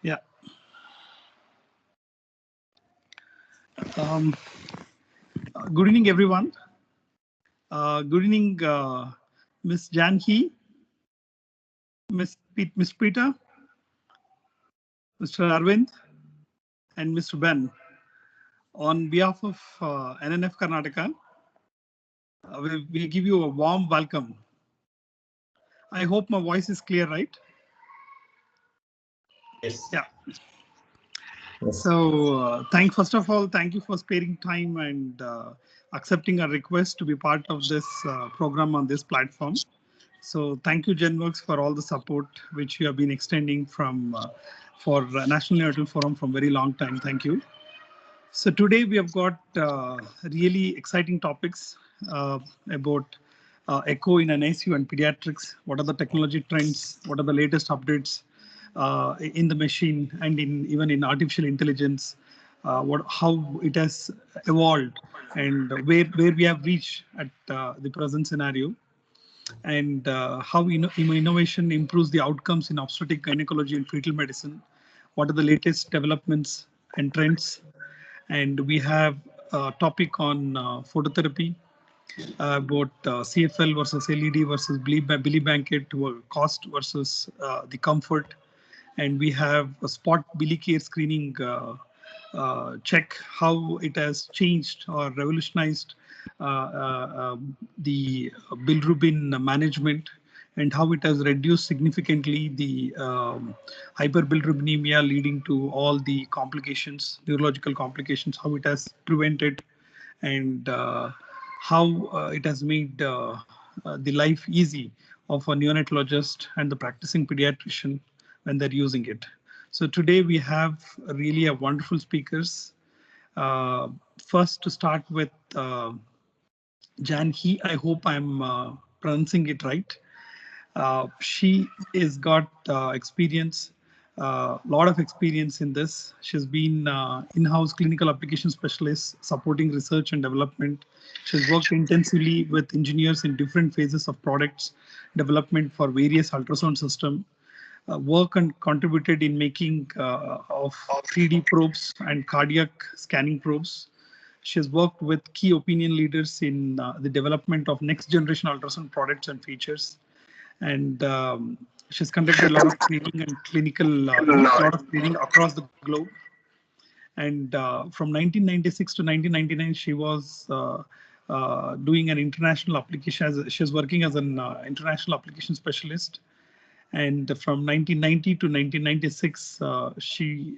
Yeah. Good evening, everyone. Good evening, Miss Janhi, Miss Peter, Mr. Arvind, and Mr. Ben. On behalf of NNF Karnataka, we give you a warm welcome. I hope my voice is clear, right? Yes. Yeah. Yes. So, first of all, thank you for sparing time and accepting our request to be part of this program on this platform. So, thank you, GenWorks, for all the support which you have been extending from for National Neonatal Forum from very long time. Thank you. So today we have got really exciting topics about echo in NICU and pediatrics. What are the technology trends? What are the latest updates in the machine and even in artificial intelligence? How it has evolved and where we have reached at the present scenario, and how innovation improves the outcomes in obstetric gynecology and fetal medicine. What are the latest developments and trends? And we have a topic on phototherapy, about CFL versus LED versus Bili Banket, cost versus the comfort. And we have a spot Bilicare screening check, how it has changed or revolutionized the bilirubin management, and how it has reduced significantly the hyperbilirubinemia leading to all the complications, neurological complications, how it has prevented, and how it has made the life easy of a neonatologist and the practicing pediatrician when they're using it. So today we have really a wonderful speakers. First, to start with Janhi, I hope I'm pronouncing it right. She has got experience, lot of experience in this. She's been in-house clinical application specialist supporting research and development. She's worked intensively with engineers in different phases of products development for various ultrasound system. Work and contributed in making of 3D probes and cardiac scanning probes. She has worked with key opinion leaders in the development of next generation ultrasound products and features. And she's conducted a lot of training and clinical, lot of training across the globe. And from 1996 to 1999, she was doing an international application. She was working as an international application specialist. And from 1990 to 1996, she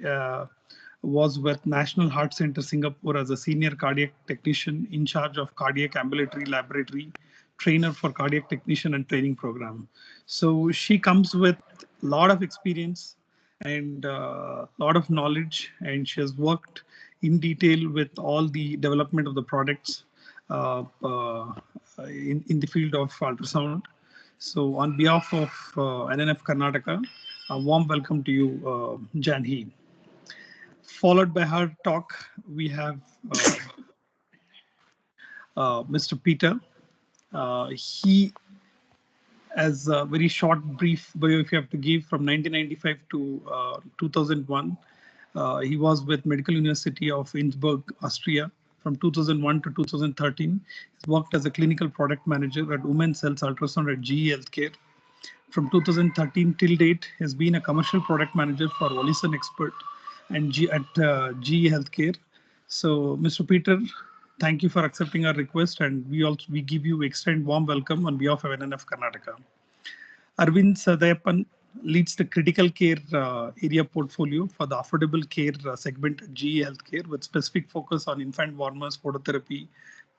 was with National Heart Center Singapore as a senior cardiac technician in charge of cardiac ambulatory laboratory, trainer for cardiac technician and training program. So she comes with a lot of experience and a lot of knowledge, and she has worked in detail with all the development of the products in the field of ultrasound. So on behalf of NNF Karnataka, a warm welcome to you, Janhi. Followed by her talk, we have Mr. Peter. He has a very short, brief bio if you have to give from 1995 to 2001. He was with Medical University of Innsbruck, Austria. From 2001 to 2013, he worked as a clinical product manager at Women's Health Ultrasound at GE Healthcare. From 2013 till date, has been a commercial product manager for Volison Expert and at GE Healthcare. So, Mr. Peter, thank you for accepting our request, and we give you extend warm welcome on behalf of NNF Karnataka. Arvind Siadappan leads the critical care area portfolio for the affordable care segment at GE Healthcare, with specific focus on infant warmers, phototherapy,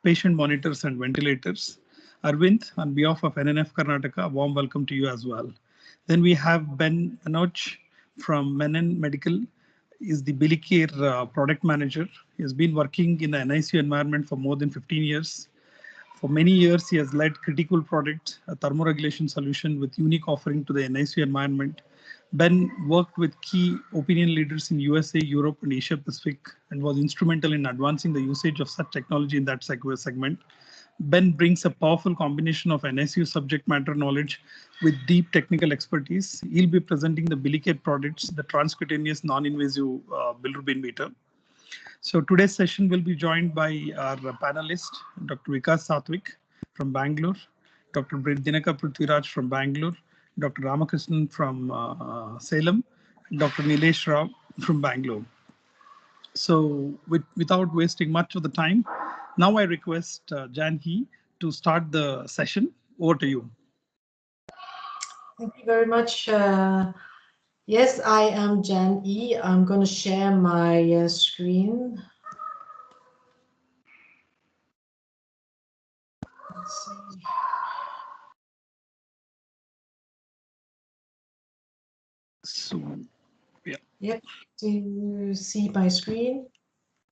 patient monitors, and ventilators. Arvind, on behalf of NNF Karnataka, a warm welcome to you as well. Then we have Ben Manoach from Menon Medical, is the Bilicare product manager. He has been working in the NICU environment for more than 15 years. For many years, he has led critical product, a thermoregulation solution with unique offering to the NICU environment. Ben worked with key opinion leaders in USA, Europe, and Asia Pacific, and was instrumental in advancing the usage of such technology in that segment. Ben brings a powerful combination of NICU subject matter knowledge with deep technical expertise. He'll be presenting the Bilicare products, the transcutaneous non-invasive bilirubin meter. So today's session will be joined by our panelist, Dr. Vikas Sathwik from Bangalore, Dr. Dinaka Prithviraj from Bangalore, Dr. Ramakrishnan from Salem, Dr. Nilesh Rao from Bangalore. So without wasting much of the time, now I request Jan Hee to start the session. Over to you. Thank you very much. Yes, I am Jan E. I'm going to share my screen. Let's see. So, yeah. Yep. Do you see my screen?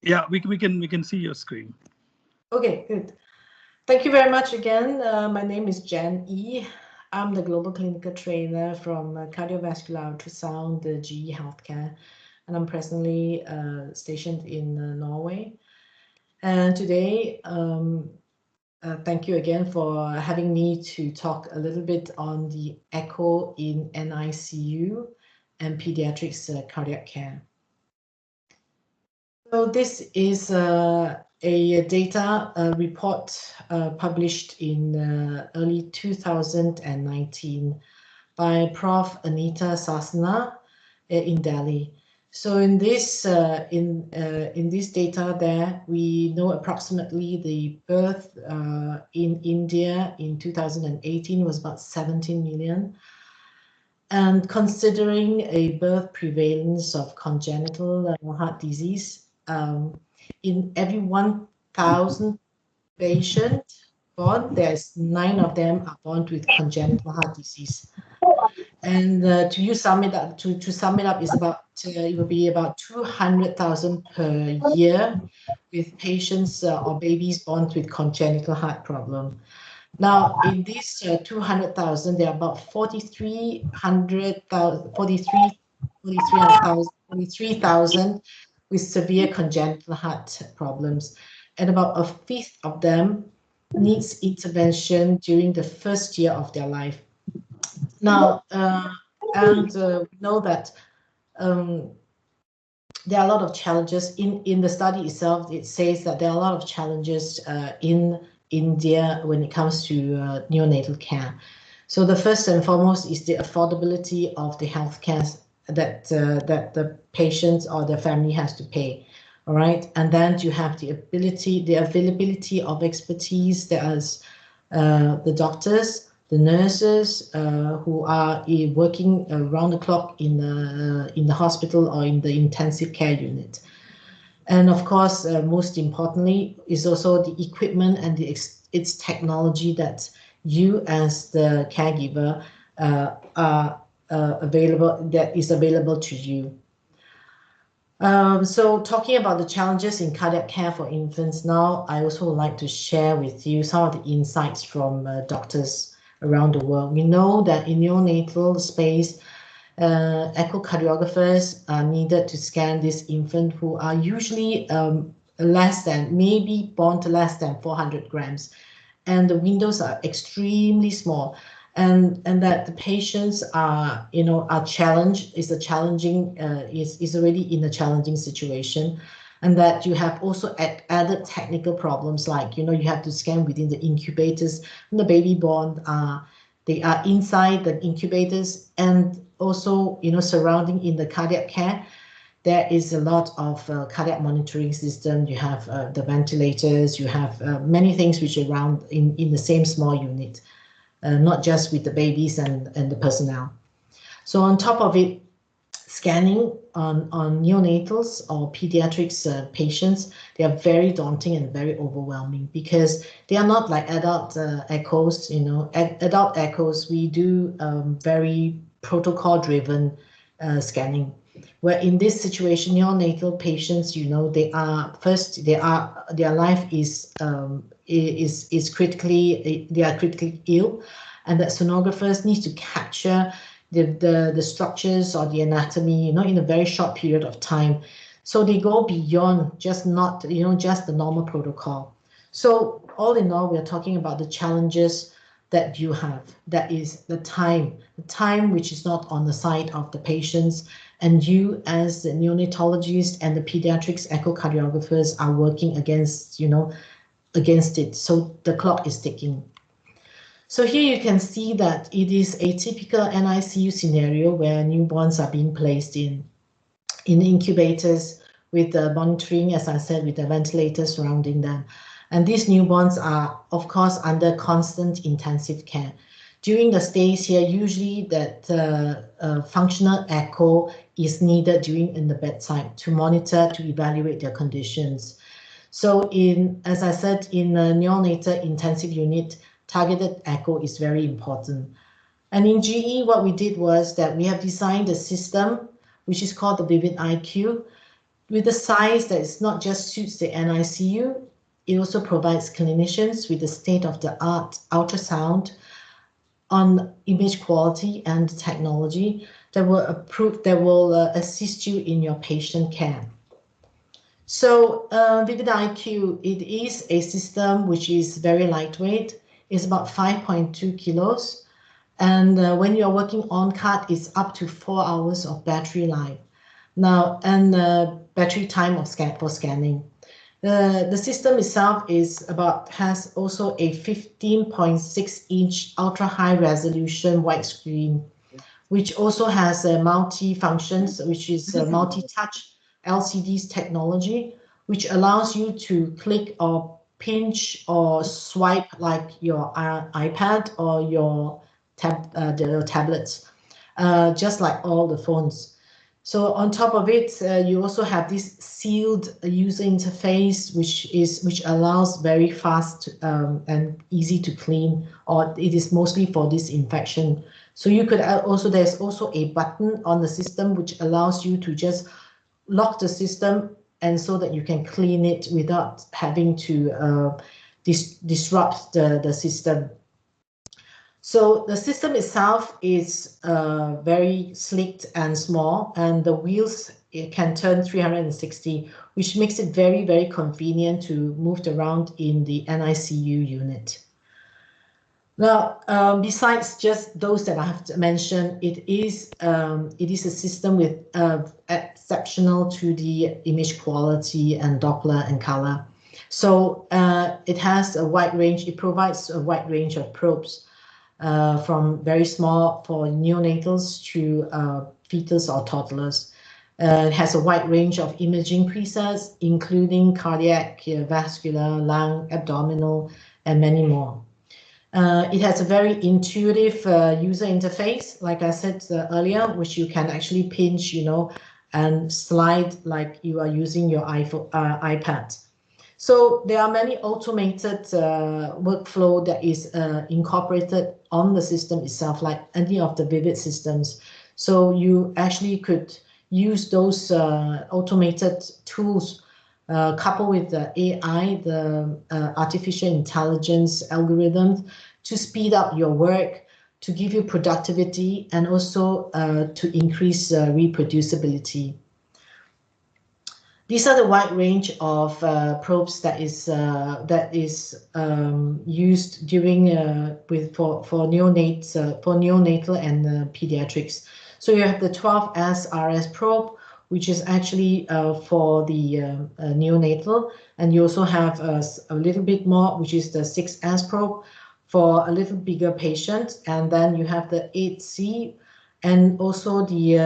Yeah, we can see your screen. Okay, good. Thank you very much again. My name is Jan E. I'm the Global Clinical Trainer from Cardiovascular Ultrasound, the GE Healthcare, and I'm presently stationed in Norway. And today, thank you again for having me to talk a little bit on the echo in NICU and pediatrics cardiac care. So this is a data report published in early 2019 by Prof. Anita Sasana in Delhi. So in this data there, we know approximately the birth in India in 2018 was about 17 million. And considering a birth prevalence of congenital heart disease, in every 1,000 patients born, there's 9 of them are born with congenital heart disease. And to sum it up, is about it will be about 200,000 per year with patients or babies born with congenital heart problem. Now, in this 200,000, there are about 43,000 with severe congenital heart problems, and about a fifth of them needs intervention during the first year of their life. Now, we know that there are a lot of challenges in the study itself. It says that there are a lot of challenges in India when it comes to neonatal care. So the first and foremost is the affordability of the healthcare that the patient or the family has to pay. All right, and then you have the availability of expertise. There's the doctors, the nurses who are working around the clock in the hospital or in the intensive care unit. And of course, most importantly, is also the equipment and its technology that you as the caregiver are available to you. So talking about the challenges in cardiac care for infants now, I also would like to share with you some of the insights from doctors around the world. We know that in neonatal space, echocardiographers are needed to scan this infant who are usually maybe born to less than 400 grams. And the windows are extremely small. And that the patients are challenged, is already in a challenging situation. And that you have also added technical problems like, you have to scan within the incubators. When the baby born, they are inside the incubators, and also, surrounding in the cardiac care, there is a lot of cardiac monitoring system. You have the ventilators, you have many things which are around in the same small unit, not just with the babies and the personnel. So on top of it, scanning on neonatals or pediatrics patients, they are very daunting and very overwhelming because they are not like adult echoes. Adult echoes, we do very protocol-driven scanning. Where in this situation, neonatal patients, they are their life is critically, they are critically ill, and that sonographers need to capture the structures or the anatomy, in a very short period of time. So they go beyond just the normal protocol. So all in all, we're talking about the challenges that you have. That is the time which is not on the side of the patients, and you as the neonatologist and the pediatrics echocardiographers are working against, against it. So the clock is ticking. So here you can see that it is a typical NICU scenario where newborns are being placed in incubators with the monitoring, as I said, with the ventilators surrounding them. And these newborns are, of course, under constant intensive care. During the stays here, usually that functional echo is needed in the bedside to monitor, to evaluate their conditions. So as I said, in a neonatal intensive unit, targeted echo is very important. And in GE, what we did was that we have designed a system which is called the Vivid IQ, with a size that is not just suits the NICU, it also provides clinicians with the state-of-the-art ultrasound on image quality and technology that will assist you in your patient care. So Vivid IQ, it is a system which is very lightweight. It's about 5.2 kilos. And when you're working on cart, it's up to 4 hours of battery life. Now, and battery time for scanning. The system itself has also a 15.6-inch ultra high resolution widescreen, which also has a multi-functions, which is a multi-touch LCDs technology, which allows you to click or pinch or swipe like your iPad or your tablets, just like all the phones. So on top of it, you also have this sealed user interface, which allows very fast and easy to clean, or it is mostly for disinfection. So you could there's also a button on the system which allows you to just lock the system, and so that you can clean it without having to disrupt the system. So the system itself is very sleek and small, and the wheels, it can turn 360, which makes it very, very convenient to move around in the NICU unit. Now, besides just those that I have mentioned, it is a system with exceptional to the image quality and Doppler and color. So it has a wide range. It provides a wide range of probes. From very small for neonatals to fetus or toddlers. It has a wide range of imaging presets, including cardiac, vascular, lung, abdominal, and many more. It has a very intuitive user interface, like I said earlier, which you can actually pinch, and slide like you are using your iPad. So there are many automated workflow that is incorporated on the system itself, like any of the Vivid systems. So you actually could use those automated tools coupled with the AI, the artificial intelligence algorithms, to speed up your work, to give you productivity, and also to increase reproducibility. These are the wide range of probes that is used during for neonatal and pediatrics. So you have the 12S RS probe, which is actually for the neonatal, and you also have a little bit more, which is the 6S probe for a little bigger patient, and then you have the 8C. And also the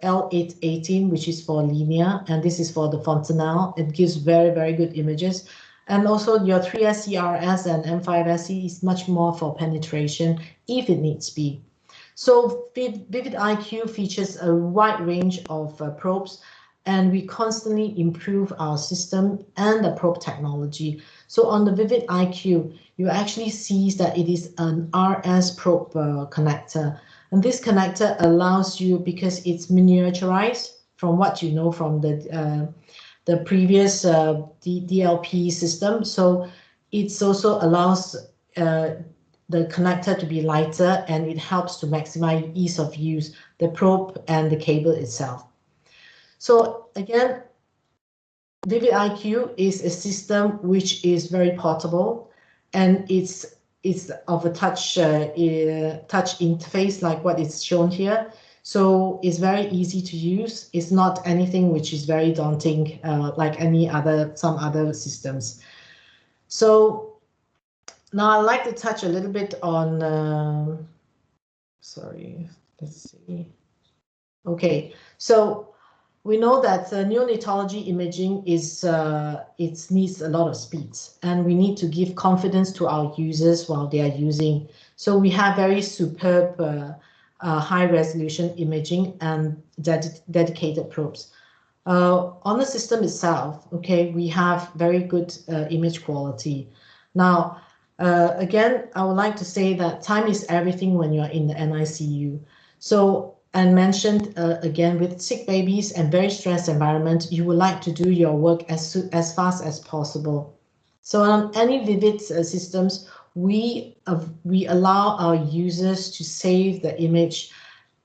L818, which is for linear, and this is for the fontanelle. It gives very, very good images. And also your 3SCRS and M5SE is much more for penetration if it needs be. So Vivid IQ features a wide range of probes, and we constantly improve our system and the probe technology. So on the Vivid IQ, you actually see that it is an RS probe connector. And this connector allows you, because it's miniaturized from what you know from the previous DLP system. So it also allows the connector to be lighter, and it helps to maximize ease of use, the probe and the cable itself. So again, Vivid IQ is a system which is very portable, and it's of a touch interface like what is shown here. So it's very easy to use. It's not anything which is very daunting like some other systems. So now I'd like to touch a little bit on. Sorry, let's see. Okay, so we know that neonatology imaging it needs a lot of speeds, and we need to give confidence to our users while they are using. So we have very superb high resolution imaging and dedicated probes. On the system itself, okay, we have very good image quality. Now, again, I would like to say that time is everything when you're in the NICU. So, and mentioned again, with sick babies and very stressed environment, you would like to do your work as fast as possible. So on any Vivid systems, we allow our users to save the image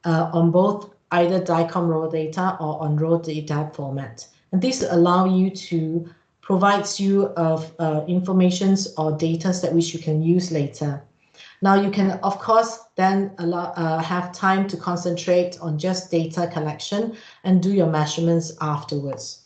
on both either DICOM raw data or on raw data format. And this allow you to provides you of informations or data that which you can use later. Now you can, of course, then have time to concentrate on just data collection and do your measurements afterwards.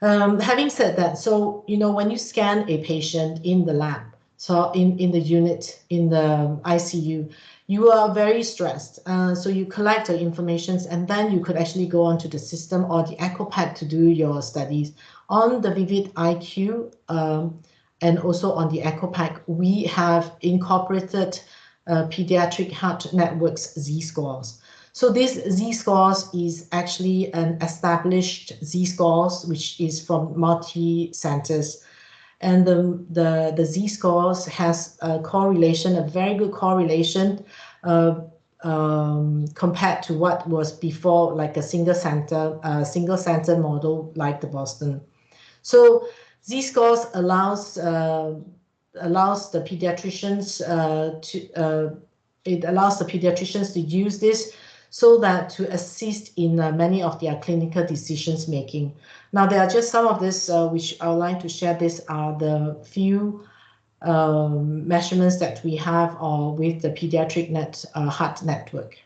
Having said that, so, you know, when you scan a patient in the lab, so in the unit, in the ICU, you are very stressed. So you collect the information, and then you could actually go onto the system or the echo pack to do your studies. On the Vivid IQ, and also on the echo pack, we have incorporated pediatric heart networks Z-scores. So this Z-scores is actually an established Z-scores, which is from multi-centers. And the Z-scores has a correlation, a very good correlation compared to what was before, like a single center model like the Boston. So Z-scores allows the pediatricians to use this so that to assist in many of their clinical decisions making. Now there are just some of this which I would like to share. These are the few measurements that we have with the pediatric heart network.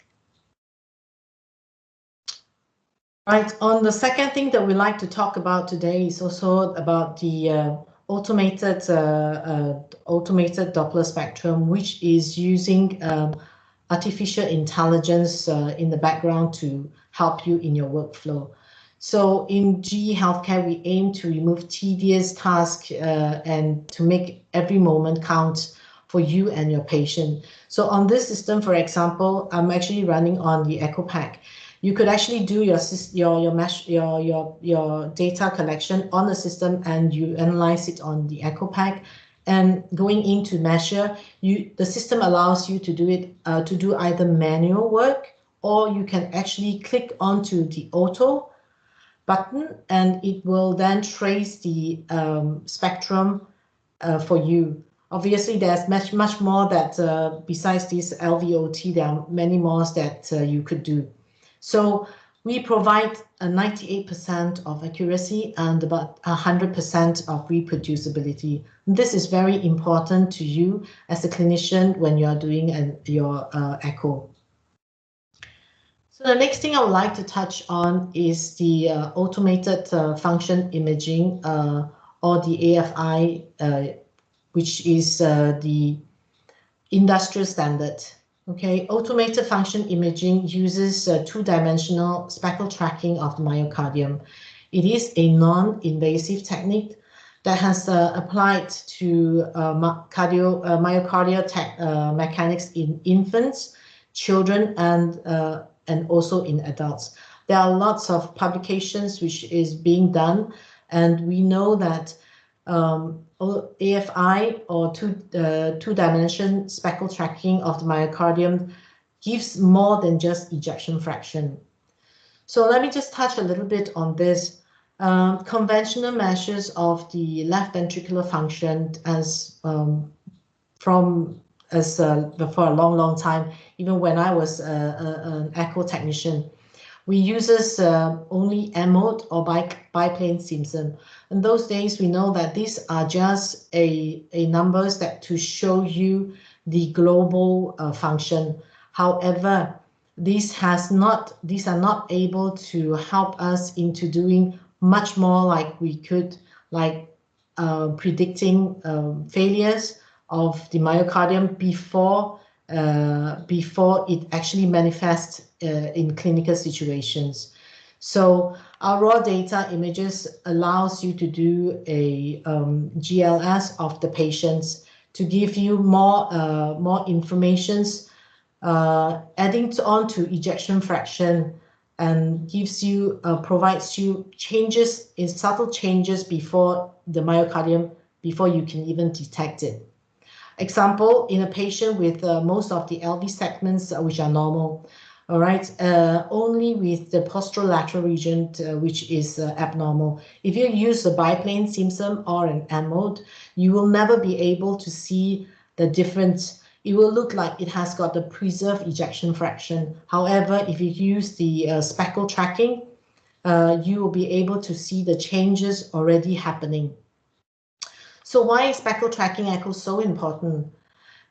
Right, on the second thing that we like to talk about today is also about the automated Doppler spectrum, which is using artificial intelligence in the background to help you in your workflow. So in GE Healthcare, we aim to remove tedious tasks and to make every moment count for you and your patient. So on this system, for example, I'm actually running on the Echo Pack. You could actually do your data collection on the system, and you analyze it on the Echo Pack. And going into measure, the system allows you to do it to do either manual work, or you can actually click onto the auto button, and it will then trace the spectrum for you. Obviously, there's much more that besides this LVOT, there are many more that you could do. So we provide a 98% of accuracy and about 100% of reproducibility. This is very important to you as a clinician when you are doing your echo. So the next thing I would like to touch on is the automated function imaging or the AFI, which is the industrial standard. Okay, automated function imaging uses two-dimensional spectral tracking of the myocardium. It is a non-invasive technique that has applied to myocardial mechanics in infants, children, and also in adults. There are lots of publications which is being done, and we know that AFI or two-dimension spectral tracking of the myocardium gives more than just ejection fraction. So let me just touch a little bit on this. Conventional measures of the left ventricular function for a long time, even when I was an echo technician, we uses only M mode or biplane Simpson. In those days, we know that these are just a numbers that to show you the global function. However, these are not able to help us into doing much more like we could, like predicting failures of the myocardium before it actually manifests in clinical situations. So our raw data images allows you to do a GLS of the patients to give you more informations, adding on to ejection fraction, and gives you provides you changes in subtle changes before the myocardium, before you can even detect it. Example, in a patient with most of the LV segments which are normal, all right, only with the posterolateral region which is abnormal. If you use a biplane Simpson or an M mode, you will never be able to see the difference. It will look like it has got the preserved ejection fraction. However, if you use the speckle tracking, you will be able to see the changes already happening. So why is speckle tracking echo so important?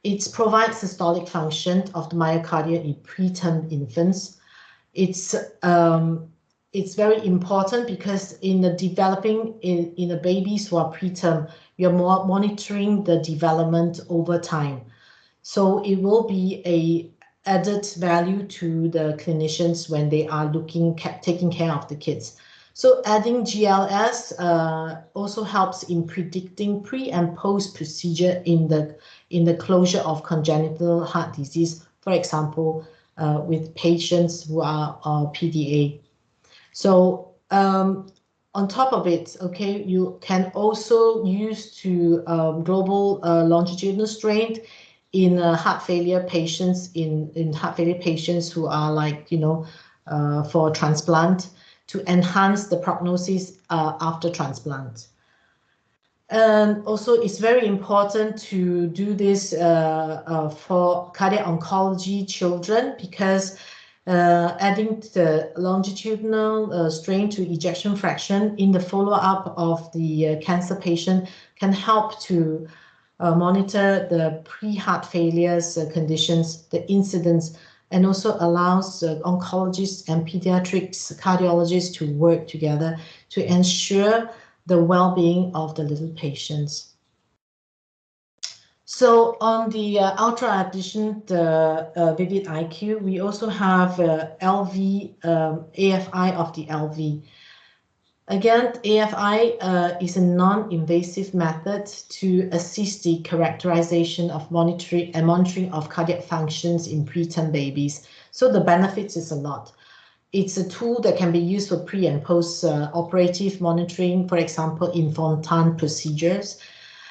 It provides systolic function of the myocardium in preterm infants. It's very important because in the developing in the babies who are preterm, you're more monitoring the development over time. So it will be a added value to the clinicians when they are taking care of the kids. So adding GLS also helps in predicting pre and post procedure in the closure of congenital heart disease, for example, with patients who are PDA. So on top of it, okay, you can also use to global longitudinal strain in heart failure patients, in heart failure patients who are like, for transplant, to enhance the prognosis after transplant. And also, it's very important to do this for cardiac oncology children, because adding the longitudinal strain to ejection fraction in the follow-up of the cancer patient can help to monitor the pre-heart failures conditions, the incidence, and also allows oncologists and pediatrics cardiologists to work together to ensure the well-being of the little patients. So on the ultra addition, the Vivid IQ, we also have LV, AFI of the LV. Again, AFI is a non-invasive method to assist the characterization of monitoring of cardiac functions in preterm babies. So the benefits is a lot. It's a tool that can be used for pre and post operative monitoring, for example, in Fontan procedures.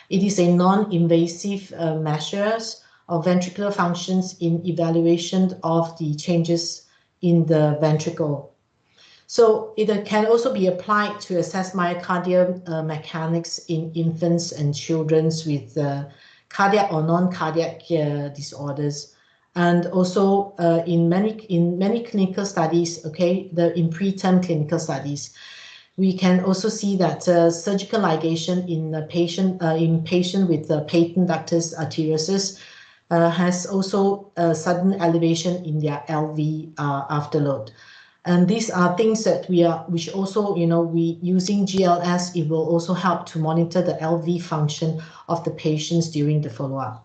It is a non-invasive measures of ventricular functions in evaluation of the changes in the ventricle. So it can also be applied to assess myocardial mechanics in infants and children with cardiac or non-cardiac disorders, and also in many clinical studies. Okay, in preterm clinical studies, we can also see that surgical ligation in a patient with patent ductus arteriosus has also a sudden elevation in their LV afterload. And these are things that which also, we using GLS, it will also help to monitor the LV function of the patients during the follow-up.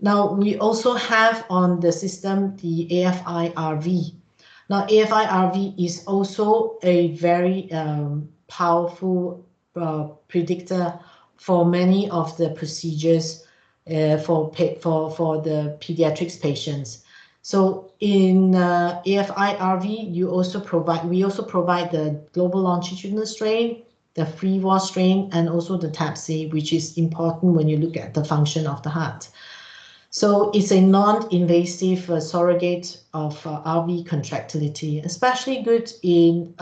Now, we also have on the system the AFI-RV. Now, AFI-RV is also a very powerful predictor for many of the procedures for the pediatrics patients. So in AFI-RV, we also provide the global longitudinal strain, the free wall strain, and also the TAPSE, which is important when you look at the function of the heart. So it's a non-invasive surrogate of RV contractility, especially good in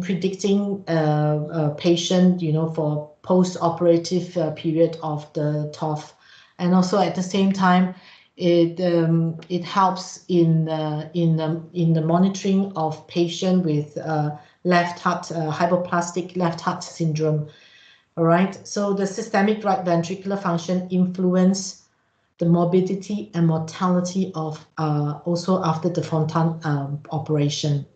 predicting a patient, for post-operative period of the TOF, and also at the same time, It helps in the monitoring of patient with left heart hypoplastic left heart syndrome. All right. So the systemic right ventricular function influence the morbidity and mortality of also after the Fontan operation.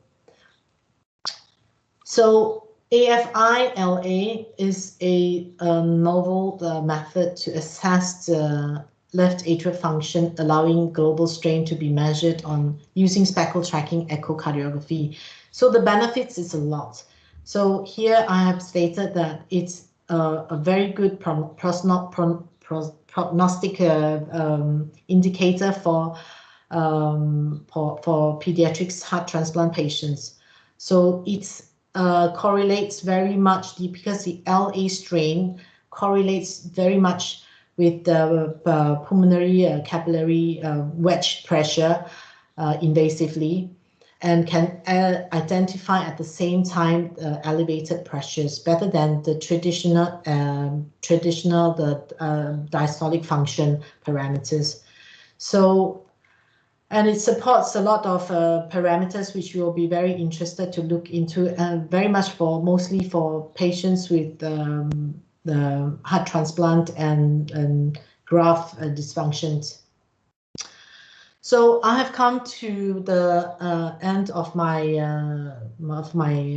So AFI-LA is a novel method to assess the left atrial function, allowing global strain to be measured on using speckle tracking echocardiography. So the benefits is a lot. So here I have stated that it's a very good prognostic indicator for pediatrics heart transplant patients. So it's correlates very much because the LA strain correlates very much with the pulmonary capillary wedge pressure invasively, and can identify at the same time elevated pressures better than the traditional diastolic function parameters. So, and it supports a lot of parameters which we will be very interested to look into, and very much mostly for patients with the heart transplant and graft dysfunctions. So I have come to the end of my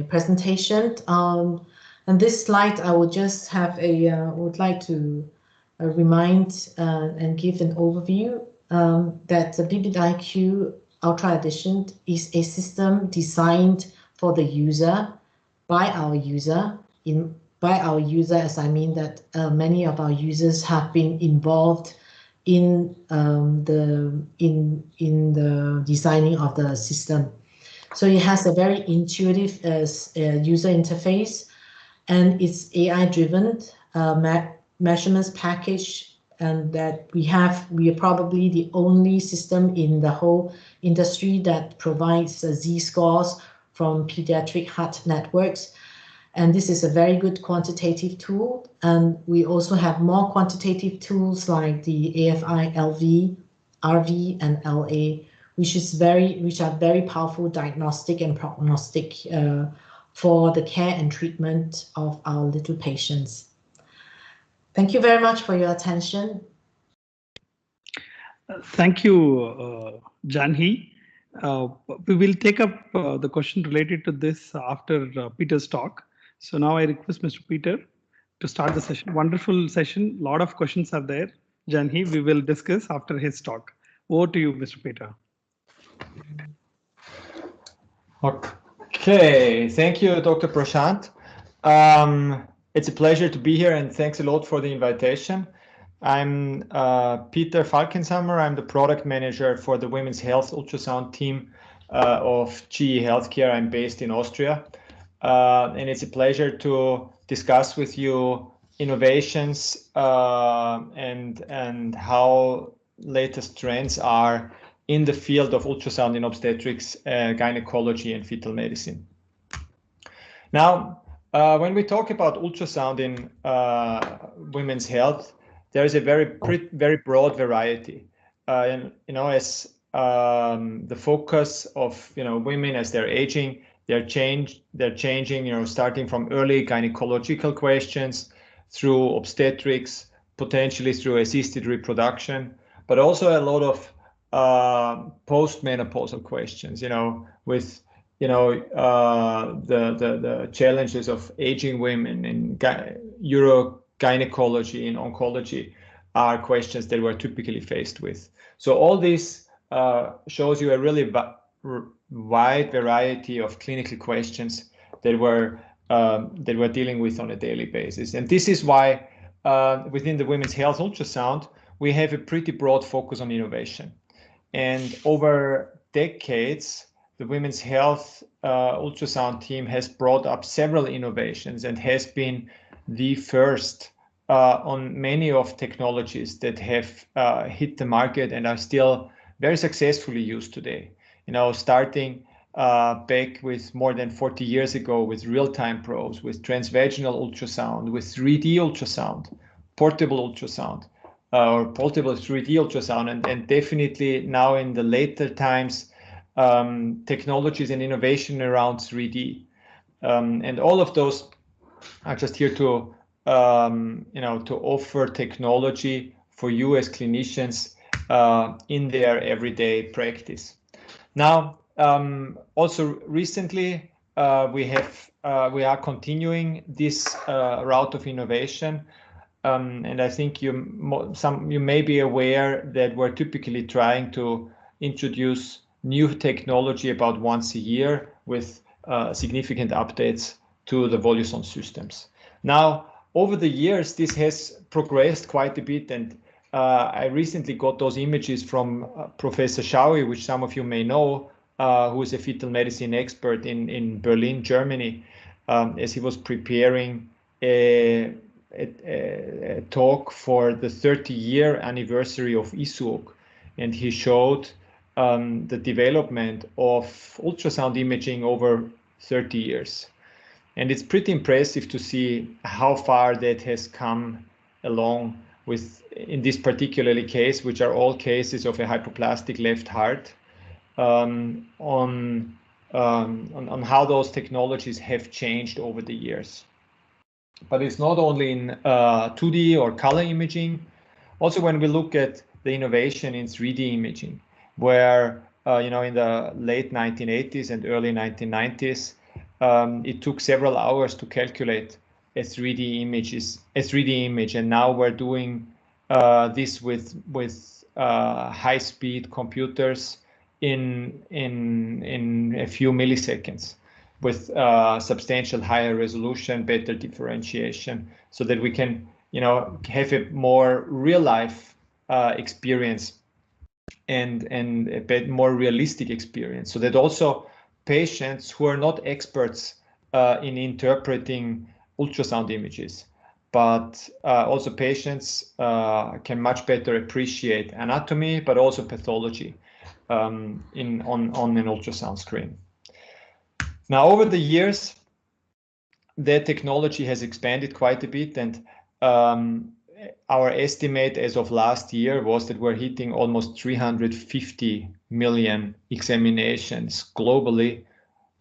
presentation, and this slide I would just have would like to remind and give an overview that the BBIQ Ultra Edition is a system designed for the user, by our user. By our user, as I mean that many of our users have been involved in the designing of the system. So it has a very intuitive user interface, and it's AI-driven measurements package, and that we are probably the only system in the whole industry that provides Z-scores from pediatric heart networks. And this is a very good quantitative tool. And we also have more quantitative tools like the AFI, LV, RV, and LA, which are very powerful diagnostic and prognostic for the care and treatment of our little patients. Thank you very much for your attention. Thank you, Janhi. We will take up the question related to this after Peter's talk. So now I request Mr. Peter to start the session. Wonderful session. A lot of questions are there. Janhi, we will discuss after his talk. Over to you, Mr. Peter. Okay, thank you, Dr. Prashant. It's a pleasure to be here, and thanks a lot for the invitation. I'm Peter Falkensammer. I'm the product manager for the Women's Health Ultrasound team of GE Healthcare. I'm based in Austria. And it's a pleasure to discuss with you innovations and how latest trends are in the field of ultrasound in obstetrics, gynecology, and fetal medicine. Now, when we talk about ultrasound in women's health, there is a very broad variety. And as the focus of women as they're aging, they're changing, starting from early gynecological questions through obstetrics, potentially through assisted reproduction, but also a lot of post-menopausal questions, with the challenges of aging women in urogynecology and oncology are questions that we're typically faced with. So all this shows you a really wide variety of clinical questions that we're dealing with on a daily basis. And this is why within the women's health ultrasound, we have a pretty broad focus on innovation. And over decades, the women's health ultrasound team has brought up several innovations and has been the first on many of technologies that have hit the market and are still very successfully used today. Starting back with more than 40 years ago with real-time probes, with transvaginal ultrasound, with 3D ultrasound, portable ultrasound, or portable 3D ultrasound, and definitely now in the later times, technologies and innovation around 3D. And all of those are just here to, to offer technology for you as clinicians in their everyday practice. Now, also recently, we are continuing this route of innovation. And I think you may be aware that we're typically trying to introduce new technology about once a year with significant updates to the Voluson systems. Now, over the years, this has progressed quite a bit, and I recently got those images from Professor Schaui, which some of you may know, who is a fetal medicine expert in Berlin, Germany, as he was preparing a talk for the 30-year anniversary of ISUOC, and he showed the development of ultrasound imaging over 30 years. And it's pretty impressive to see how far that has come along with, in this particular case, which are all cases of a hypoplastic left heart, on how those technologies have changed over the years. But it's not only in 2D or color imaging. Also, when we look at the innovation in 3D imaging, where in the late 1980s and early 1990s, it took several hours to calculate a 3D image, and now we're doing this with high-speed computers in a few milliseconds, with substantial higher resolution, better differentiation, so that we can, have a more real-life experience and a bit more realistic experience, so that also patients who are not experts in interpreting ultrasound images, but also patients can much better appreciate anatomy, but also pathology on an ultrasound screen. Now, over the years, the technology has expanded quite a bit, and our estimate as of last year was that we're hitting almost 350 million examinations globally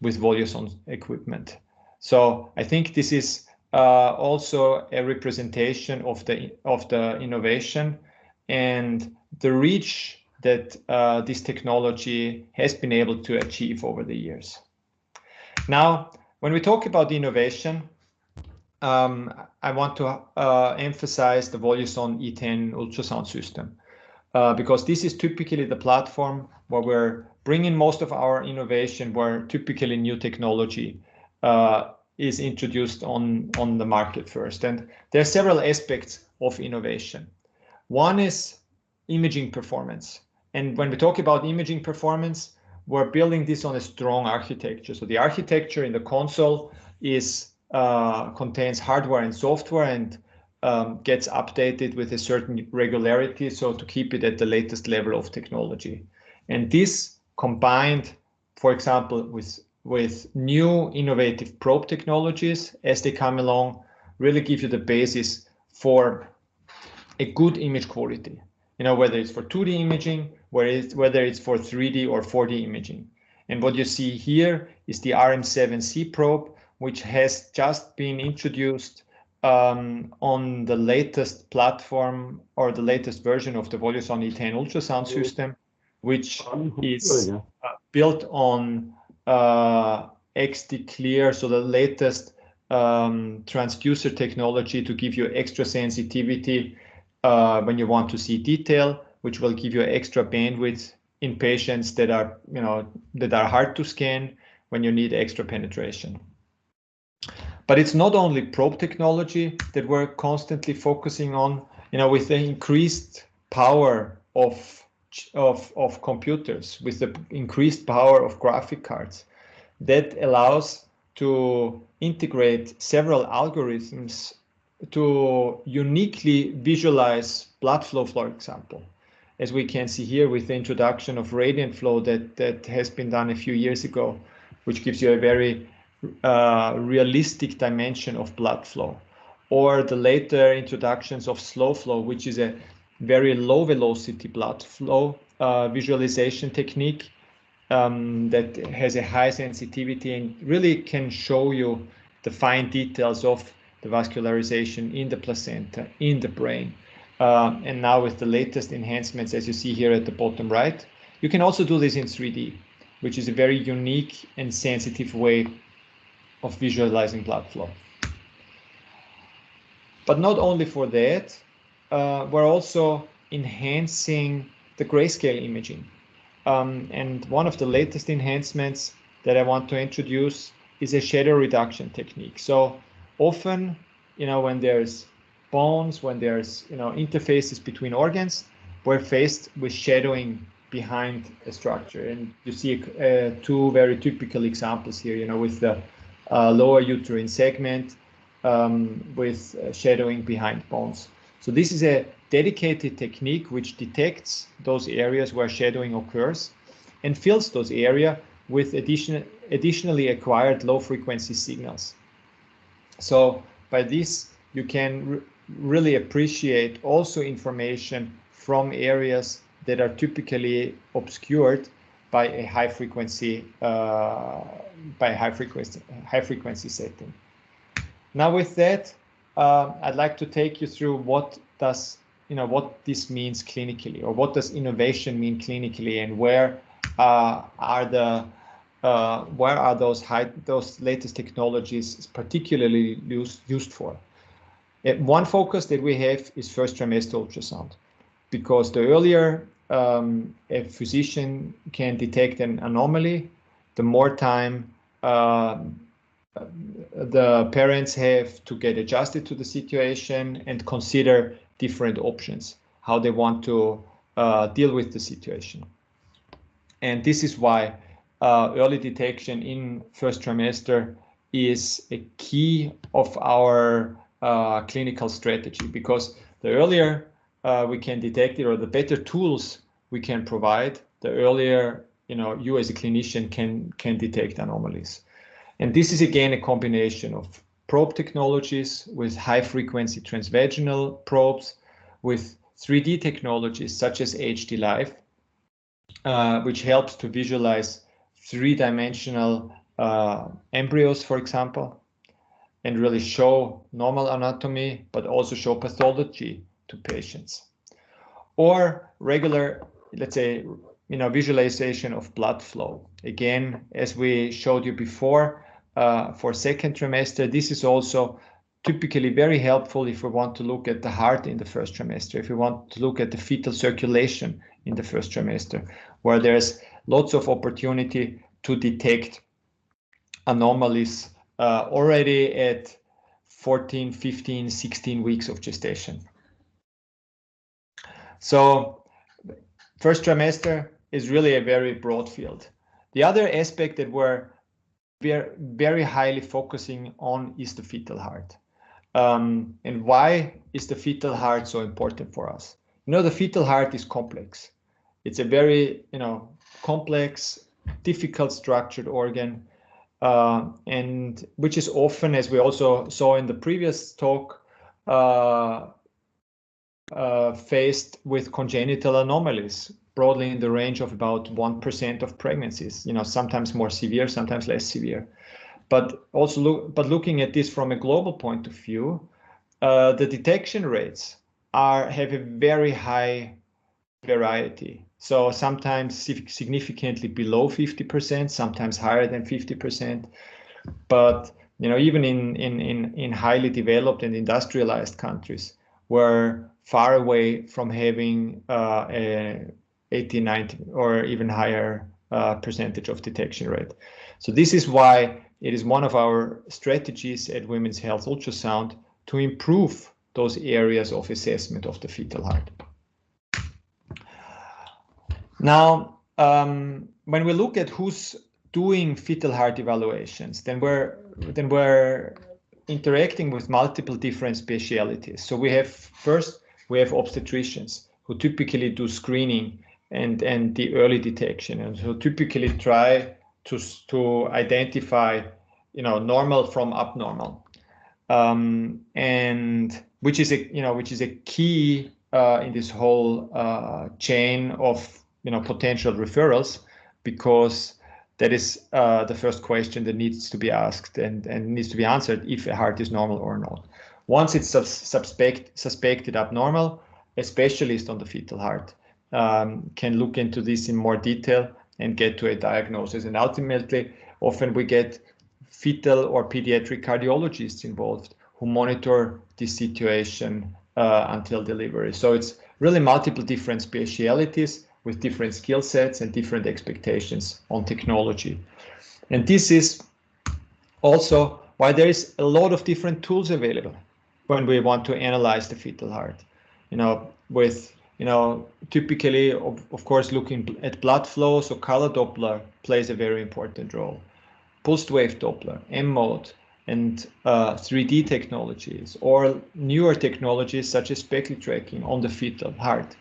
with Voluson equipment. So I think this is also a representation of the innovation and the reach that this technology has been able to achieve over the years. Now, when we talk about innovation, I want to emphasize the Voluson E10 ultrasound system, because this is typically the platform where we're bringing most of our innovation, where typically new technology is introduced on the market first. And there are several aspects of innovation. One is imaging performance. And when we talk about imaging performance, we're building this on a strong architecture. So the architecture in the console contains hardware and software, and gets updated with a certain regularity, so to keep it at the latest level of technology. And this, combined, for example, with new innovative probe technologies as they come along, really give you the basis for a good image quality. Whether it's for 2D imaging, whether it's for 3D or 4D imaging. And what you see here is the RM7C probe, which has just been introduced on the latest platform, or the latest version of the Voluson E10 ultrasound system, which is built on XT Clear, so the latest transducer technology to give you extra sensitivity when you want to see detail, which will give you extra bandwidth in patients that are hard to scan when you need extra penetration. But it's not only probe technology that we're constantly focusing on. With the increased power of computers, with the increased power of graphic cards, that allows to integrate several algorithms to uniquely visualize blood flow, for example, as we can see here with the introduction of radiant flow that has been done a few years ago, which gives you a very realistic dimension of blood flow, or the later introductions of slow flow, which is a very low velocity blood flow visualization technique that has a high sensitivity and really can show you the fine details of the vascularization in the placenta, in the brain. And now with the latest enhancements, as you see here at the bottom right, you can also do this in 3D, which is a very unique and sensitive way of visualizing blood flow. But not only for that, we're also enhancing the grayscale imaging. And one of the latest enhancements that I want to introduce is a shadow reduction technique. So often, when there's bones, when there's, interfaces between organs, we're faced with shadowing behind a structure. And you see two very typical examples here, with the lower uterine segment with shadowing behind bones. So this is a dedicated technique which detects those areas where shadowing occurs and fills those areas with additionally acquired low frequency signals. So by this, you can really appreciate also information from areas that are typically obscured by a high frequency setting. Now with that, I'd like to take you through what this means clinically, or what does innovation mean clinically, and where are those latest technologies particularly used for. One focus that we have is first trimester ultrasound, because the earlier a physician can detect an anomaly, the more time the parents have to get adjusted to the situation and consider different options, how they want to deal with the situation. And this is why early detection in first trimester is a key of our clinical strategy, because the earlier we can detect it, or the better tools we can provide, the earlier you as a clinician can detect anomalies. And this is again a combination of probe technologies with high frequency transvaginal probes, with 3D technologies such as HD Live, which helps to visualize three-dimensional embryos, for example, and really show normal anatomy, but also show pathology to patients. Or regular, let's say, visualization of blood flow. Again, as we showed you before, for second trimester, this is also typically very helpful if we want to look at the heart in the first trimester, if we want to look at the fetal circulation in the first trimester, where there's lots of opportunity to detect anomalies already at 14, 15, 16 weeks of gestation. So first trimester is really a very broad field. The other aspect that we're very highly focusing on is the fetal heart. And why is the fetal heart so important for us? The fetal heart is complex. It's a very, complex, difficult structured organ, and which is often, as we also saw in the previous talk, faced with congenital anomalies, broadly in the range of about 1% of pregnancies, sometimes more severe, sometimes less severe. But also looking at this from a global point of view, the detection rates have a very high variety. So sometimes significantly below 50%, sometimes higher than 50%. But even in highly developed and industrialized countries, we're far away from having a 80, 90 or even higher percentage of detection rate. So this is why it is one of our strategies at Women's Health Ultrasound to improve those areas of assessment of the fetal heart. Now, when we look at who's doing fetal heart evaluations, then we're interacting with multiple different specialities. So we have obstetricians who typically do screening and the early detection, and who typically try to identify normal from abnormal, and which is a key in this whole chain of potential referrals, because that is the first question that needs to be asked and needs to be answered if a heart is normal or not. Once it's suspected abnormal, a specialist on the fetal heart can look into this in more detail and get to a diagnosis. And ultimately, often we get fetal or pediatric cardiologists involved who monitor this situation until delivery. So it's really multiple different specialities with different skill sets and different expectations on technology. And this is also why there is a lot of different tools available when we want to analyze the fetal heart. With typically, of course, looking at blood flow, so color Doppler plays a very important role. Pulsed wave Doppler, M-mode, and 3D technologies, or newer technologies such as speckle tracking on the fetal heart.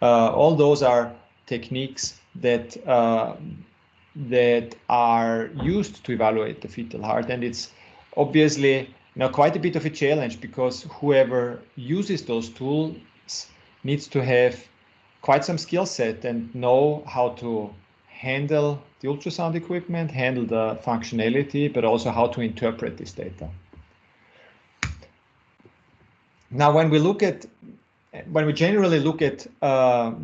All those are techniques that are used to evaluate the fetal heart, and it's obviously quite a bit of a challenge, because whoever uses those tools needs to have quite some skill set and know how to handle the ultrasound equipment, handle the functionality, but also how to interpret this data. Now, when we generally look at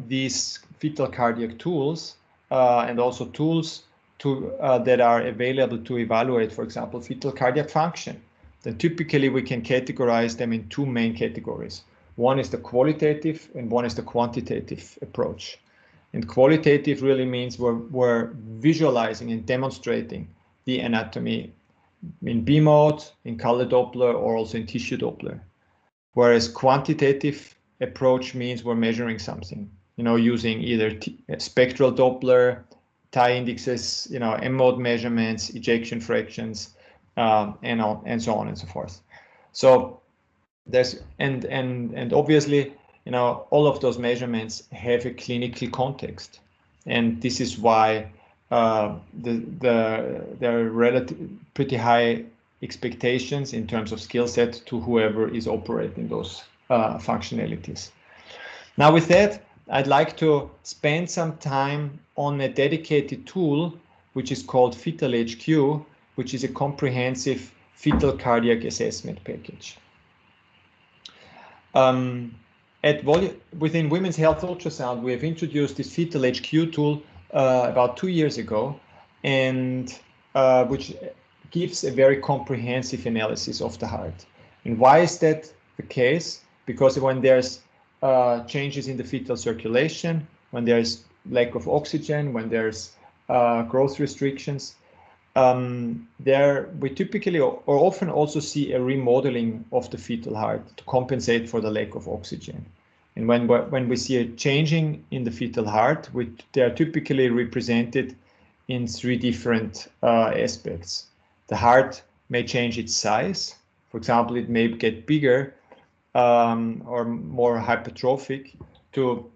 these fetal cardiac tools and also tools that are available to evaluate, for example, fetal cardiac function, then typically we can categorize them in two main categories. One is the qualitative and one is the quantitative approach. And qualitative really means we're visualizing and demonstrating the anatomy in B mode, in color Doppler, or also in tissue Doppler. Whereas quantitative approach means we're measuring something, using either spectral Doppler, tie indexes, M-mode measurements, ejection fractions, and so on and so forth. So there's and obviously, all of those measurements have a clinical context, and this is why there are pretty high expectations in terms of skill set to whoever is operating those functionalities. Now, with that, I'd like to spend some time on a dedicated tool which is called Fetal HQ, which is a comprehensive fetal cardiac assessment package. Within Women's Health Ultrasound, we have introduced this Fetal HQ tool about 2 years ago, and which gives a very comprehensive analysis of the heart. And why is that the case? Because when there's changes in the fetal circulation, when there's lack of oxygen, when there's growth restrictions, we typically or often also see a remodeling of the fetal heart to compensate for the lack of oxygen. And when we see a changing in the fetal heart, they are typically represented in 3 different aspects. The heart may change its size. For example, it may get bigger or more hypertrophic to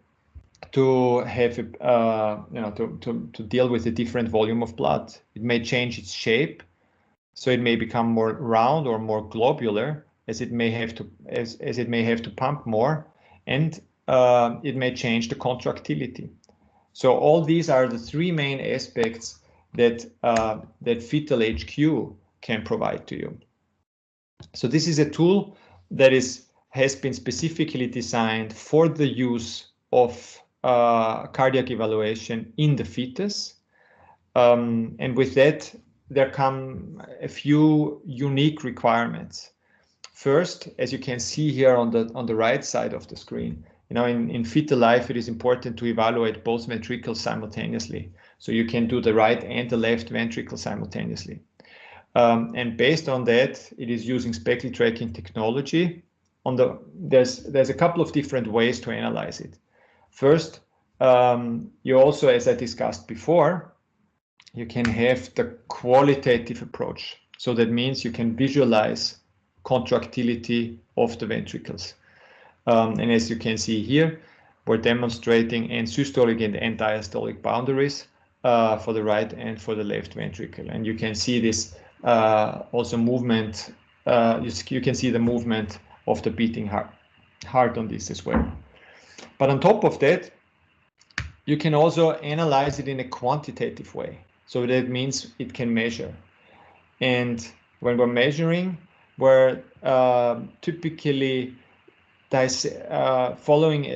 have to deal with a different volume of blood. It may change its shape, so it may become more round or more globular, as it may have to pump more, and it may change the contractility. So all these are the 3 main aspects that Fetal HQ can provide to you. So this is a tool that has been specifically designed for the use of cardiac evaluation in the fetus, and with that there come a few unique requirements. First, as you can see here on the right side of the screen, in fetal life it is important to evaluate both ventricles simultaneously, so you can do the right and the left ventricle simultaneously. And based on that, it is using speckle tracking technology. There's a couple of different ways to analyze it. First, you also, as I discussed before, you can have the qualitative approach. So that means you can visualize contractility of the ventricles. And as you can see here, we're demonstrating systolic and diastolic boundaries for the right and for the left ventricle. And you can see this also movement. You can see the movement of the beating heart on this as well. But on top of that, you can also analyze it in a quantitative way. So that means it can measure. And when we're measuring, we're typically following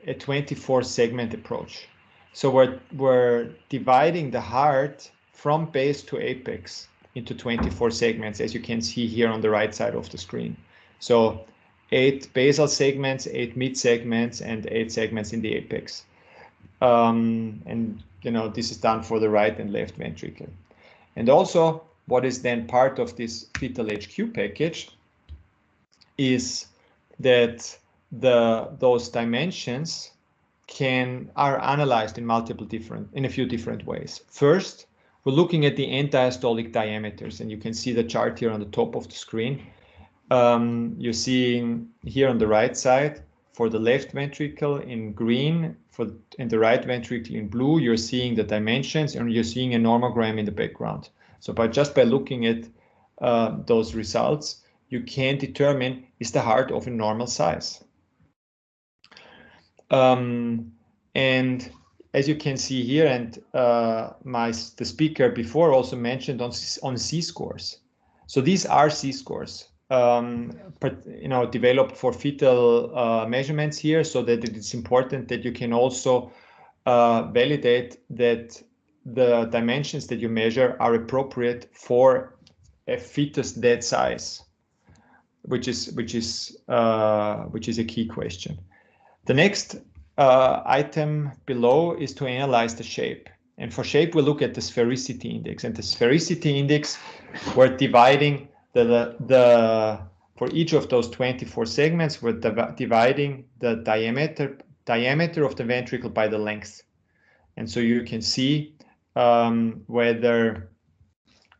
a 24 segment approach. So we're dividing the heart from base to apex into 24 segments, as you can see here on the right side of the screen. So 8 basal segments, 8 mid segments, and 8 segments in the apex. And this is done for the right and left ventricle. And also, what is then part of this Fetal HQ package is that those dimensions are analyzed in a few different ways. First, we're looking at the end-diastolic diameters, and you can see the chart here on the top of the screen. You're seeing here on the right side for the left ventricle in green, in the right ventricle in blue, you're seeing the dimensions, and you're seeing a nomogram in the background. So just by looking at those results, you can determine, is the heart of a normal size? And as you can see here, and the speaker before also mentioned on C-scores. So these are C-scores, developed for fetal measurements here, so that it is important that you can also validate that the dimensions that you measure are appropriate for a fetus that size, which is a key question. The next item below is to analyze the shape. And for shape, we look at the sphericity index. And the sphericity index, we're dividing for each of those 24 segments, we're dividing the diameter of the ventricle by the length. And so you can see whether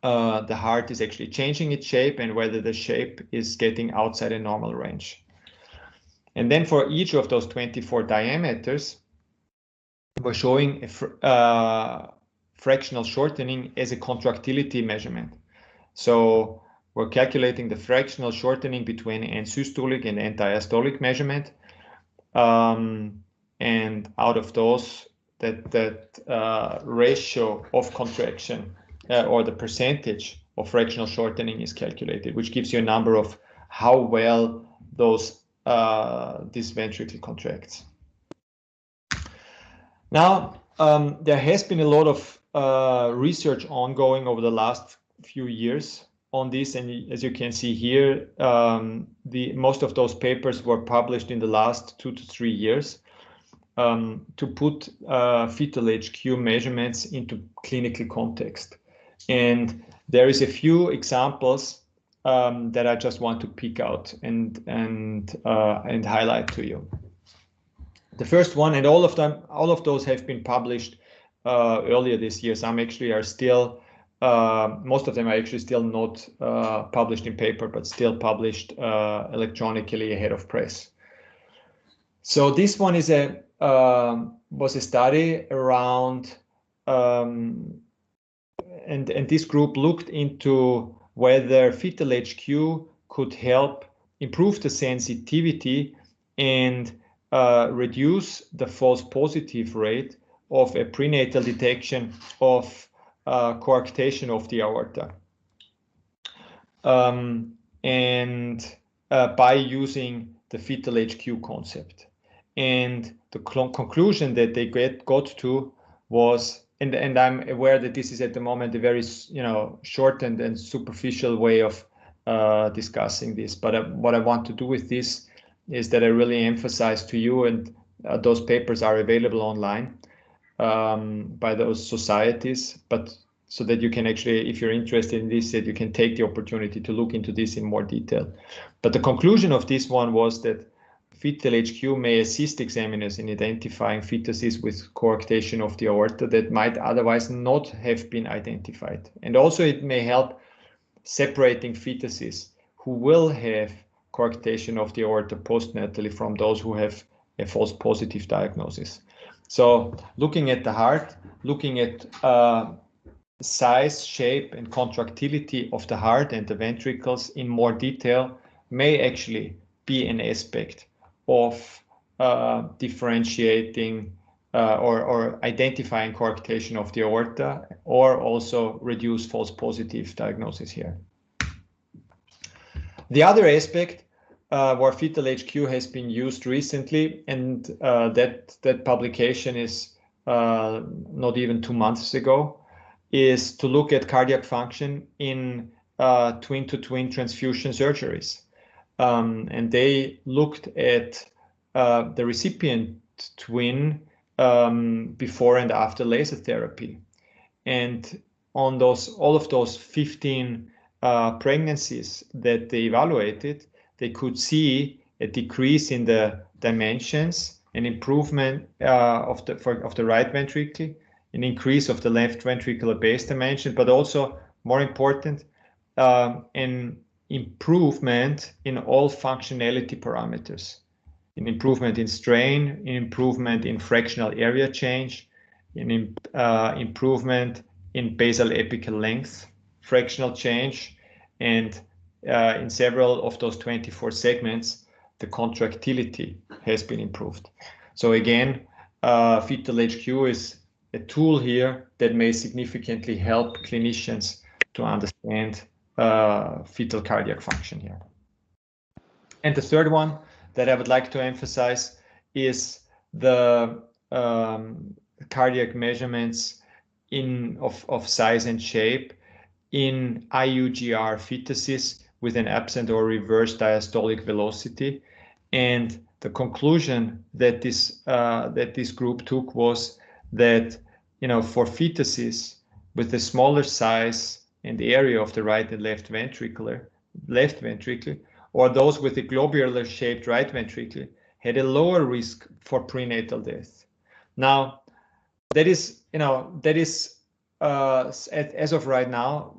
the heart is actually changing its shape and whether the shape is getting outside a normal range. And then for each of those 24 diameters, we're showing a fractional shortening as a contractility measurement. So we're calculating the fractional shortening between end-systolic and end-diastolic measurement. And out of those, that ratio of contraction or the percentage of fractional shortening is calculated, which gives you a number of how well this ventricle contracts. Now, there has been a lot of research ongoing over the last few years on this, and as you can see here, most of those papers were published in the last 2 to 3 years to put fetal HQ measurements into clinical context. And there is a few examples that I just want to pick out and highlight to you. The first one, and all of those have been published earlier this year. Some actually are still, most of them are actually still not published in paper, but still published electronically ahead of press. So this one is was a study around, and this group looked into whether fetal HQ could help improve the sensitivity and reduce the false positive rate of a prenatal detection of coarctation of the aorta, and by using the fetal HQ concept. And the conclusion that they got to was, and I'm aware that this is at the moment a very shortened and superficial way of discussing this, but what I want to do with this is that I really emphasize to you, and those papers are available online by those societies, but so that you can actually, if you're interested in this, that you can take the opportunity to look into this in more detail. But the conclusion of this one was that fetal HQ may assist examiners in identifying fetuses with coarctation of the aorta that might otherwise not have been identified. And also it may help separating fetuses who will have coarctation of the aorta postnatally from those who have a false positive diagnosis. So looking at the heart, looking at size, shape, and contractility of the heart and the ventricles in more detail may actually be an aspect of differentiating or identifying coarctation of the aorta, or also reduce false positive diagnosis here. The other aspect where Fetal HQ has been used recently, and that publication is not even 2 months ago, is to look at cardiac function in twin-to-twin transfusion surgeries. And they looked at the recipient twin before and after laser therapy. And on all of those 15 pregnancies that they evaluated, they could see a decrease in the dimensions, an improvement of the right ventricle, an increase of the left ventricular base dimension, but also, more important, an improvement in all functionality parameters, an improvement in strain, an improvement in fractional area change, an improvement in basal apical length, fractional change, and in several of those 24 segments, the contractility has been improved. So again, Fetal HQ is a tool here that may significantly help clinicians to understand fetal cardiac function here. And the third one that I would like to emphasize is the cardiac measurements of size and shape in IUGR fetuses with an absent or reverse diastolic velocity. And the conclusion that this group took was that, for fetuses with a smaller size and area of the right and left ventricle, or those with a globular shaped right ventricle, had a lower risk for prenatal death. Now, that is as of right now,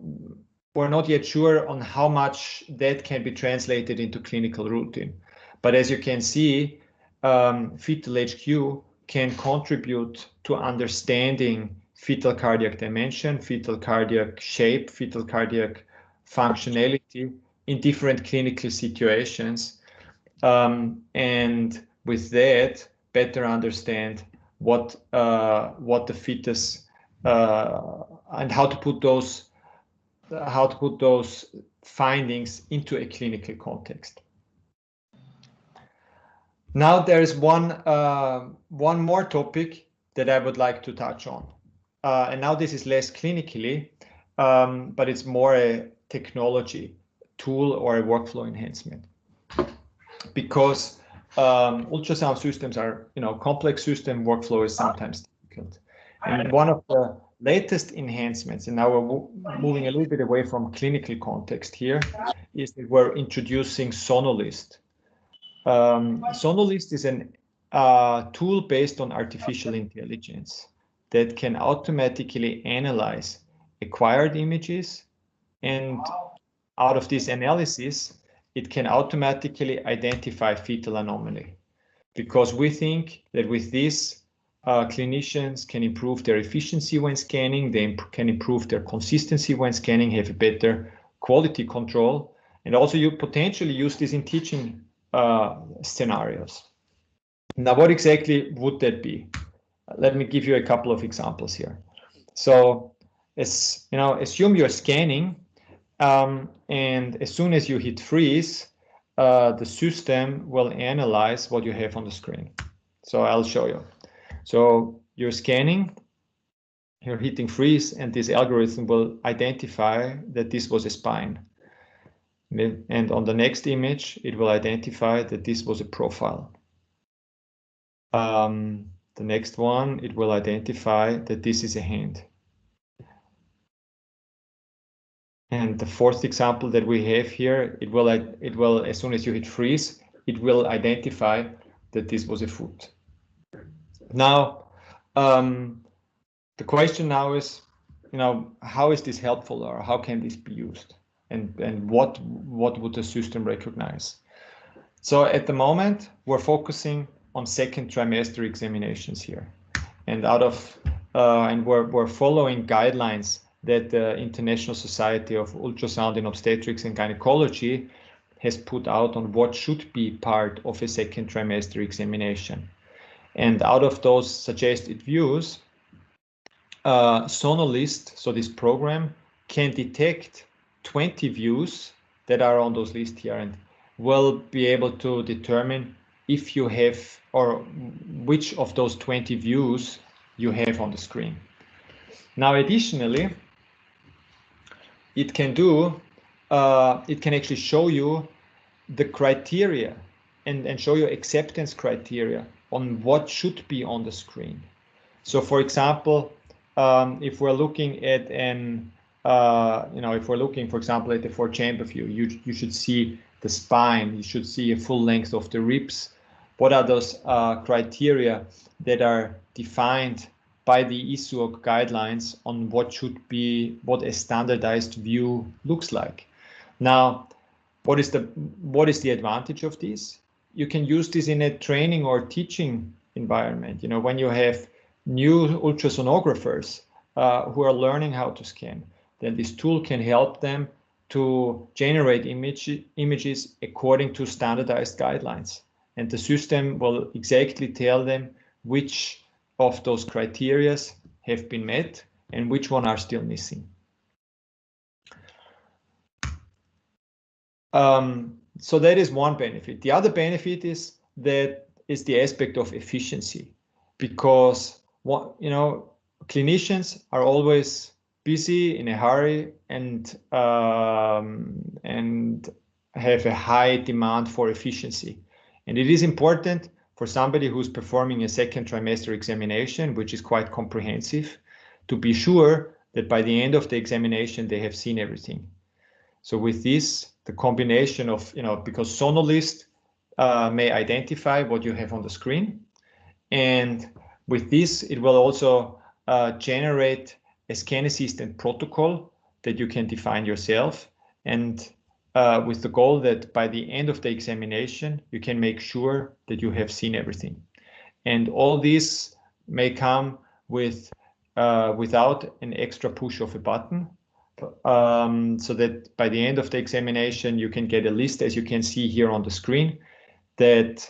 we're not yet sure on how much that can be translated into clinical routine. But as you can see, Fetal HQ can contribute to understanding fetal cardiac dimension, fetal cardiac shape, fetal cardiac functionality in different clinical situations, and with that, better understand what the fetus and how to put those findings into a clinical context. Now there is one more topic that I would like to touch on, and now this is less clinically, but it's more a technology tool or a workflow enhancement, because ultrasound systems are complex system. Workflow is sometimes difficult, and one of the latest enhancements, and now we're moving a little bit away from clinical context here, is that we're introducing Sonolist. Sonolist is a tool based on artificial intelligence that can automatically analyze acquired images, and out of this analysis, it can automatically identify fetal anomaly. Because we think that with this, clinicians can improve their efficiency when scanning, they can improve their consistency when scanning, have a better quality control, and also you potentially use this in teaching scenarios. Now, what exactly would that be? Let me give you a couple of examples here. So, assume you're scanning, and as soon as you hit freeze, the system will analyze what you have on the screen. So I'll show you. So you're scanning, you're hitting freeze, and this algorithm will identify that this was a spine. And on the next image, it will identify that this was a profile. The next one, it will identify that this is a hand. And the fourth example that we have here, it will, as soon as you hit freeze, it will identify that this was a foot. Now, the question now is, how is this helpful, or how can this be used? And what would the system recognize? So at the moment, we're focusing on second trimester examinations here, and and we're following guidelines that the International Society of Ultrasound in Obstetrics and Gynecology has put out on what should be part of a second trimester examination. And out of those suggested views, Sonolist, so this program, can detect 20 views that are on those lists here and will be able to determine if you have, or which of those 20 views you have on the screen. Now, additionally, it can actually show you the criteria and show you acceptance criteria on what should be on the screen. So, for example, if we're looking at if we're looking, for example, at the 4-chamber view, you should see the spine, you should see a full length of the ribs. What are those criteria that are defined by the ISUOC guidelines on what a standardized view looks like? Now, what is the advantage of this? You can use this in a training or teaching environment. You know, when you have new ultrasonographers who are learning how to scan, then this tool can help them to generate images according to standardized guidelines. And the system will exactly tell them which of those criteria have been met and which one are still missing. So that is one benefit. The other benefit is the aspect of efficiency, because clinicians are always busy, in a hurry, and have a high demand for efficiency. And it is important for somebody who's performing a second trimester examination, which is quite comprehensive, to be sure that by the end of the examination they have seen everything. So with this, the combination of, because Sonolist may identify what you have on the screen, and with this, it will also generate a scan assistant protocol that you can define yourself, and with the goal that by the end of the examination, you can make sure that you have seen everything. And all this may come with without an extra push of a button, so that by the end of the examination, you can get a list, as you can see here on the screen, that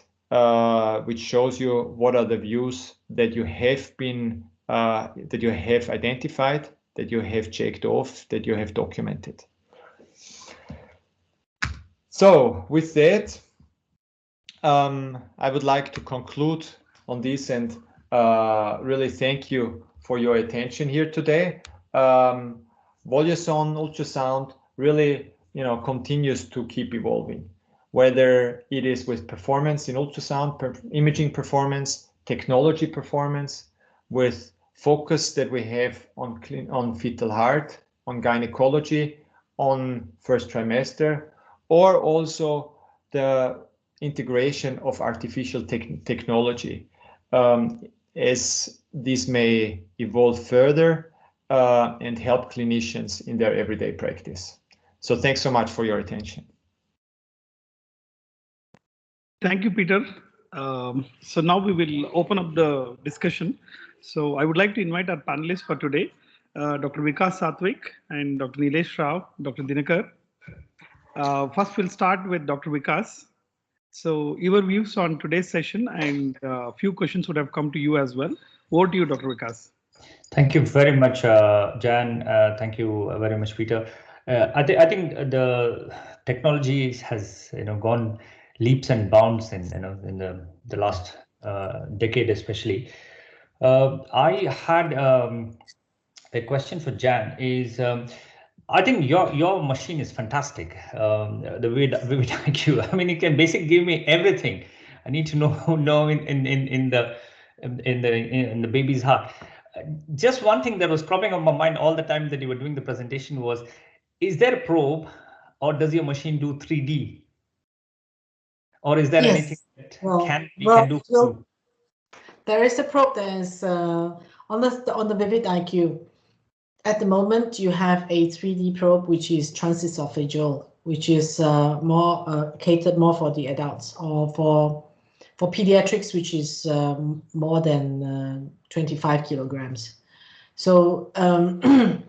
which shows you what are the views that you have been that you have identified, that you have checked off, that you have documented. So with that, I would like to conclude on this and really thank you for your attention here today. Voluson ultrasound really, continues to keep evolving, whether it is with performance in ultrasound, imaging performance, technology performance, with focus that we have on fetal heart, on gynecology, on first trimester, or also the integration of artificial technology, as this may evolve further and help clinicians in their everyday practice. So thanks so much for your attention. Thank you, Peter. So now we will open up the discussion. So I would like to invite our panelists for today, Dr. Vikas Sathwik and Dr. Nilesh Rao, Dr. Dinakar. First, we'll start with Dr. Vikas. So your views on today's session, and a few questions would have come to you as well. Over to you, Dr. Vikas. Thank you very much, Jan. Thank you very much, Peter. I think the technology has gone leaps and bounds in the last decade, especially. I had a question for Jan. Is I think your machine is fantastic. The Vivid IQ. I mean, it can basically give me everything I need to know in the baby's heart. Just one thing that was cropping up my mind all the time that you were doing the presentation was: is there a probe, or does your machine do 3D, or is there anything that can do? So there is a probe that is on the Vivid IQ. At the moment, you have a 3D probe, which is transesophageal, which is more catered more for the adults, or for pediatrics, which is more than 25 kilograms. So, and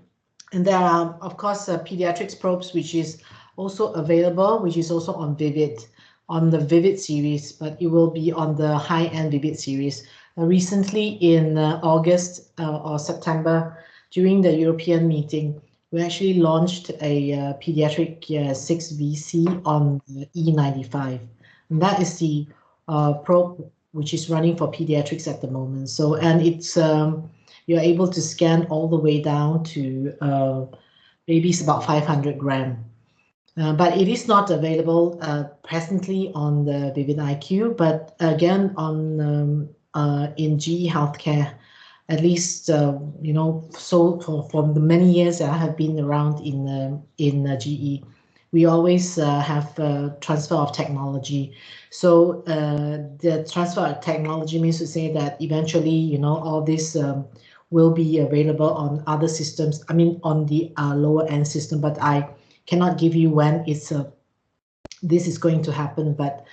there are, of course, pediatrics probes, which is also available, which is also on Vivid, on the Vivid series, but it will be on the high-end Vivid series. Recently in August or September, during the European meeting, we actually launched a pediatric 6VC on the E95. And that is the probe which is running for pediatrics at the moment. So, and it's you're able to scan all the way down to babies about 500 gram. But it is not available presently on the Vivid IQ, but again on in GE Healthcare, at least you know, so for the many years that I have been around in GE, we always have transfer of technology. So the transfer of technology means to say that eventually, you know, all this will be available on other systems. I mean, on the lower end system, but I cannot give you when it's this is going to happen. But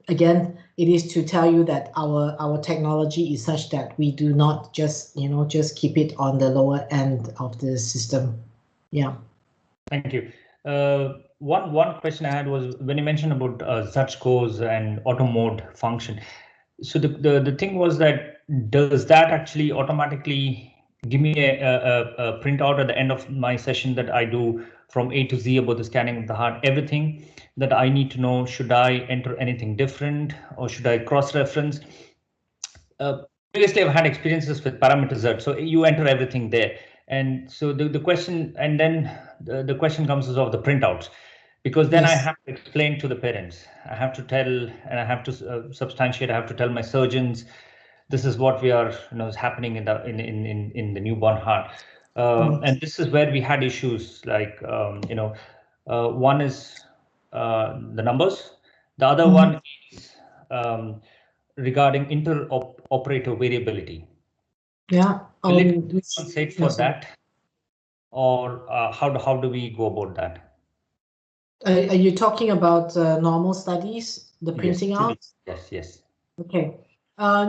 again, it is to tell you that our technology is such that we do not just, you know, just keep it on the lower end of the system. Yeah. Thank you. One question I had was when you mentioned about ZUT scores and auto mode function. So the thing was that, does that actually automatically give me a printout at the end of my session that I do from A to Z about the scanning of the heart, everything that I need to know? Should I enter anything different, or should I cross-reference? Previously, I've had experiences with parameter ZUT, so you enter everything there. And so the question, and then the question comes of the printouts, because then yes. I have to explain to the parents. I have to tell, and I have to substantiate. I have to tell my surgeons, this is what we are, you know, is happening in the newborn heart. And this is where we had issues like, you know, one is the numbers. The other one is regarding inter-operator variability. Yeah. Will it compensate for that, or how do we go about that? Are you talking about normal studies, the printing out? Yes. Okay.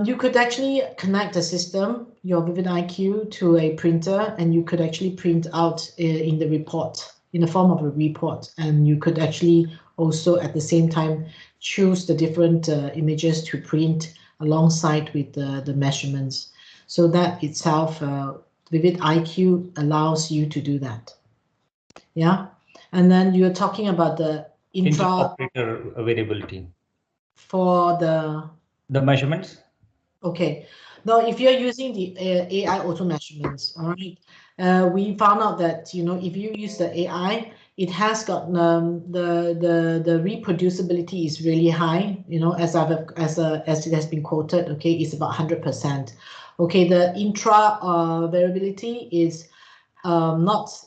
You could actually connect the system, your Vivid IQ, to a printer, and you could actually print out in the report, in the form of a report. And you could actually also at the same time choose the different images to print alongside with the measurements. So that itself, Vivid IQ allows you to do that. Yeah. And then you're talking about the intra-operator variability for the measurements. Okay. Now, if you're using the AI auto measurements, all right, we found out that, you know, if you use the AI, it has got the reproducibility is really high. You know, as it has been quoted, okay, it's about 100%. Okay, the intra variability is not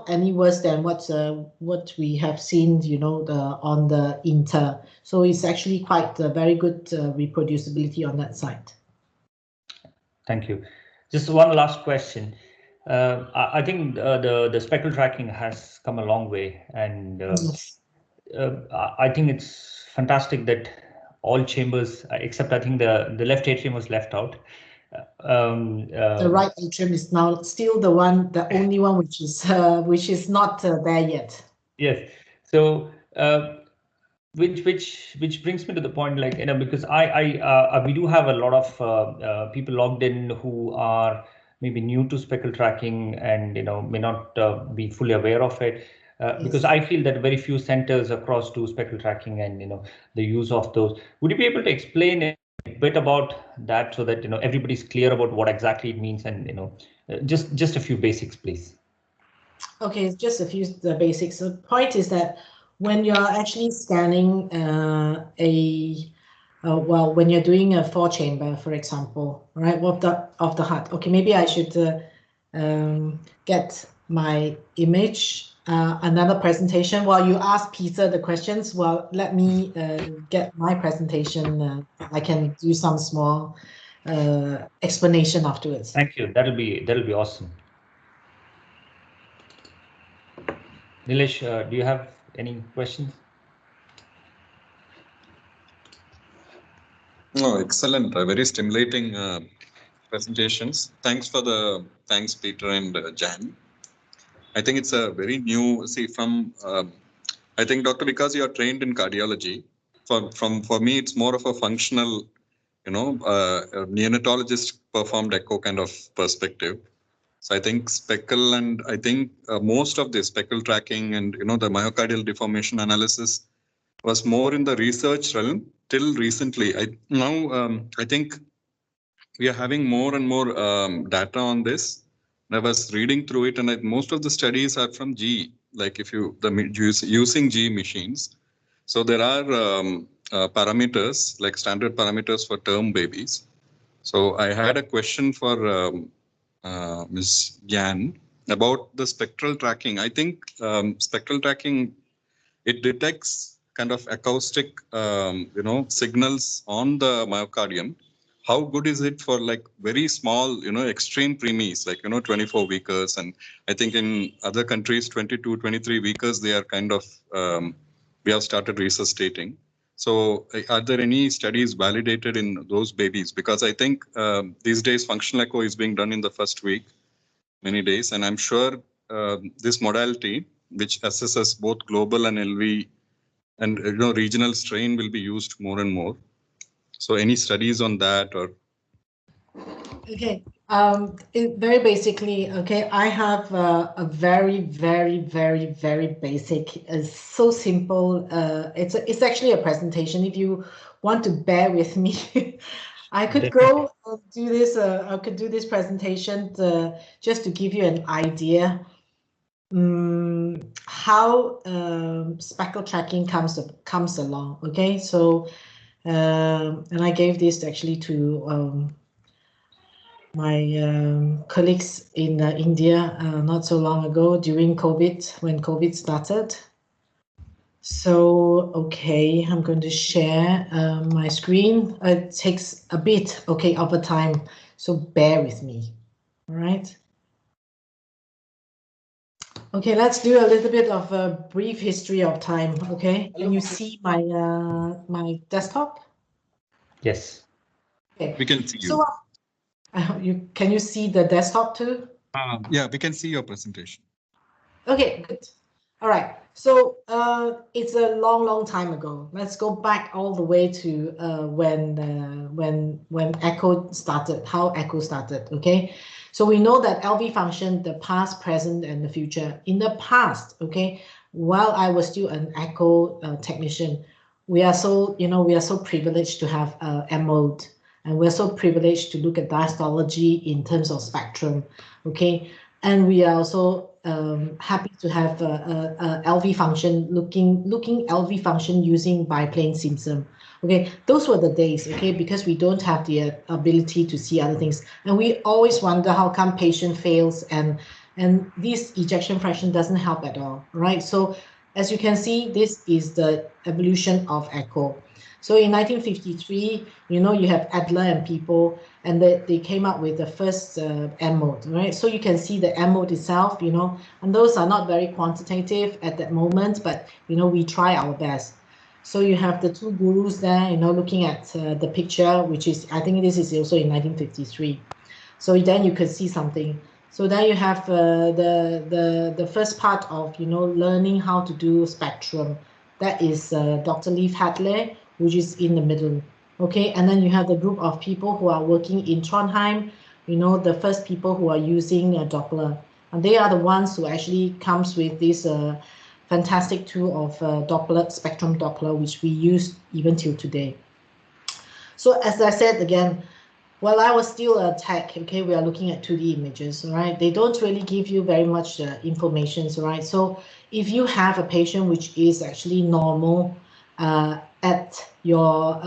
any worse than what we have seen, you know, on the inter. So it's actually quite very good reproducibility on that side. Thank you. Just one last question. I think the spectral tracking has come a long way, and I think it's fantastic that all chambers, except I think the left atrium was left out. The right atrium is now still the only one which is not there yet. Yes. So which brings me to the point, like, you know, because we do have a lot of people logged in who are maybe new to spectral tracking and, you know, may not be fully aware of it. Yes. Because I feel that very few centers across do spectral tracking and, you know, the use of those. Would you be able to explain a bit about that so that, you know, everybody's clear about what exactly it means, and, you know, just a few basics, please? Okay, just a few basics. The point is that when you're actually scanning well, when you're doing a 4-chamber, for example, right, of the heart. Okay, maybe I should get my image. Another presentation. While you ask Peter the questions, well, let me get my presentation. I can do some small explanation afterwards. Thank you. That'll be awesome. Nilesh, do you have any questions? No, excellent. Very stimulating presentations. Thanks, Peter and Jan. I think it's a very new, from I think, Dr. Vikas, you are trained in cardiology. For me, it's more of a functional, a neonatologist performed echo kind of perspective. So I think speckle, and I think most of the speckle tracking and, the myocardial deformation analysis was more in the research realm till recently. I think we are having more and more data on this. I was reading through it, and most of the studies are from GE, like if you using GE machines. So there are parameters, like standard parameters for term babies. So I had a question for Ms. Gyan about the spectral tracking. I think spectral tracking, it detects kind of acoustic, signals on the myocardium. How good is it for like very small, extreme preemies, like, 24 weekers? And I think in other countries, 22, 23 weekers, they are kind of, we have started resuscitating. So are there any studies validated in those babies? Because I think these days functional echo is being done in the first week, many days. And I'm sure this modality, which assesses both global and LV and regional strain, will be used more and more. So any studies on that? Or Okay, very basically, okay, I have a very, very, very, very basic, so simple. It's actually a presentation. If you want to bear with me, I could go and do this. I could do this presentation just to give you an idea how speckle tracking comes along. Okay, so and I gave this actually to my colleagues in India not so long ago during COVID, when COVID started. So, okay, I'm going to share my screen. It takes a bit, okay, of a time, so bear with me, all right? Okay, let's do a little bit of a brief history of time, okay? Can you see my my desktop? Yes. Okay. we can see you. So, can you see the desktop too? Yeah, we can see your presentation. Okay, good. All right. So it's a long time ago. Let's go back all the way to when echo started, how echo started. Okay. So we know that LV function, the past, present, and the future. In the past, okay, while I was still an echo technician, we are so privileged to have M-mode, and we're so privileged to look at diastology in terms of spectrum. Okay, and we are also happy to have LV function, looking LV function using biplane symptom. Okay, those were the days, okay, because we don't have the ability to see other things. And we always wonder how come patient fails and this ejection fraction doesn't help at all, right? So as you can see, this is the evolution of echo. So in 1953, you have Adler and people, and they came up with the first M mode, right? So you can see the M mode itself, and those are not very quantitative at that moment, but we try our best. So you have the two gurus there, looking at the picture, which is, I think this is also in 1953. So then you could see something. So then you have the first part of learning how to do spectrum. That is Dr. Leif Hadley, which is in the middle. Okay, and then you have the group of people who are working in Trondheim, the first people who are using Doppler. And they are the ones who actually comes with this fantastic tool of Doppler, spectrum Doppler, which we use even till today. So as I said again, while I was still a tech, okay, we are looking at 2D images, right? They don't really give you very much information, right? So if you have a patient which is actually normal at your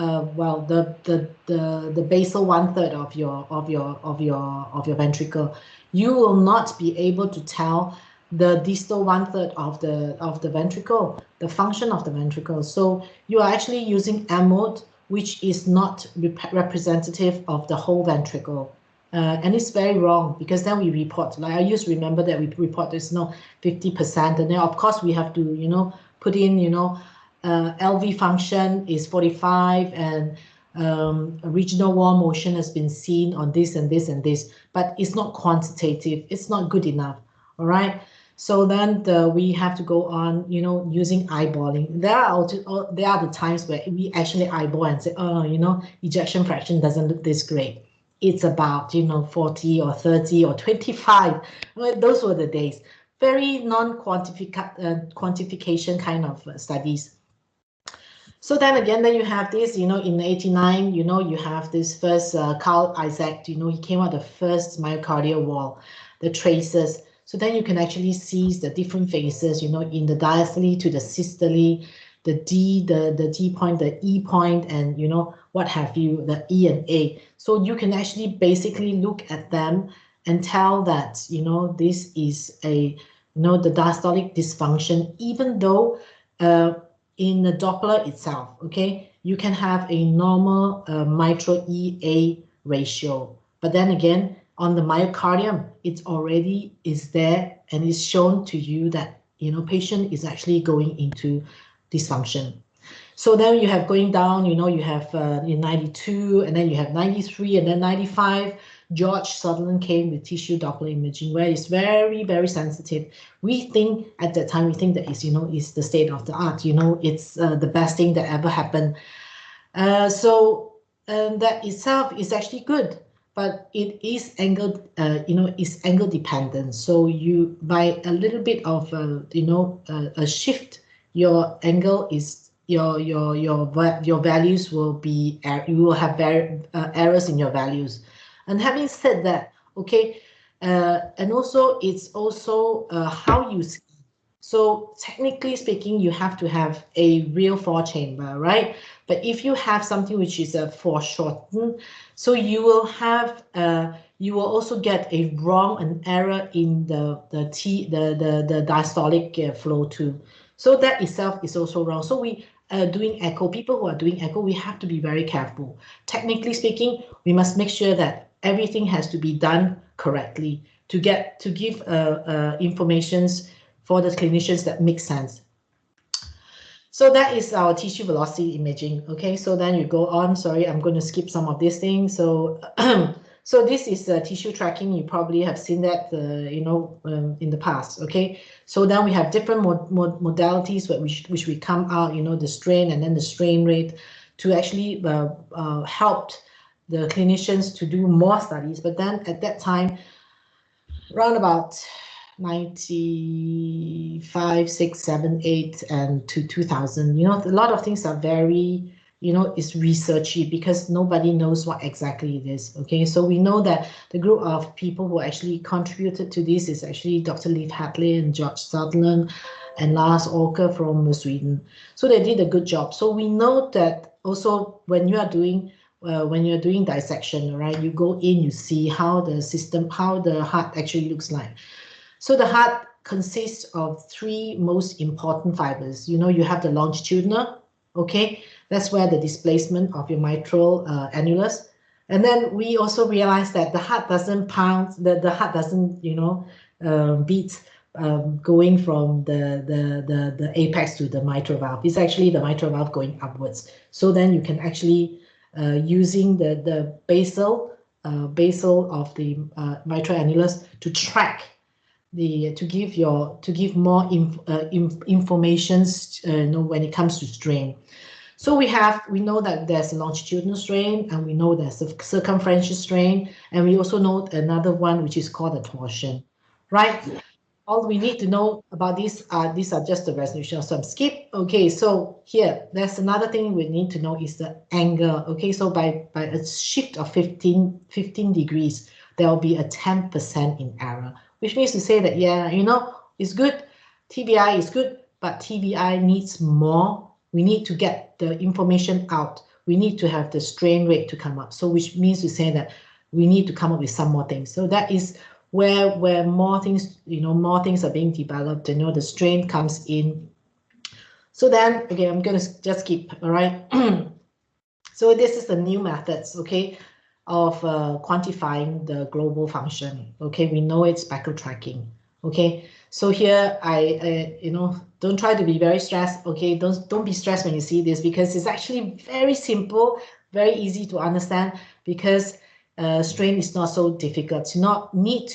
the basal 1/3 of your ventricle, you will not be able to tell the distal 1/3 of the ventricle, the function of the ventricle. So you are actually using M mode, which is not representative of the whole ventricle. And it's very wrong, because then we report, like I used to remember that we report there's 50%, and then of course we have to put in LV function is 45, and regional wall motion has been seen on this and this and this, but it's not quantitative, it's not good enough. All right, So then we have to go on, you know, using eyeballing. There are the times where we actually eyeball and say, oh, you know, ejection fraction doesn't look this great. It's about, you know, 40 or 30 or 25. Well, those were the days. Very non-quantification kind of studies. So then again, then you have this, you know, in 89, you know, you have this first Carl Isaac, you know, he came out the first myocardial wall, the traces. So then you can actually see the different phases, you know, in the diastole to the systole, the D point, the E point, and, you know, what have you, the E and A. So you can actually basically look at them and tell that, you know, this is a, you know, the diastolic dysfunction, even though in the Doppler itself, okay, you can have a normal mitral EA ratio. But then again, on the myocardium, it already is there and is shown to you that, you know, patient is actually going into dysfunction. So then you have going down, you know, you have in 92, and then you have 93, and then 95. George Sutherland came with tissue Doppler imaging, where it's very, very sensitive. We think at that time, we think that is, you know, is the state of the art. You know, it's the best thing that ever happened. So that itself is actually good, but it is angle, you know, is angle dependent. So you, by a little bit of, you know, a shift, your angle is your values will be, you will have errors in your values. And having said that, okay, and also it's also how you see. So technically speaking, you have to have a real four-chamber, right? But if you have something which is a foreshortened, so you will have you will also get a wrong, an error in the diastolic flow too. So that itself is also wrong. So we doing echo, people who are doing echo, we have to be very careful. Technically speaking, we must make sure that everything has to be done correctly to give informations for the clinicians that make sense. So that is our tissue velocity imaging. Okay, so then you go on. Sorry, I'm going to skip some of these things. So so this is tissue tracking. You probably have seen that, you know, in the past. Okay, so then we have different modalities which we come out, you know, the strain and then the strain rate to actually help the clinicians to do more studies. But then at that time, around about 95, 6, 7, 8, and to 2000, you know, a lot of things are very, you know, it's researchy because nobody knows what exactly it is. Okay, so we know that the group of people who actually contributed to this is actually Dr. Leif Hadley and George Sutherland and Lars Åker from Sweden. So they did a good job. So we know that also when you are doing dissection, right, you go in, you see how the system, how the heart actually looks like. So the heart consists of three most important fibers. You know, you have the longitudinal, okay, that's where the displacement of your mitral annulus. And then we also realize that the heart doesn't pound, the heart doesn't, you know, beat going from the apex to the mitral valve. It's actually the mitral valve going upwards. So then you can actually using the basal of the mitral annulus to track to give more informations, you know, when it comes to strain. So we know that there's a longitudinal strain, and we know there's a circumferential strain, and we also know another one which is called a torsion, right? All we need to know about these are just the resolution. So I'm skip. Okay, so here there's another thing we need to know is the angle. Okay, so by a shift of 15 degrees, there will be a 10% in error, which means to say that, yeah, you know, it's good, TBI is good, but TBI needs more. We need to get the information out. We need to have the strain rate to come up. So which means to say that we need to come up with some more things. So that is where more things, you know, more things are being developed, you know, the strain comes in. So then, okay, I'm going to just keep, all right. So this is the new methods, okay, of quantifying the global function. Okay, we know it's speckle tracking. Okay, so here I you know, don't try to be very stressed. Okay, don't be stressed when you see this, because it's actually very simple, very easy to understand, because strain is not so difficult. You now need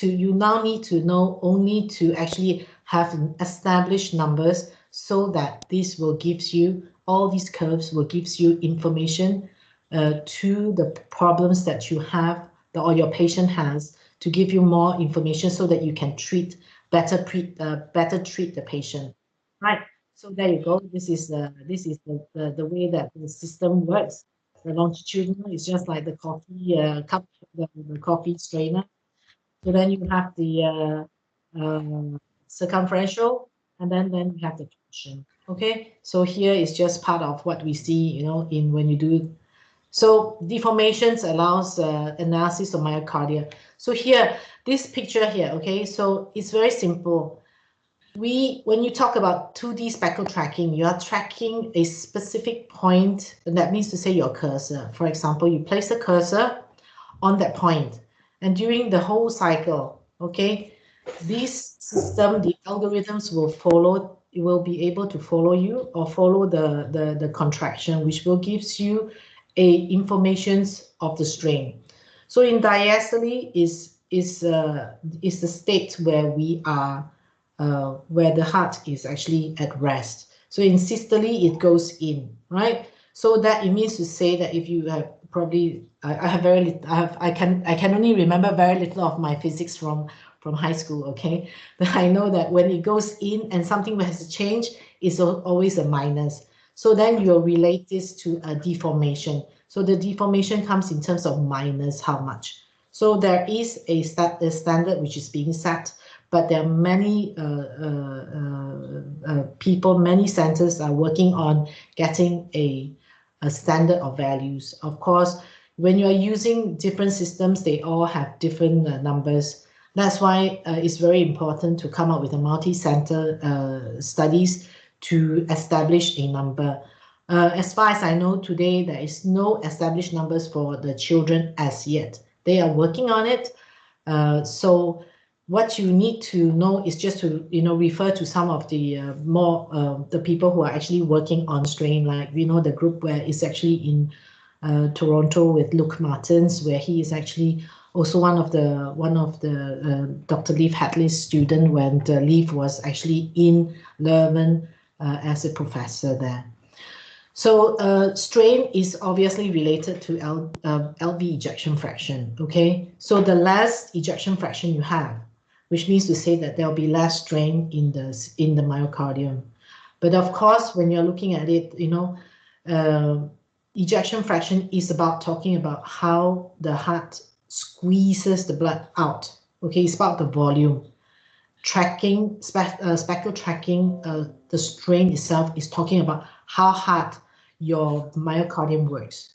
to know only to actually have established numbers, so that this will gives you, all these curves will gives you information to the problems that you have or your patient has, to give you more information so that you can better treat the patient. Right. So there you go. This is the way that the system works. The longitudinal is just like the coffee cup, the coffee strainer. So then you have the circumferential, and then you have the torsion. Okay. So here is just part of what we see, you know, in when you do. So deformations allows analysis of myocardia. So here, this picture here, okay, so it's very simple. When you talk about 2D speckle tracking, you are tracking a specific point, and that means to say your cursor. For example, you place the cursor on that point, and during the whole cycle, okay, this system, the algorithms will be able to follow you, or follow the contraction, which will gives you informations of the strain. So in diastole is the state where we are, where the heart is actually at rest. So in systole, it goes in, right? So that it means to say that if you have probably, I have very little, I can only remember very little of my physics from high school, okay? But I know that when it goes in and something has to change, it's always a minus. So then you'll relate this to a deformation. So the deformation comes in terms of minus how much. So there is a standard which is being set, but there are many people, many centers are working on getting a standard of values. Of course, when you're using different systems, they all have different numbers. That's why it's very important to come up with a multi-center studies to establish a number. As far as I know today, there is no established numbers for the children as yet. They are working on it. So what you need to know is just to, you know, refer to some of the the people who are actually working on strain, like, you know, the group where it's actually in Toronto with Luke Martins, where he is actually also one of the Dr. Leif Hadley's student when the Leif was actually in Leuven as a professor there. So strain is obviously related to LV ejection fraction, okay? So the less ejection fraction you have, which means to say that there'll be less strain in the myocardium. But of course, when you're looking at it, you know, ejection fraction is about talking about how the heart squeezes the blood out, okay? It's about the volume. Tracking, speckle tracking, the strain itself is talking about how hard your myocardium works,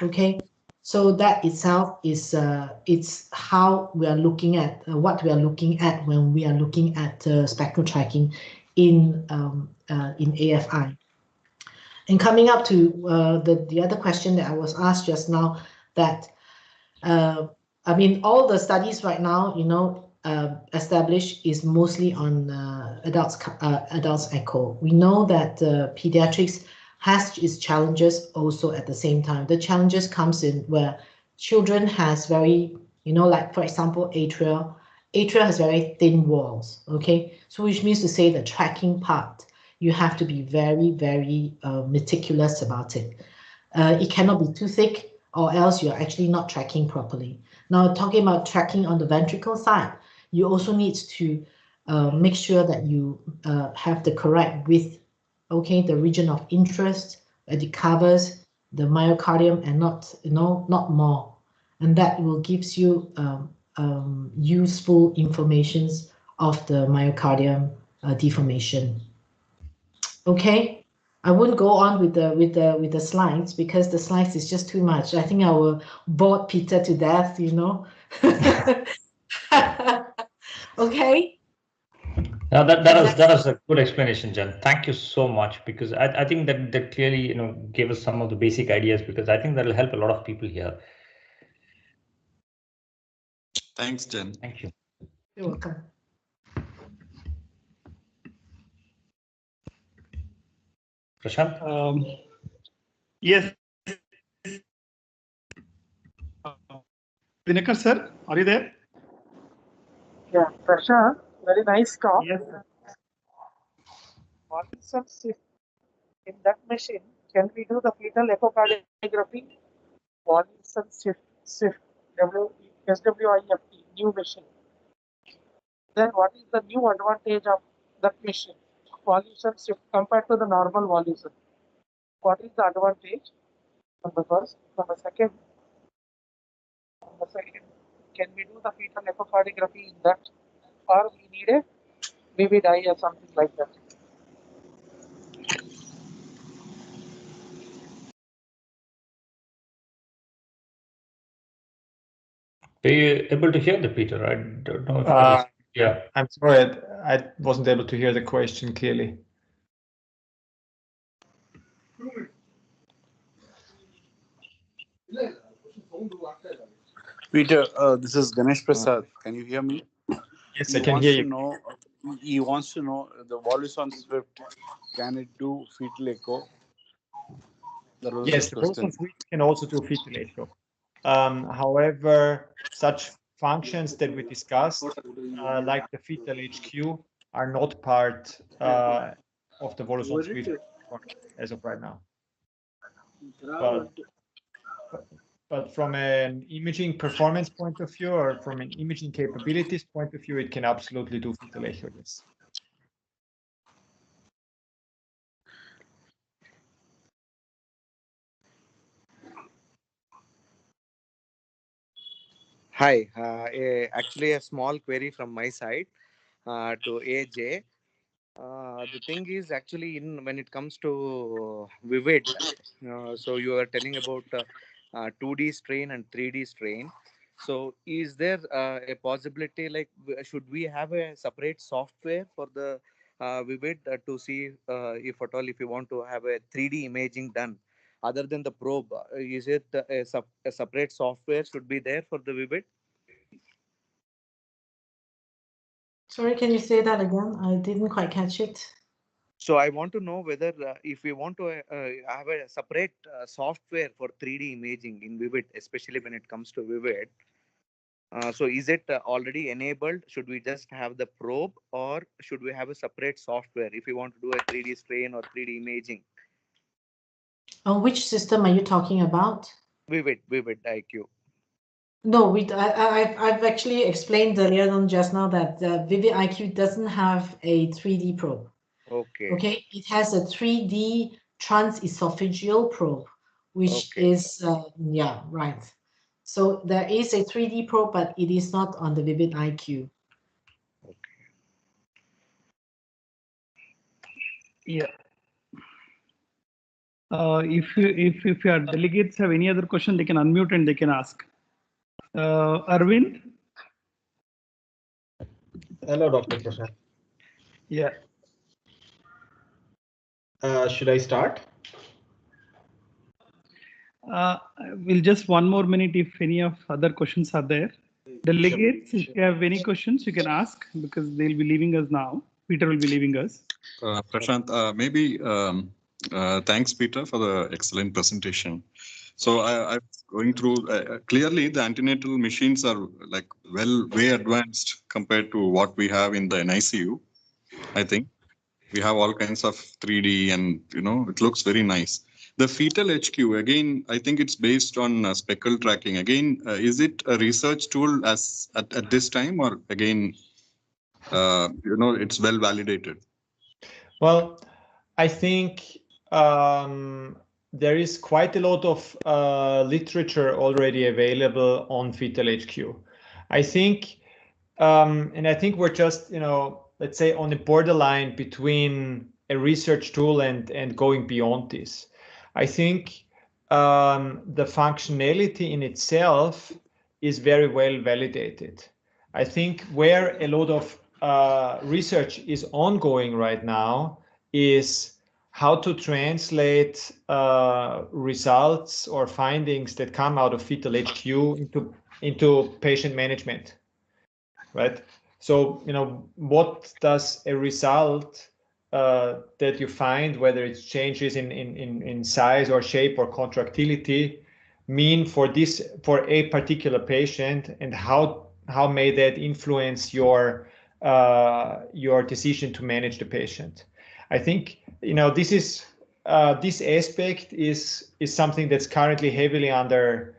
okay? So that itself is it's how we are looking at what we are looking at when we are looking at speckle tracking in AFI. And coming up to the other question that I was asked just now, that I mean, all the studies right now, you know, established is mostly on adults echo. We know that pediatrics has its challenges also at the same time. The challenges comes in where children has very, you know, like for example, atria has very thin walls, okay? So which means to say the tracking part, you have to be very, very meticulous about it. It cannot be too thick, or else you're actually not tracking properly. Now, talking about tracking on the ventricle side, you also need to make sure that you have the correct width, okay, the region of interest, that it covers the myocardium and not, you know, not more. And that will gives you useful informations of the myocardium deformation. Okay. I wouldn't go on with the slides, because the slides is just too much. I think I will bore Peter to death, you know. Okay. Now that was a good explanation, Jen. Thank you so much, because I think that clearly, you know, gave us some of the basic ideas, because I think that will help a lot of people here. Thanks, Jen. Thank you. You're welcome. Yes. Dinakar sir, are you there? Yeah, Prashant, very nice talk. Yes. What is some shift in that machine? Can we do the fetal echocardiography? What is some shift SWIFT, new machine? Then what is the new advantage of that machine? Volume shift compared to the normal volume. What is the advantage? Number first. Number second, can we do the fetal echocardiography in that, or we need a vivid eye or something like that? Are you able to hear the Peter? I don't know if that is, yeah. I'm sorry, I wasn't able to hear the question clearly. Peter, this is Ganesh Prasad. Can you hear me? Yes, I can hear you. He wants to know the Volus Swift. Can it do fetal echo? That was Yes, the the question. Volus Swift can also do fetal echo. However, such functions that we discussed, like the fetal HQ, are not part of the Volus Swift as of right now. But from an imaging performance point of view, or from an imaging capabilities point of view, it can absolutely do fetal echo, yes. Hi, actually a small query from my side to AJ. The thing is actually when it comes to vivid, so you are telling about 2D strain and 3D strain. So is there a possibility, like should we have a separate software for the vivid to see if at all, if you want to have a 3D imaging done other than the probe? Is it a separate software should be there for the vivid? Sorry, can you say that again? I didn't quite catch it. So I want to know whether if we want to have a separate software for 3D imaging in Vivid, especially when it comes to Vivid. So is it already enabled? Should we just have the probe, or should we have a separate software if we want to do a 3D strain or 3D imaging? Which system are you talking about? Vivid IQ. No, I've actually explained earlier on just now that Vivid IQ doesn't have a 3D probe. Okay. Okay, it has a 3D transesophageal probe, which is yeah, right. So there is a 3D probe, but it is not on the Vivid IQ. Okay. Yeah. If your delegates have any other question, they can unmute and they can ask. Arvind. Hello, Dr. Prashant. Yeah. Should I start? We'll just one more minute if any of other questions are there. Delegates, if you have any questions, you can ask because they'll be leaving us now. Peter will be leaving us. Prashant, maybe thanks, Peter, for the excellent presentation. So I was going through, clearly the antenatal machines are like way advanced compared to what we have in the NICU. I think we have all kinds of 3D and, it looks very nice. The fetal HQ, again, I think it's based on speckle tracking. Again, is it a research tool at this time, or again, it's well validated? Well, I think there is quite a lot of literature already available on fetal HQ. I think, and I think we're just, let's say on the borderline between a research tool and going beyond this. I think the functionality in itself is very well validated. I think where a lot of research is ongoing right now is how to translate results or findings that come out of fetal HQ into patient management, right? So, what does a result that you find, whether it's changes in size or shape or contractility, mean for a particular patient, and how may that influence your decision to manage the patient. I think this aspect is something that's currently heavily under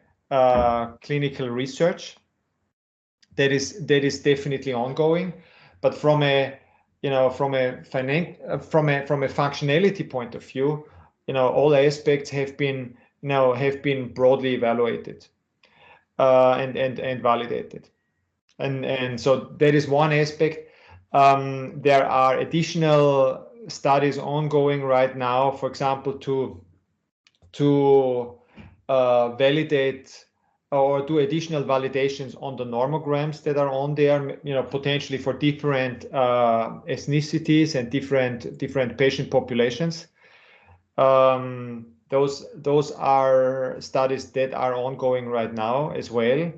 clinical research. That is definitely ongoing, but from a functionality point of view, all aspects have been broadly evaluated and validated, and so that is one aspect. There are additional studies ongoing right now, for example, to validate or do additional validations on the normograms that are on there, potentially for different ethnicities and different patient populations. Those are studies that are ongoing right now as well.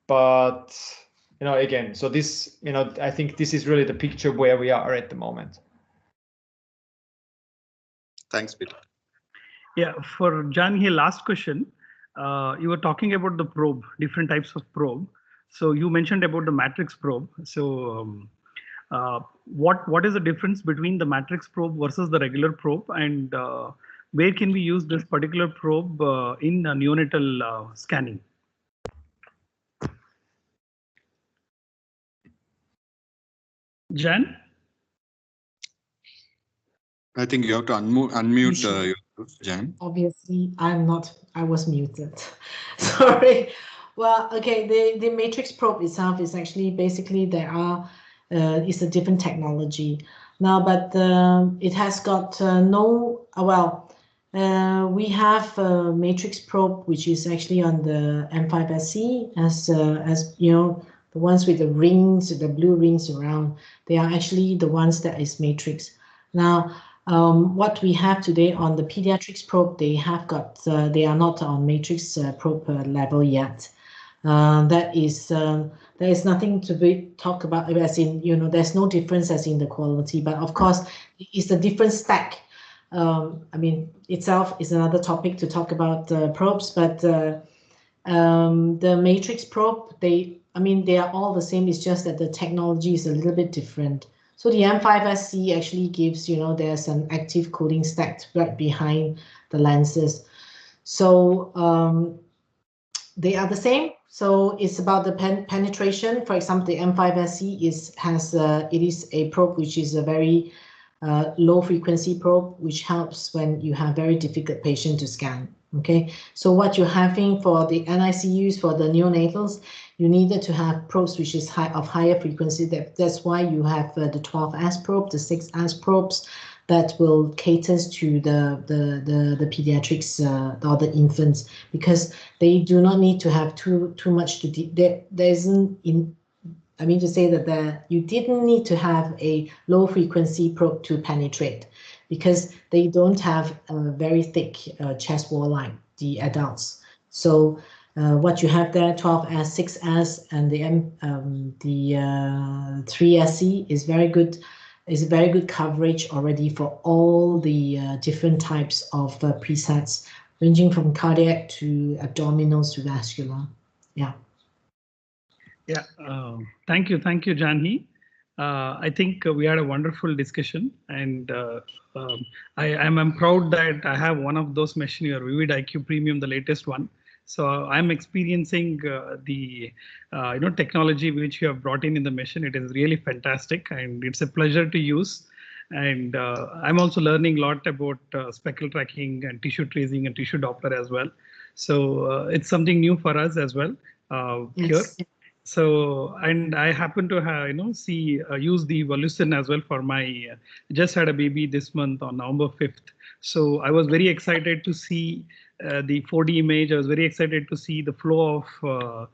But again, so this, I think this is really the picture where we are at the moment. Thanks, Peter. Yeah, for Jan here, last question. You were talking about the probe, different types of probe. So you mentioned about the matrix probe. So what is the difference between the matrix probe versus the regular probe, and where can we use this particular probe in neonatal scanning? Jan? I think you have to unmute yourself, Jan. Obviously, I'm not. I was muted. Sorry. Well, okay. The matrix probe itself is actually basically it's a different technology now, but it has got we have a matrix probe which is actually on the M5SC as the ones with the rings, the blue rings around. They are actually the ones that is matrix. Now, what we have today on the pediatrics probe, they are not on matrix probe level yet. There is nothing to talk about, as in, there's no difference as in the quality, but of course it's a different stack. I mean, itself is another topic to talk about probes, but the matrix probe, they are all the same. It's just that the technology is a little bit different. So the M5SC actually gives, there's an active cooling stack right behind the lenses. So they are the same. So it's about the penetration. For example, the M5SC is a probe which is a very low frequency probe, which helps when you have very difficult patient to scan. Okay, so what you're having for the NICUs, for the neonatals, you needed to have probes which is of higher frequency. That's why you have the 12S probe, the 6S probes that will cater to the pediatrics or the infants, because they do not need to have too much to there isn't in. I mean to say that you didn't need to have a low frequency probe to penetrate, because they don't have a very thick chest wall like the adults. So what you have there, 12S, 6S, and the 3SC is very good. Is very good coverage already for all the different types of presets, ranging from cardiac to abdominals to vascular. Yeah. Yeah. Thank you, Janhi. I think we had a wonderful discussion, and I'm proud that I have one of those machines, your Vivid IQ Premium, the latest one. So I'm experiencing the technology which you have brought in the machine. It is really fantastic, and it's a pleasure to use. And I'm also learning a lot about speckle tracking and tissue tracing and tissue Doppler as well. So it's something new for us as well here. So, and I happen to have, use the Volusin as well for my, just had a baby this month on November 5th. So I was very excited to see the 4D image. I was very excited to see the flow of,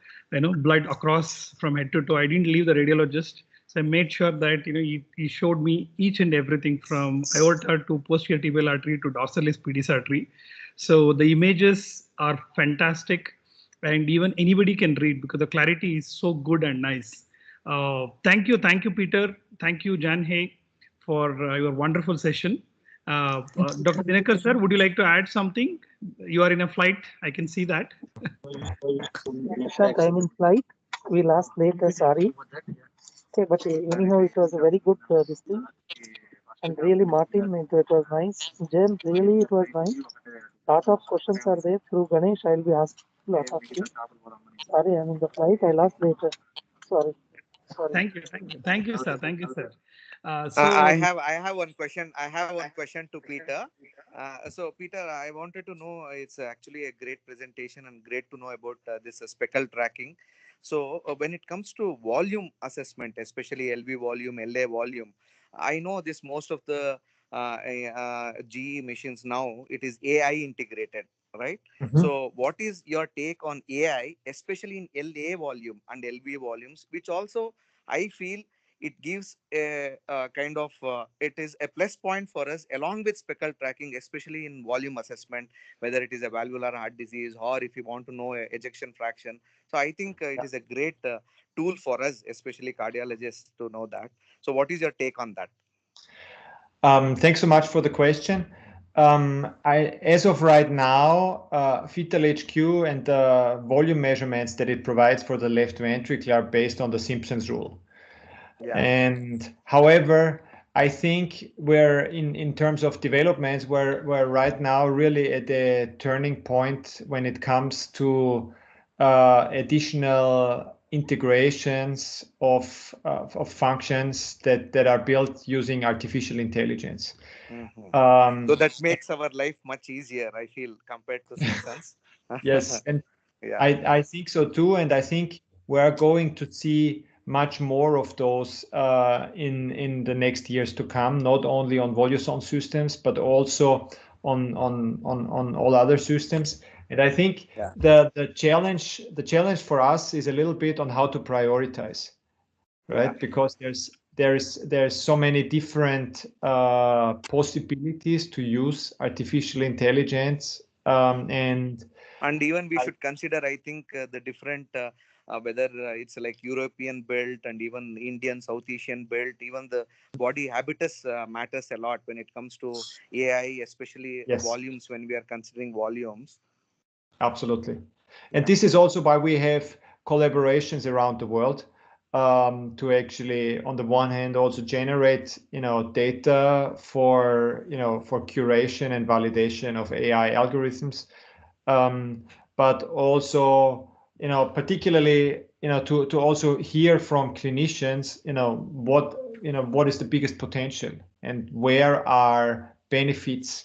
blood across from head to toe. I didn't leave the radiologist. So I made sure that, he showed me each and everything from aorta to posterior tibial artery to dorsalis pedis artery. So the images are fantastic. And even anybody can read because the clarity is so good and nice. Thank you, Peter. Thank you, Jan Hay, for your wonderful session. Dr. Dinakar, sir, would you like to add something? You are in a flight. I can see that. Shant, I'm in flight. We'll ask later, sorry. Okay, but anyhow, it was a very good this thing. And really, Martin, it was nice. Jen, really, it was nice. Lot of questions are there. Through Ganesh, I'll be asking lot of things. Sorry, I'm in the flight. I'll ask later. Sorry. Thank you, sir. Thank you, sir. I have one question. I have one question to Peter. So Peter, I wanted to know, it's actually a great presentation and great to know about this speckle tracking. So when it comes to volume assessment, especially LV volume, LA volume, I know this most of the GE machines now, it is AI integrated, right? So what is your take on AI, especially in LA volume and LV volumes, which also I feel it gives a kind of it is a plus point for us along with speckle tracking, especially in volume assessment, whether it is a valvular heart disease or if you want to know ejection fraction. So I think it is a great tool for us, especially cardiologists, to know that. So what is your take on that? Thanks so much for the question. As of right now, Fetal HQ and the volume measurements that it provides for the left ventricle are based on the Simpson's rule. Yeah. And however, I think we're in terms of developments, we're right now really at a turning point when it comes to additional integrations of functions that are built using artificial intelligence. So that makes our life much easier, I feel, compared to Simpsons. Yes, and yeah. I think so too, and I think we're going to see much more of those in the next years to come, not only on Voluson systems, but also on all other systems. And I think the challenge for us is a little bit on how to prioritize, right? Because there's so many different possibilities to use artificial intelligence, and even we should consider, I think, the different whether it's like European built and even Indian, South Asian built, even the body habitus matters a lot when it comes to AI, especially volumes, when we are considering volumes. Absolutely. And this is also why we have collaborations around the world to actually, on the one hand, also generate, data for, for curation and validation of AI algorithms, but also, particularly, to also hear from clinicians, what is the biggest potential and where are benefits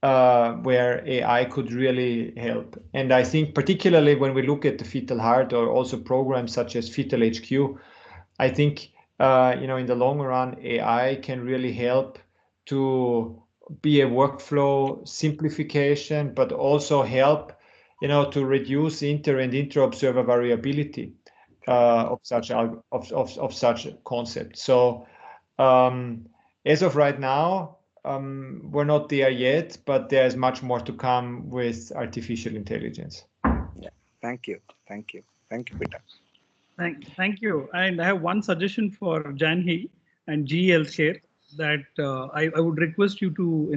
where AI could really help. And I think particularly when we look at the fetal heart or also programs such as Fetal HQ, I think, in the long run, AI can really help to be a workflow simplification, but also help, to reduce inter and intra-observer variability of such concepts. So as of right now, we're not there yet, but there's much more to come with artificial intelligence. Yeah. Thank you, Peter. Thank you. And I have one suggestion for Janhi and GE Healthcare, that I would request you to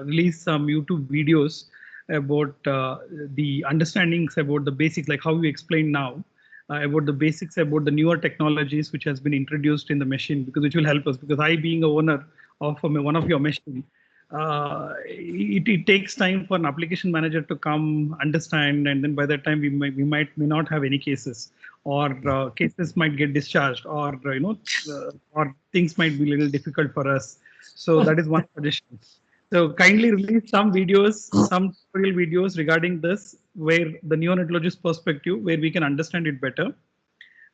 release some YouTube videos about the understandings about the basics, like how you explain now about the basics about the newer technologies which has been introduced in the machine, because it will help us. Because I, being a owner of one of your machines, it takes time for an application manager to come understand, and then by that time we may not have any cases, or cases might get discharged, or or things might be a little difficult for us. So that is one suggestion. So kindly release some videos, some tutorial videos regarding this, where the neonatologist perspective, where we can understand it better.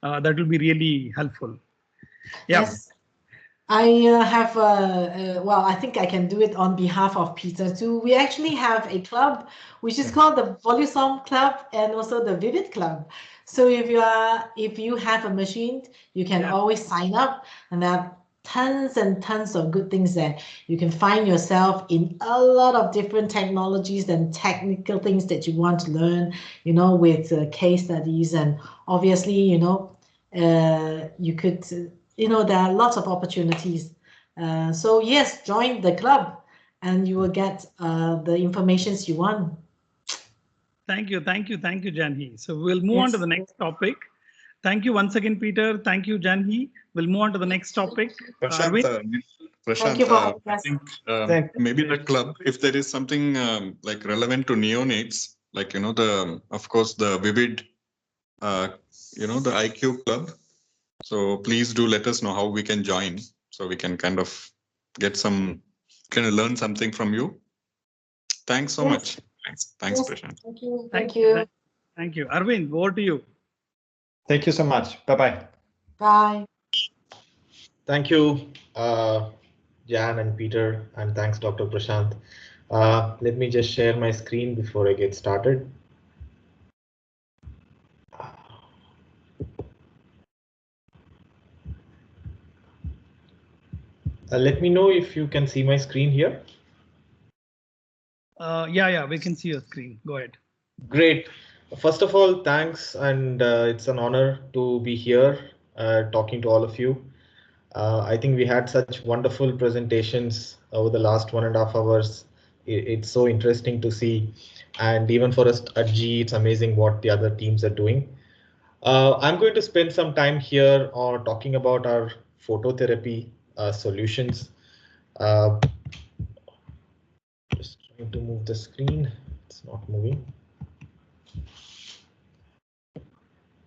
That will be really helpful. Yeah. Yes. I have, well, I think I can do it on behalf of Peter too. We actually have a club, which is called the Voluson Club and also the Vivid Club. So if you have a machine, you can always sign up, and there are tons and tons of good things there. You can find yourself in a lot of different technologies and technical things that you want to learn, with case studies, and obviously, you could. There are lots of opportunities. So yes, join the club and you will get the information you want. Thank you, Janhi. So we'll move on to Yes. the next topic. Thank you once again, Peter. Thank you, Janhi. We'll move on to the next topic. Prashant, Thank you for having I us. think maybe the club, if there is something like relevant to neonates, like of course the Vivid, the IQ club. So please do let us know how we can join, so we can kind of learn something from you. Thanks so much. Thanks, Prashant. Thank you. Thank you. Thank you, Arvind. Over to you. Thank you so much. Bye-bye. Bye. Thank you, Jan and Peter, and thanks, Dr. Prashant. Let me just share my screen before I get started. Let me know if you can see my screen here. Yeah, we can see your screen. Go ahead. Great. First of all, thanks, and it's an honor to be here talking to all of you. I think we had such wonderful presentations over the last 1.5 hours. It's so interesting to see, and even for us at GE, it's amazing what the other teams are doing. I'm going to spend some time here on talking about our phototherapy solutions. Just trying to move the screen. It's not moving.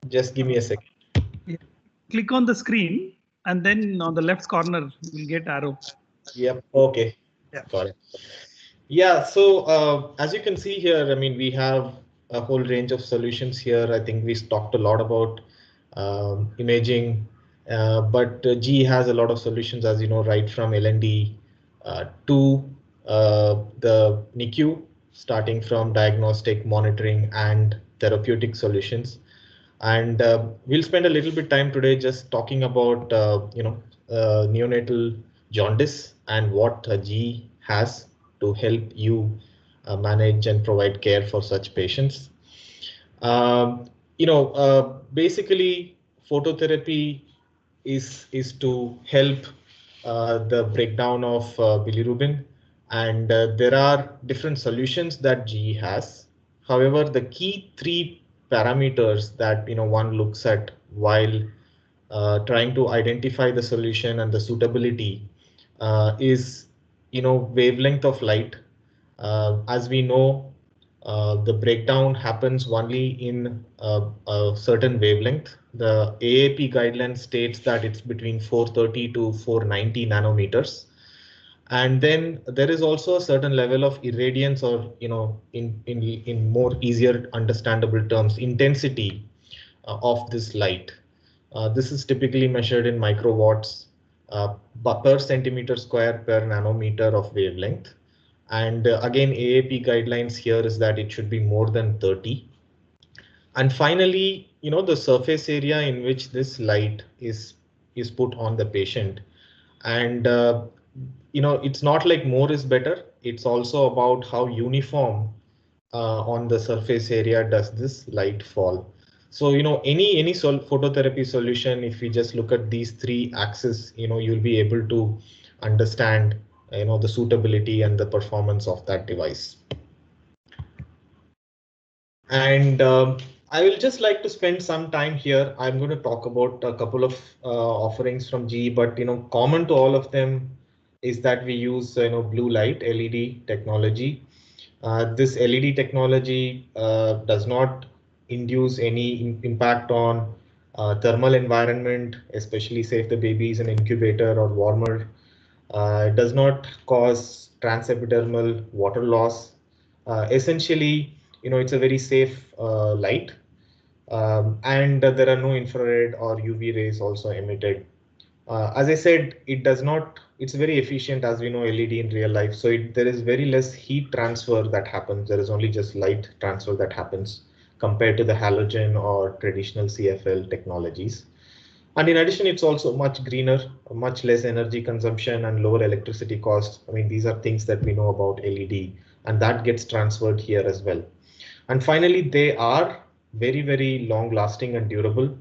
Just give me a second. Yeah. Click on the screen, and then on the left corner, you'll get arrow. Yep. Okay. Yeah. Got it. Yeah. So as you can see here, I mean, we have a whole range of solutions here. I think we talked a lot about imaging, but GE has a lot of solutions, as you know, right from L&D to the NICU, starting from diagnostic, monitoring, and therapeutic solutions. And we'll spend a little bit time today just talking about neonatal jaundice and what GE has to help you manage and provide care for such patients. Basically, phototherapy is to help the breakdown of bilirubin, and there are different solutions that GE has. However, the key three parameters that one looks at while trying to identify the solution and the suitability is wavelength of light. As we know, the breakdown happens only in a certain wavelength. The AAP guideline states that it's between 430 to 490 nanometers. And then there is also a certain level of irradiance, or in more easier understandable terms, intensity of this light. This is typically measured in microwatts per centimeter square per nanometer of wavelength. And again, AAP guidelines here is that it should be more than 30. And finally, the surface area in which this light is put on the patient. And it's not like more is better. It's also about how uniform on the surface area does this light fall. So any phototherapy solution, if we just look at these three axes, you'll be able to understand the suitability and the performance of that device. And I will just like to spend some time here. I'm going to talk about a couple of offerings from GE, but common to all of them is that we use blue light LED technology. This LED technology does not induce any impact on thermal environment, especially say if the baby is an incubator or warmer. It does not cause transepidermal water loss. Essentially, it's a very safe light, and there are no infrared or UV rays also emitted. As I said, it's very efficient, as we know LED in real life. So there is very less heat transfer that happens. There is only just light transfer that happens compared to the halogen or traditional CFL technologies. And in addition, it's also much greener, much less energy consumption and lower electricity costs. I mean, these are things that we know about LED, and that gets transferred here as well. And finally, they are very, very long lasting and durable.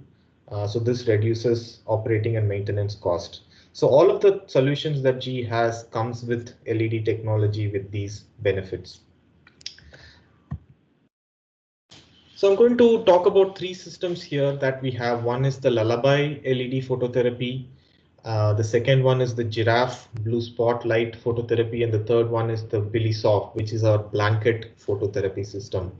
So this reduces operating and maintenance cost. So all of the solutions that GE has comes with LED technology with these benefits. So I'm going to talk about 3 systems here that we have. One is the Lullaby LED phototherapy. The second one is the Giraffe Blue Spotlight phototherapy, and the third one is the Bili Soft, which is our blanket phototherapy system.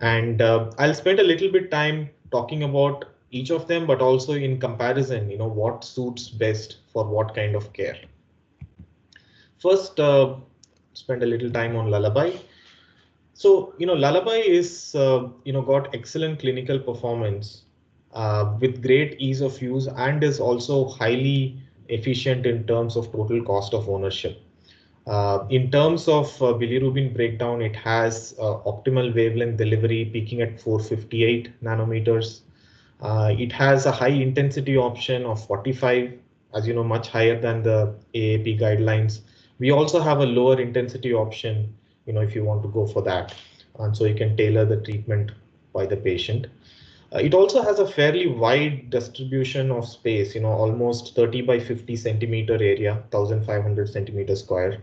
And I'll spend a little bit time talking about each of them, but also in comparison, what suits best for what kind of care. First, spend a little time on Lullaby. So, Lullaby is, got excellent clinical performance with great ease of use, and is also highly efficient in terms of total cost of ownership. In terms of bilirubin breakdown, it has optimal wavelength delivery peaking at 458 nanometers. It has a high intensity option of 45, as you know, much higher than the AAP guidelines. We also have a lower intensity option, if you want to go for that. And so you can tailor the treatment by the patient. It also has a fairly wide distribution of space, almost 30 by 50 centimeter area, 1500 centimeter square.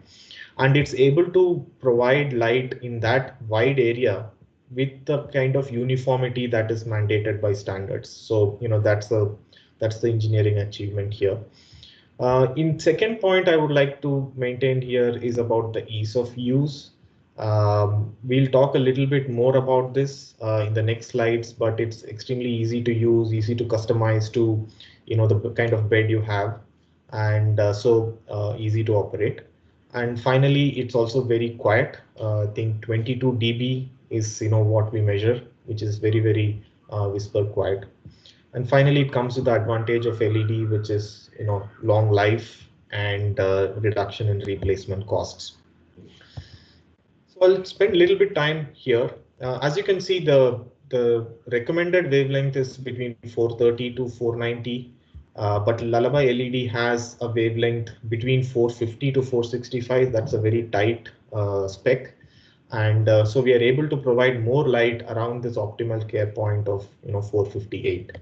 And it's able to provide light in that wide area with the kind of uniformity that is mandated by standards. So, that's the engineering achievement here. In second point, I would like to maintain here is about the ease of use. We'll talk a little bit more about this in the next slides, but it's extremely easy to use, easy to customize to, the kind of bed you have, and so easy to operate. And finally, it's also very quiet. I think 22 dB is, what we measure, which is very, very whisper quiet. And finally, it comes with the advantage of LED, which is, long life and reduction in replacement costs. So I'll spend a little bit time here. As you can see, the recommended wavelength is between 430 to 490, but Lullaby LED has a wavelength between 450 to 465. That's a very tight spec. And so we are able to provide more light around this optimal care point of 458.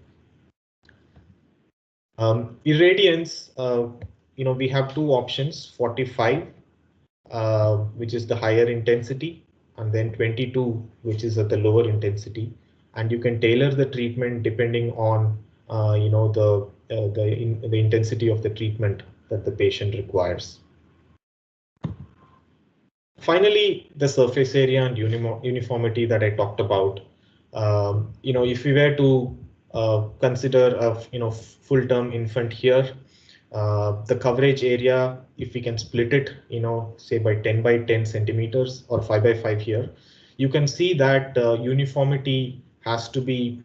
Irradiance, we have 2 options, 45. Which is the higher intensity, and then 22, which is at the lower intensity. And you can tailor the treatment depending on the intensity of the treatment that the patient requires. Finally, the surface area and uniformity that I talked about. If we were to consider a full-term infant here, the coverage area, if we can split it, say by 10 by 10 centimeters or 5 by 5 here, you can see that uniformity has to be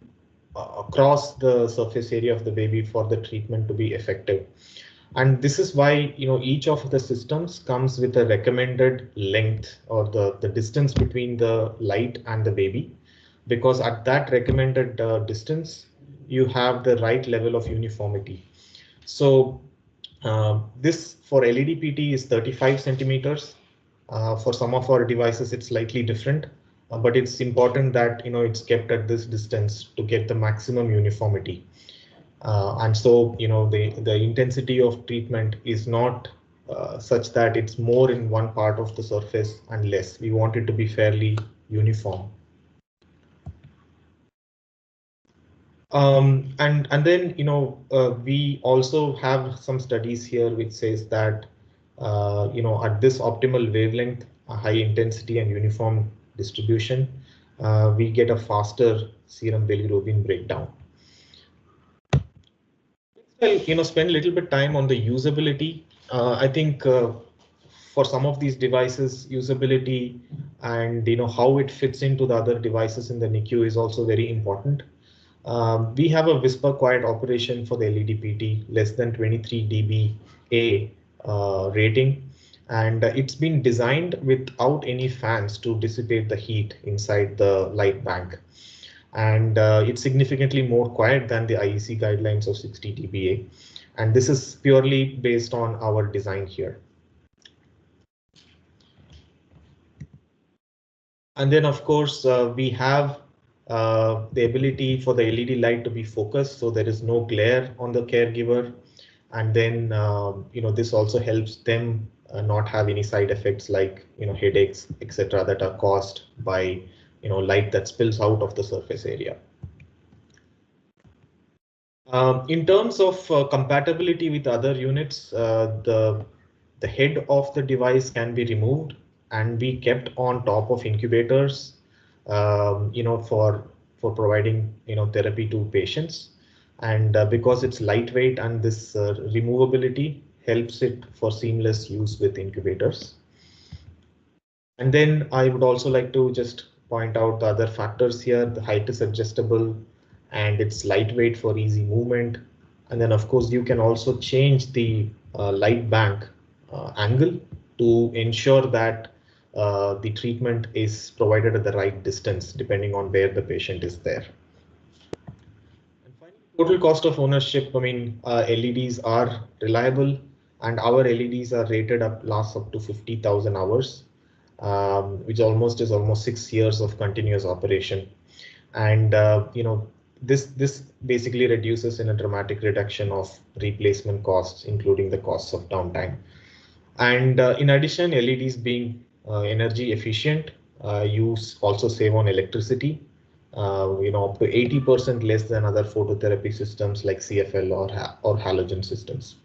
across the surface area of the baby for the treatment to be effective. And this is why, each of the systems comes with a recommended length or the distance between the light and the baby, because at that recommended distance, you have the right level of uniformity. So this for LED PT is 35 centimeters. For some of our devices, it's slightly different, but it's important that it's kept at this distance to get the maximum uniformity. And so the intensity of treatment is not such that it's more in one part of the surface and less. We want it to be fairly uniform. And then we also have some studies here which says that at this optimal wavelength, a high intensity and uniform distribution, we get a faster serum bilirubin breakdown. I'll spend a little bit time on the usability. I think for some of these devices, usability and how it fits into the other devices in the NICU is also very important. We have a whisper quiet operation for the LED PT, less than 23 dBA rating, and it's been designed without any fans to dissipate the heat inside the light bank. And it's significantly more quiet than the IEC guidelines of 60 dBA. And this is purely based on our design here. And then, of course, we have the ability for the LED light to be focused, so there is no glare on the caregiver. And then, this also helps them not have any side effects like, headaches, etc., that are caused by, light that spills out of the surface area. In terms of compatibility with other units, the head of the device can be removed and be kept on top of incubators, for providing, therapy to patients. And because it's lightweight and this removability helps it for seamless use with incubators. And then I would also like to just point out the other factors here. The height is adjustable and it's lightweight for easy movement. And then of course you can also change the light bank angle to ensure that the treatment is provided at the right distance depending on where the patient is there. And finally, total cost of ownership. I mean, LEDs are reliable and our LEDs are rated lasts up to 50,000 hours. Which is almost 6 years of continuous operation. And this basically reduces in a dramatic reduction of replacement costs, including the costs of downtime. And in addition, LEDs being energy efficient, you also save on electricity, up to 80% less than other phototherapy systems like CFL or halogen systems.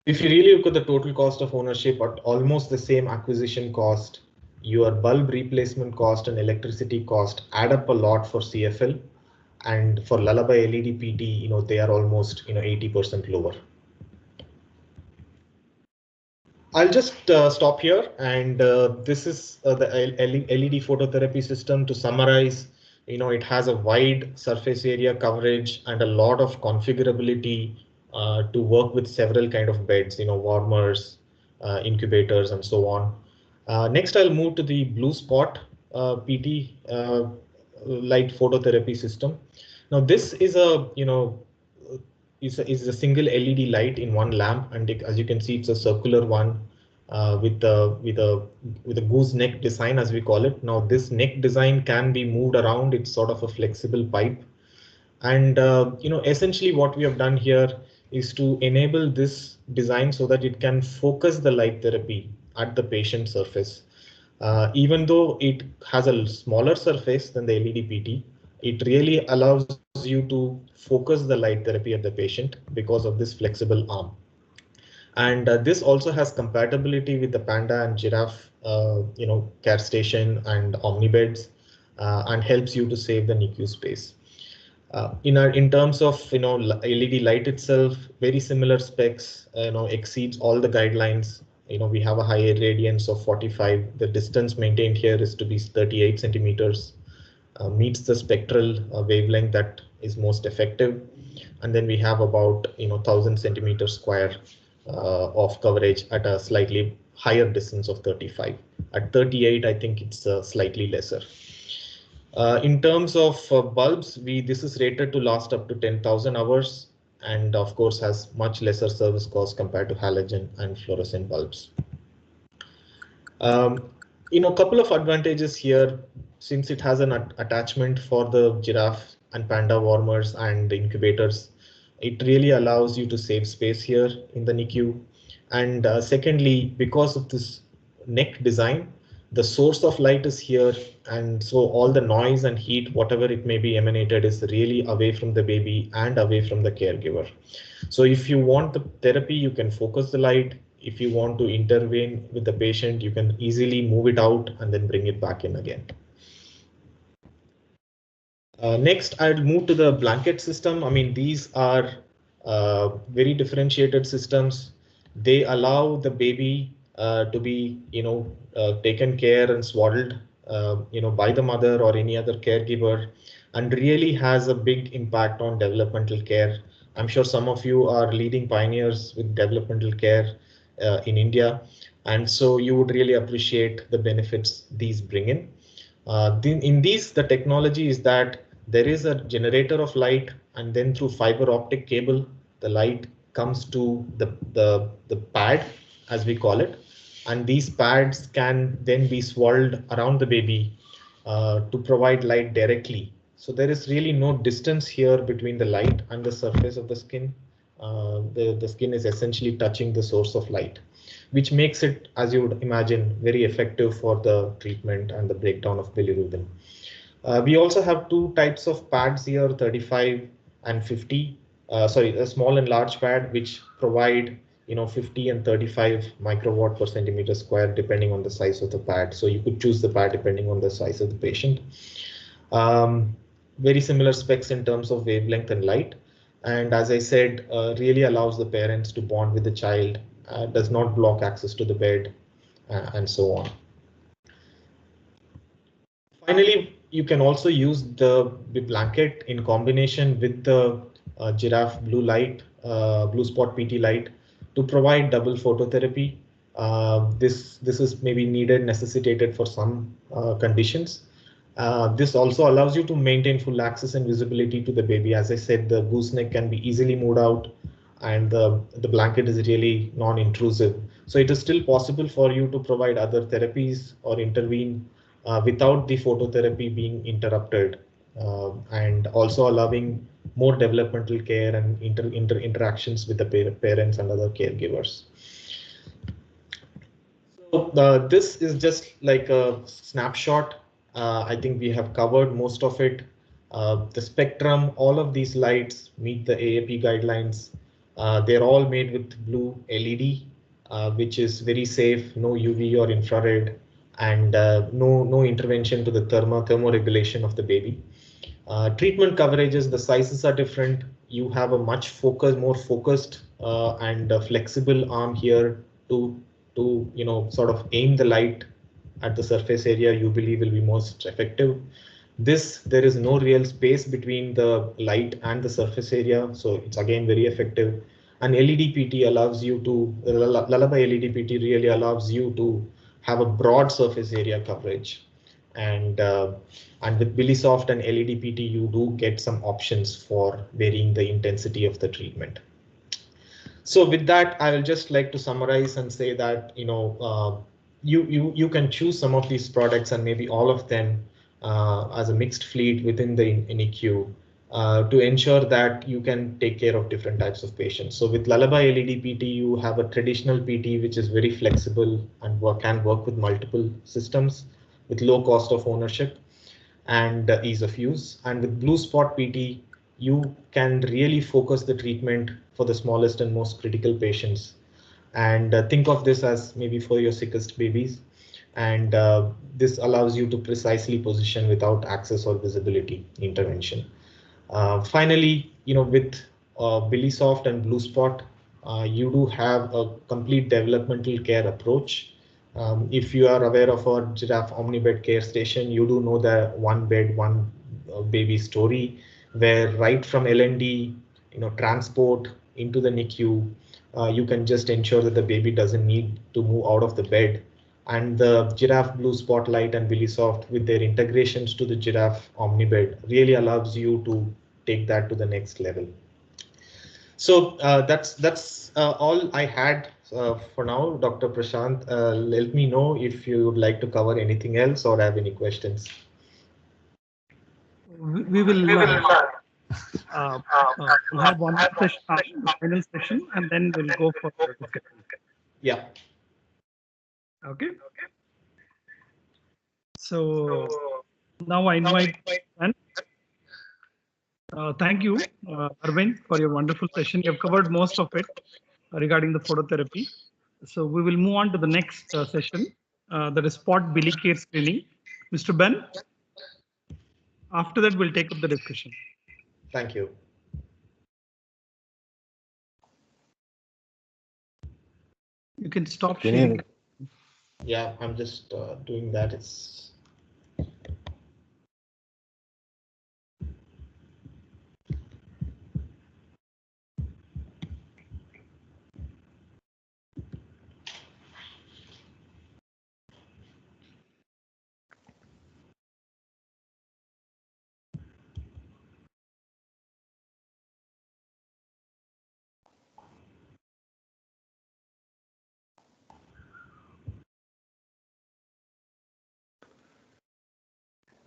If you really look at the total cost of ownership at almost the same acquisition cost, your bulb replacement cost and electricity cost add up a lot for CFL, and for Lullaby LED PT, they are almost 80% lower. I'll just stop here, and this is the LED phototherapy system. To summarize, it has a wide surface area coverage and a lot of configurability to work with several kind of beds, warmers, incubators, and so on. Next, I'll move to the Blue Spot PT light phototherapy system. Now, this is a is a single LED light in one lamp, and as you can see, it's a circular one with a gooseneck design, as we call it. Now, this neck design can be moved around. It's sort of a flexible pipe. And essentially what we have done here is to enable this design so that it can focus the light therapy at the patient surface. Even though it has a smaller surface than the LED PT, it really allows you to focus the light therapy at the patient because of this flexible arm. And this also has compatibility with the Panda and Giraffe, care station and Omnibeds, and helps you to save the NICU space. In terms of LED light itself, very similar specs, exceeds all the guidelines. We have a high radiance of 45. The distance maintained here is to be 38 centimeters, meets the spectral wavelength that is most effective. And then we have about 1000 centimeters square of coverage at a slightly higher distance of 35. At 38, I think it's slightly lesser. In terms of bulbs, this is rated to last up to 10,000 hours, and of course has much lesser service cost compared to halogen and fluorescent bulbs. A couple of advantages here, since it has an attachment for the Giraffe and Panda warmers and the incubators, it really allows you to save space here in the NICU. And secondly, because of this neck design, the source of light is here, and so all the noise and heat, whatever it may be emanated, is really away from the baby and away from the caregiver. So if you want the therapy, you can focus the light. If you want to intervene with the patient, you can easily move it out and then bring it back in again. Next, I'll move to the blanket system. I mean, these are very differentiated systems. They allow the baby to be, taken care and swaddled, by the mother or any other caregiver, and really has a big impact on developmental care. I'm sure some of you are leading pioneers with developmental care in India, and so you would really appreciate the benefits these bring in. In these, the technology is that there is a generator of light, and then through fiber optic cable, the light comes to the pad, as we call it, and these pads can then be swirled around the baby to provide light directly. So there is really no distance here between the light and the surface of the skin, The skin is essentially touching the source of light, which makes it, as you would imagine, very effective for the treatment and the breakdown of bilirubin. We also have two types of pads here, 35 and 50. Sorry, a small and large pad, which provide 50 and 35 microwatt per centimeter square, depending on the size of the pad. So you could choose the pad depending on the size of the patient. Very similar specs in terms of wavelength and light. And as I said, really allows the parents to bond with the child, does not block access to the bed, and so on. Finally, you can also use the blanket in combination with the giraffe blue light, blue spot PT light, to provide double phototherapy. This is maybe needed, necessitated for some conditions. This also allows you to maintain full access and visibility to the baby. As I said, the gooseneck can be easily moved out, and the blanket is really non-intrusive. So it is still possible for you to provide other therapies or intervene without the phototherapy being interrupted, and also allowing more developmental care and interactions with the parents and other caregivers. So this is just like a snapshot. I think we have covered most of it. The spectrum, all of these lights meet the AAP guidelines. They're all made with blue LED, which is very safe, no UV or infrared, and no intervention to the thermoregulation of the baby. Treatment coverages, the sizes are different. You have a much more focused and flexible arm here to sort of aim the light at the surface area you believe will be most effective. There is no real space between the light and the surface area, so it's again very effective. And LED PT allows you to, Lullaby LED PT really allows you to have a broad surface area coverage. And with BiliSoft and LED PT, you do get some options for varying the intensity of the treatment. So with that, I will just like to summarize and say that you can choose some of these products and maybe all of them as a mixed fleet within the NICU to ensure that you can take care of different types of patients. So with Lullaby LED PT, you have a traditional PT which is very flexible and can work with multiple systems with low cost of ownership and ease of use. And with Blue Spot PT, you can really focus the treatment for the smallest and most critical patients. And think of this as maybe for your sickest babies. And this allows you to precisely position without access or visibility intervention. Finally, with BiliSoft and Blue Spot, you do have a complete developmental care approach. If you are aware of our Giraffe Omnibed Care Station, you do know the one bed, one baby story, where right from LND, transport into the NICU, you can just ensure that the baby doesn't need to move out of the bed. And the Giraffe Blue Spotlight and BiliSoft with their integrations to the Giraffe Omnibed really allows you to take that to the next level. So that's all I had for now. Dr. Prashant, let me know if you would like to cover anything else or have any questions. We will we'll have one more session, the final session, and then we'll go for the discussion. Yeah. Okay. So now I invite Ben. Thank you, Arvind, for your wonderful session. You have covered most of it regarding the phototherapy. So we will move on to the next session, that is spot Bilicare screening. Mr. Ben, after that, we'll take up the discussion. Thank you. You can stop sharing. Yeah, I'm just doing that. It's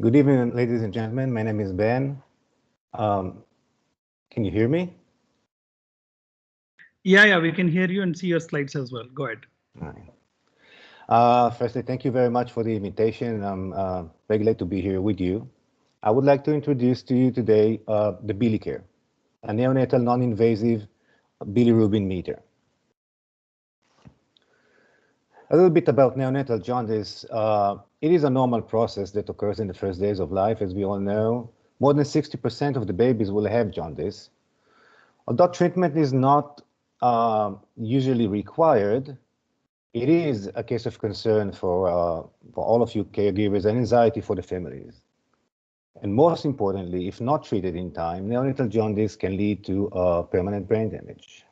Good evening, ladies and gentlemen. My name is Ben. Can you hear me? Yeah, we can hear you and see your slides as well. Go ahead. All right. Firstly, thank you very much for the invitation. I'm very glad to be here with you. I would like to introduce to you today the Bilicare, a neonatal non-invasive bilirubin meter. A little bit about neonatal jaundice. It is a normal process that occurs in the first days of life, as we all know. More than 60% of the babies will have jaundice. Although treatment is not usually required, it is a case of concern for all of you caregivers and anxiety for the families. And most importantly, if not treated in time, neonatal jaundice can lead to permanent brain damage.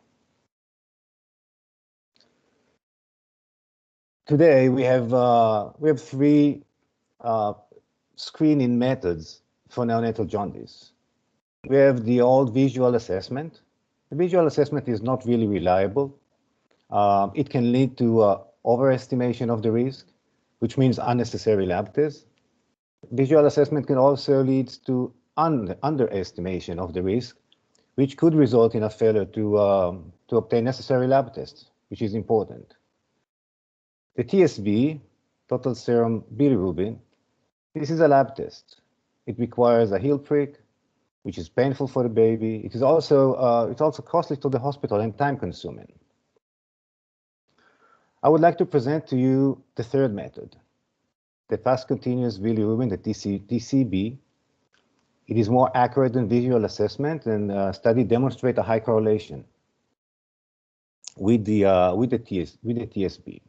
Today, we have three screening methods for neonatal jaundice. We have the old visual assessment. The visual assessment is not really reliable. It can lead to overestimation of the risk, which means unnecessary lab tests. Visual assessment can also lead to underestimation of the risk, which could result in a failure to obtain necessary lab tests, which is important. The TSB, total serum bilirubin, this is a lab test. It requires a heel prick, which is painful for the baby. It is also it's also costly to the hospital and time-consuming. I would like to present to you the third method, the fast continuous bilirubin, the TCB. It is more accurate than visual assessment, and study demonstrate a high correlation with the TSB.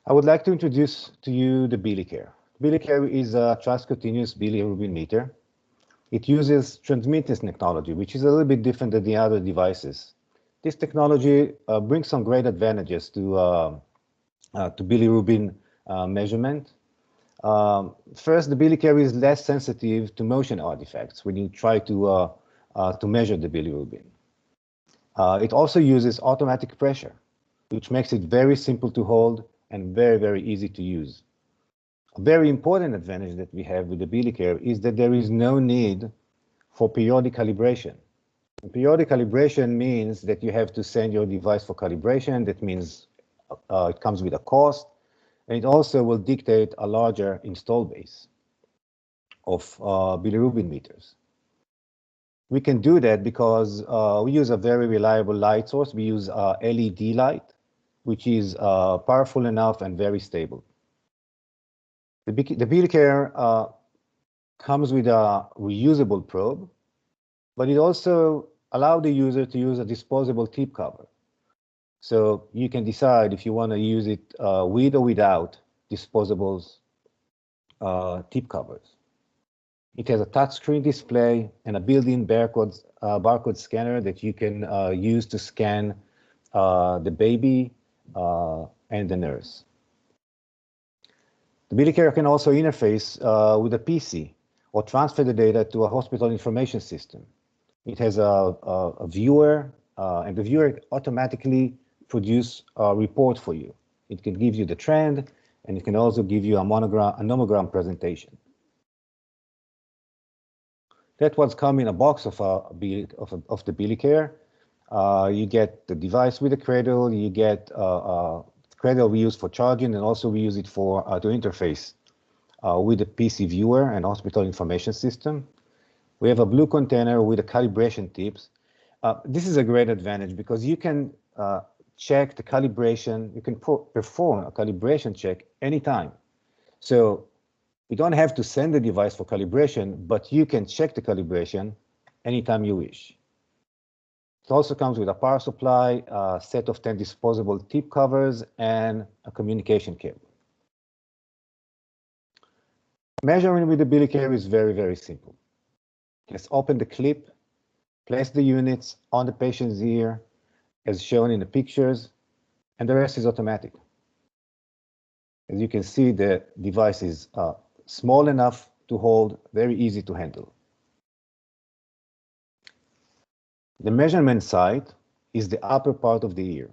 I would like to introduce to you the Bilicare. Bilicare is a transcutaneous bilirubin meter. It uses transmittance technology, which is a little bit different than the other devices. This technology brings some great advantages to bilirubin measurement. First, the Bilicare is less sensitive to motion artifacts when you try to measure the bilirubin. It also uses automatic pressure, which makes it very simple to hold and very, very easy to use. A very important advantage that we have with the Bilicare is that there is no need for periodic calibration. And periodic calibration means that you have to send your device for calibration. That means it comes with a cost, and it also will dictate a larger install base of bilirubin meters. We can do that because we use a very reliable light source. We use LED light, which is powerful enough and very stable. The Bilicare comes with a reusable probe, but it also allows the user to use a disposable tip cover. So you can decide if you want to use it with or without disposables tip covers. It has a touchscreen display and a built-in barcode scanner that you can use to scan the baby and the nurse. The Bilicare can also interface with a PC or transfer the data to a hospital information system. It has a viewer, and the viewer automatically produces a report for you. It can give you the trend, and it can also give you a nomogram presentation. That was come in a box of the Bilicare. You get the device with the cradle. You get cradle we use for charging, and also we use it for to interface with the PC viewer and hospital information system. We have a blue container with the calibration tips. This is a great advantage because you can check the calibration. You can perform a calibration check anytime. So you don't have to send the device for calibration, but you can check the calibration anytime you wish. It also comes with a power supply, a set of 10 disposable tip covers, and a communication cable. Measuring with the Bilicare is very, very simple. Just open the clip, place the units on the patient's ear, as shown in the pictures, and the rest is automatic. As you can see, the device is small enough to hold, very easy to handle. The measurement site is the upper part of the ear.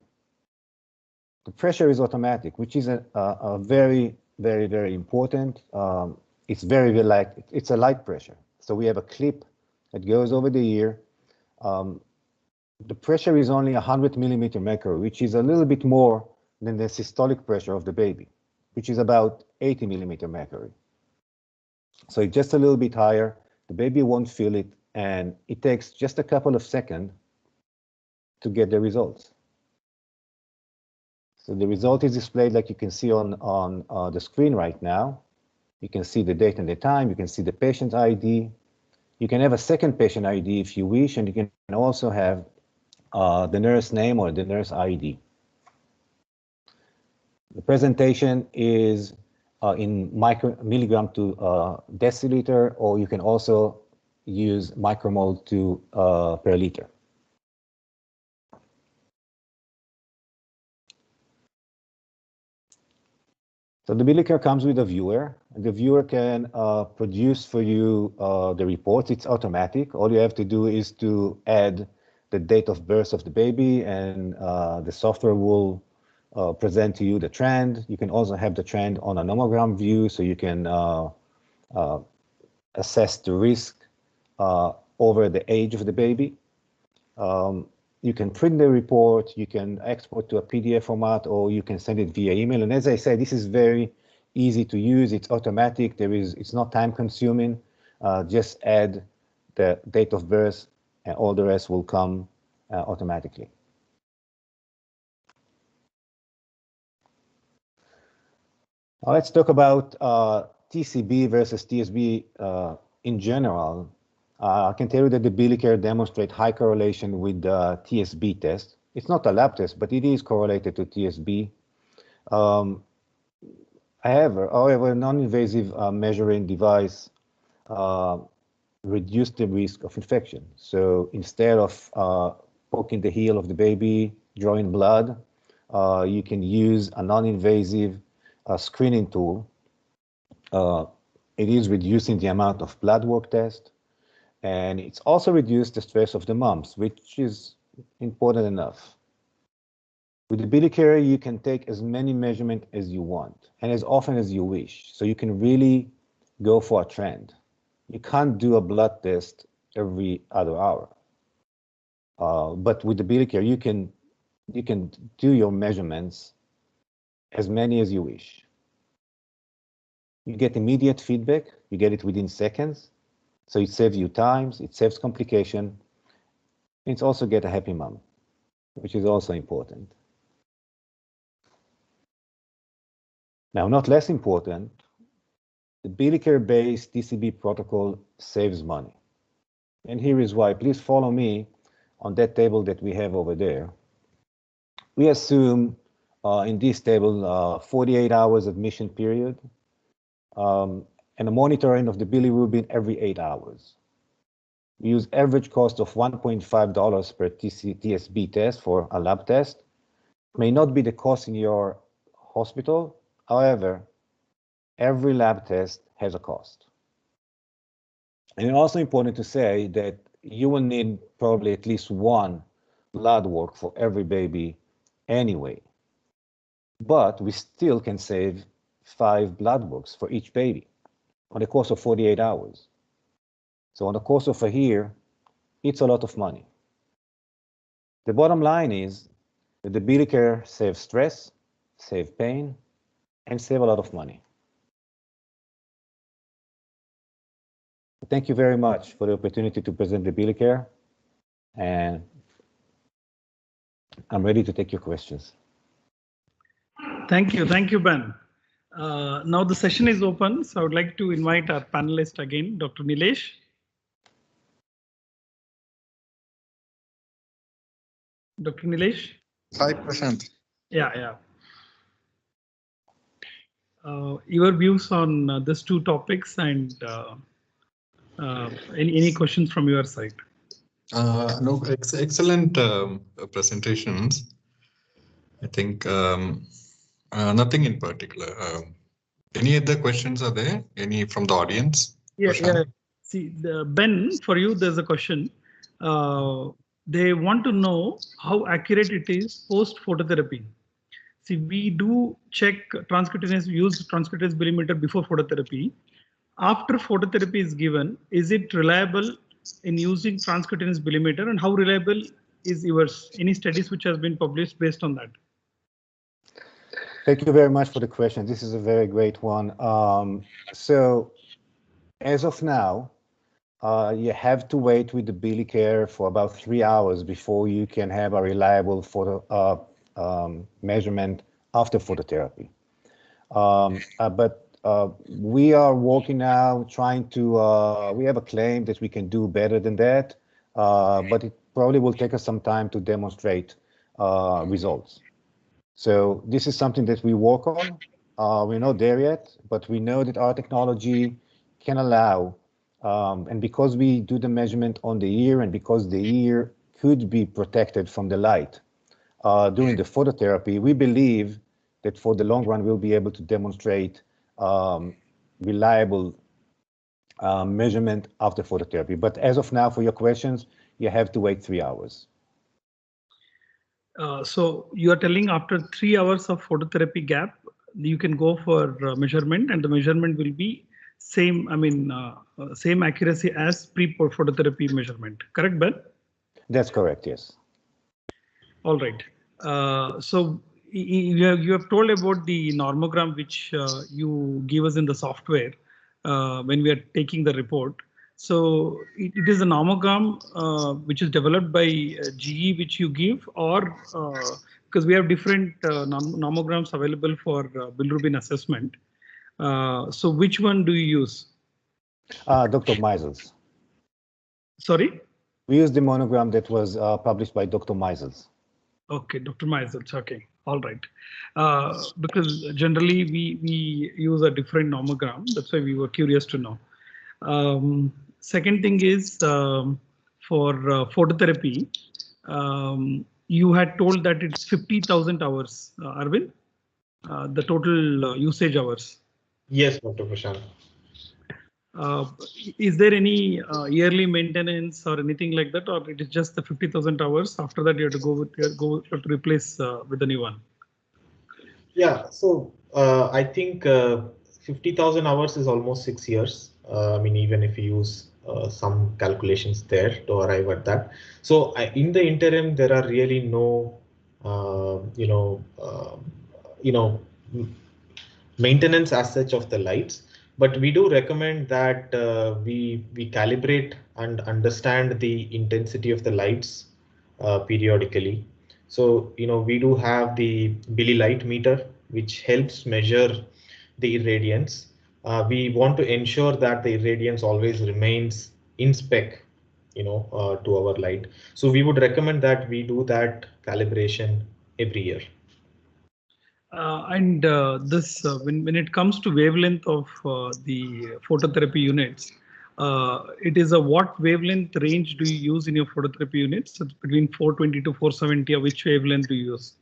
The pressure is automatic, which is a very, very, very important. it's very light. It's a light pressure. So we have a clip that goes over the ear. The pressure is only 100 millimeter mercury, which is a little bit more than the systolic pressure of the baby, which is about 80 millimeter mercury. So it's just a little bit higher. The baby won't feel it, and it takes just a couple of seconds to get the results. So the result is displayed like you can see on the screen right now. You can see the date and the time. You can see the patient ID. You can have a second patient ID if you wish, and you can also have the nurse name or the nurse ID. The presentation is in milligram to deciliter, or you can also use micromole to per liter. So the Bilicare comes with a viewer. The viewer can produce for you the reports. It's automatic. All you have to do is to add the date of birth of the baby, and the software will present to you the trend. You can also have the trend on a nomogram view, so you can assess the risk over the age of the baby. You can print the report, you can export to a PDF format, or you can send it via email. And as I said, this is very easy to use. It's automatic. It's not time consuming. Just add the date of birth, and all the rest will come automatically. Now let's talk about TCB versus TSB in general. I can tell you that the Bilicare demonstrate high correlation with the TSB test. It's not a lab test, but it is correlated to TSB. However, a non-invasive measuring device reduce the risk of infection. So instead of poking the heel of the baby, drawing blood, you can use a non-invasive screening tool. It is reducing the amount of blood work test, and it's also reduced the stress of the moms, which is important enough. With the Bilicare, you can take as many measurements as you want and as often as you wish. So you can really go for a trend. You can't do a blood test every other hour. But with the Bilicare, you can do your measurements as many as you wish. You get immediate feedback. You get it within seconds. So it saves you times, it saves complication. It's also get a happy mom, which is also important. Now, not less important, the Bilicare-based TCB protocol saves money. And here is why. Please follow me on that table that we have over there. We assume in this table 48 hours admission period, and a monitoring of the bilirubin every 8 hours. We use average cost of $1.5 per TSB test for a lab test. May not be the cost in your hospital. However, every lab test has a cost. And it's also important to say that you will need probably at least one blood work for every baby anyway. But we still can save 5 blood works for each baby on the course of 48 hours. So on the course of a year, it's a lot of money. The bottom line is that the Bilicare saves stress, saves pain, and save a lot of money. Thank you very much for the opportunity to present the Bilicare, and I'm ready to take your questions. Thank you, Ben. Now the session is open, so I would like to invite our panelist again, Dr. Nilesh. Dr. Nilesh? Hi, Prashant. Yeah. Your views on these two topics, and any questions from your side? No, excellent presentations. I think nothing in particular. Any other questions are there? Any from the audience? Yeah. See, Ben, for you, there's a question. They want to know how accurate it is post phototherapy. See, we do check transcutaneous, use transcutaneous billimeter before phototherapy. after phototherapy is given, is it reliable in using transcutaneous bilimeter, and how reliable is yours? Any studies which has been published based on that? Thank you very much for the question. This is a very great one. So as of now, you have to wait with the Bilicare for about 3 hours before you can have a reliable photo measurement after phototherapy. But we are working now, trying to, we have a claim that we can do better than that, but it probably will take us some time to demonstrate results. So this is something that we work on. We're not there yet, but we know that our technology can allow, and because we do the measurement on the ear, and because the ear could be protected from the light during the phototherapy, we believe that for the long run, we'll be able to demonstrate reliable measurement after phototherapy. But as of now, for your questions, you have to wait 3 hours. So you are telling after 3 hours of phototherapy gap, you can go for measurement, and the measurement will be same, I mean, same accuracy as pre-phototherapy measurement. Correct, Ben? That's correct, yes. All right. So you have told about the normogram which you give us in the software when we are taking the report. So it is a nomogram which is developed by GE which you give, or because we have different nomograms available for bilirubin assessment. So which one do you use? Dr. Meisels. Sorry? We use the monogram that was published by Dr. Meisels. Okay, Dr. Meisels. Okay, all right. Because generally we use a different nomogram. That's why we were curious to know. Second thing is for phototherapy, you had told that it's 50,000 hours, Arvind, the total usage hours. Yes, Dr. Prashant. Is there any yearly maintenance or anything like that, or it is just the 50,000 hours? After that, you have to go to replace with a new one. Yeah, so I think 50,000 hours is almost 6 years. I mean, even if you use some calculations there to arrive at that. So in the interim, there are really no, maintenance as such of the lights. But we do recommend that we calibrate and understand the intensity of the lights periodically. So, we do have the Bili light meter, which helps measure the irradiance. We want to ensure that the irradiance always remains in spec, to our light. So we would recommend that we do that calibration every year. When it comes to wavelength of the phototherapy units, it is a what wavelength range do you use in your phototherapy units? It's between 420 to 470. Or which wavelength do you use?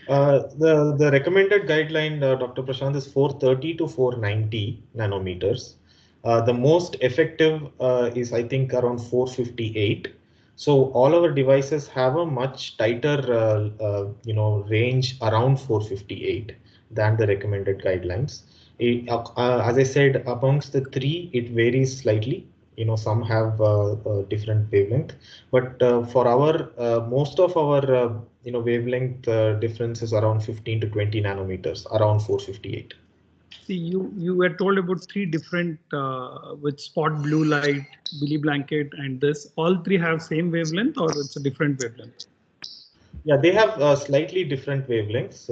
The recommended guideline, Dr. Prashant, is 430 to 490 nanometers. The most effective is, I think, around 458. So all our devices have a much tighter, range around 458 than the recommended guidelines. As I said, amongst the three, it varies slightly. Some have different wavelength, but for our most of our wavelength difference is around 15 to 20 nanometers, around 458. See, you were told about three different with spot blue light, Bili Banket, and this. All three have same wavelength, or it's a different wavelength? Yeah, they have slightly different wavelengths.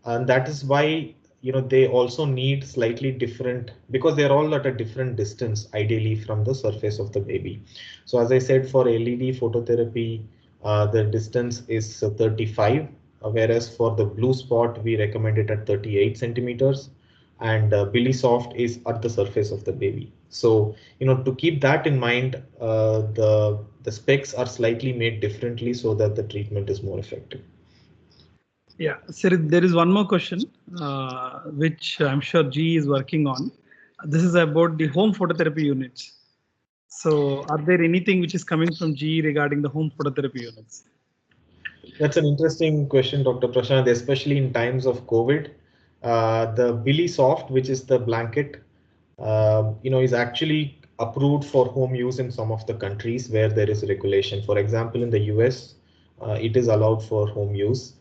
And that is why they also need slightly different, because they're all at a different distance, ideally from the surface of the baby. So as I said, for LED phototherapy, the distance is 35. Whereas for the blue spot, we recommend it at 38 centimeters, and Bili Soft is at the surface of the baby. So, to keep that in mind, the specs are slightly made differently so that the treatment is more effective. Yeah, so there is one more question, which I'm sure GE is working on. This is about the home phototherapy units. So are there anything which is coming from GE regarding the home phototherapy units? That's an interesting question, Dr. Prashant, especially in times of COVID. The Bili Soft, which is the blanket, is actually approved for home use in some of the countries where there is regulation. For example, in the US, it is allowed for home use.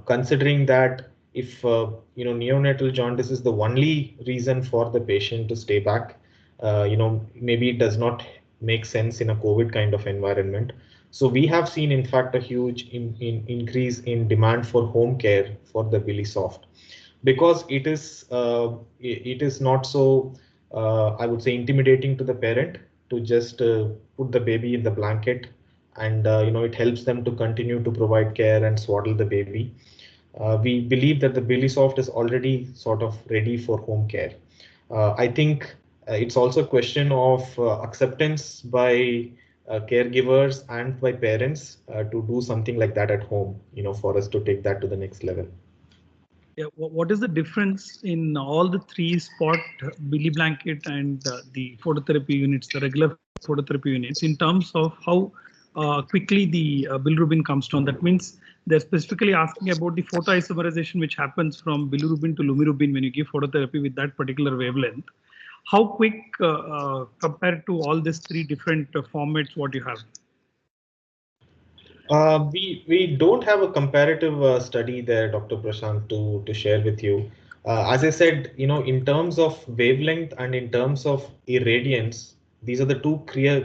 Considering that if neonatal jaundice is the only reason for the patient to stay back, maybe it does not make sense in a COVID kind of environment. So we have seen, in fact, a huge increase in demand for home care for the Bili Soft, because it is not so I would say intimidating to the parent to just put the baby in the blanket, and it helps them to continue to provide care and swaddle the baby. We believe that the Bili Soft is already sort of ready for home care. I think it's also a question of acceptance by caregivers and by parents to do something like that at home, for us to take that to the next level. Yeah, what is the difference in all the three spot Bili Blanket and the phototherapy units, the regular phototherapy units, in terms of how quickly the bilirubin comes down? That means they're specifically asking about the photoisomerization, which happens from bilirubin to lumirubin when you give phototherapy with that particular wavelength. How quick compared to all these three different formats what you have? We don't have a comparative study there, Dr. Prashant, to share with you. As I said, in terms of wavelength and in terms of irradiance, these are the two clear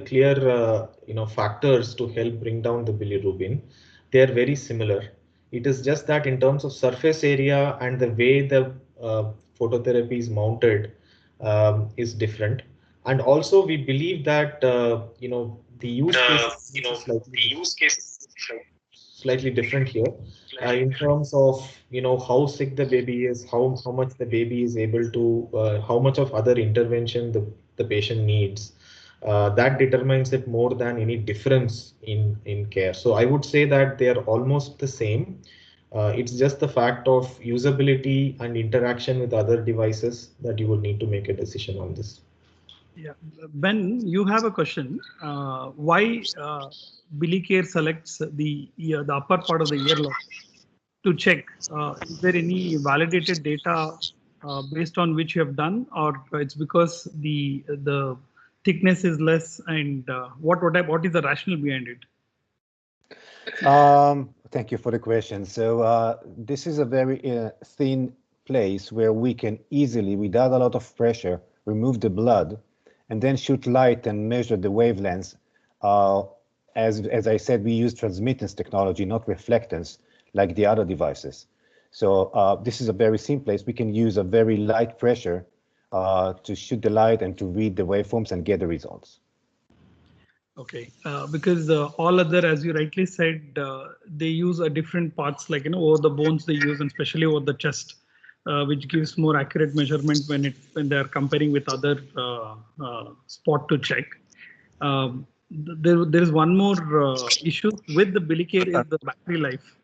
factors to help bring down the bilirubin. They are very similar. It is just that in terms of surface area and the way the phototherapy is mounted is different. And also, we believe that the use case slightly different here in terms of how sick the baby is, how much the baby is able to, how much of other intervention the patient needs. That determines it more than any difference in care. So I would say that they are almost the same. It's just the fact of usability and interaction with other devices that you would need to make a decision on this. Yeah, Ben, you have a question. Why Bilicare selects the upper part of the earlobe to check? Is there any validated data based on which you have done, or it's because the thickness is less? And what is the rationale behind it? Thank you for the question. So this is a very thin place where we can easily, without a lot of pressure, remove the blood and then shoot light and measure the wavelengths. As I said, we use transmittance technology, not reflectance, like the other devices. So this is a very simple place. We can use a very light pressure to shoot the light and to read the waveforms and get the results. Okay, because all other, as you rightly said, they use different parts, like over the bones they use, and especially over the chest, which gives more accurate measurement when they are comparing with other spot to check. There is one more issue with the Bilicare is the battery life.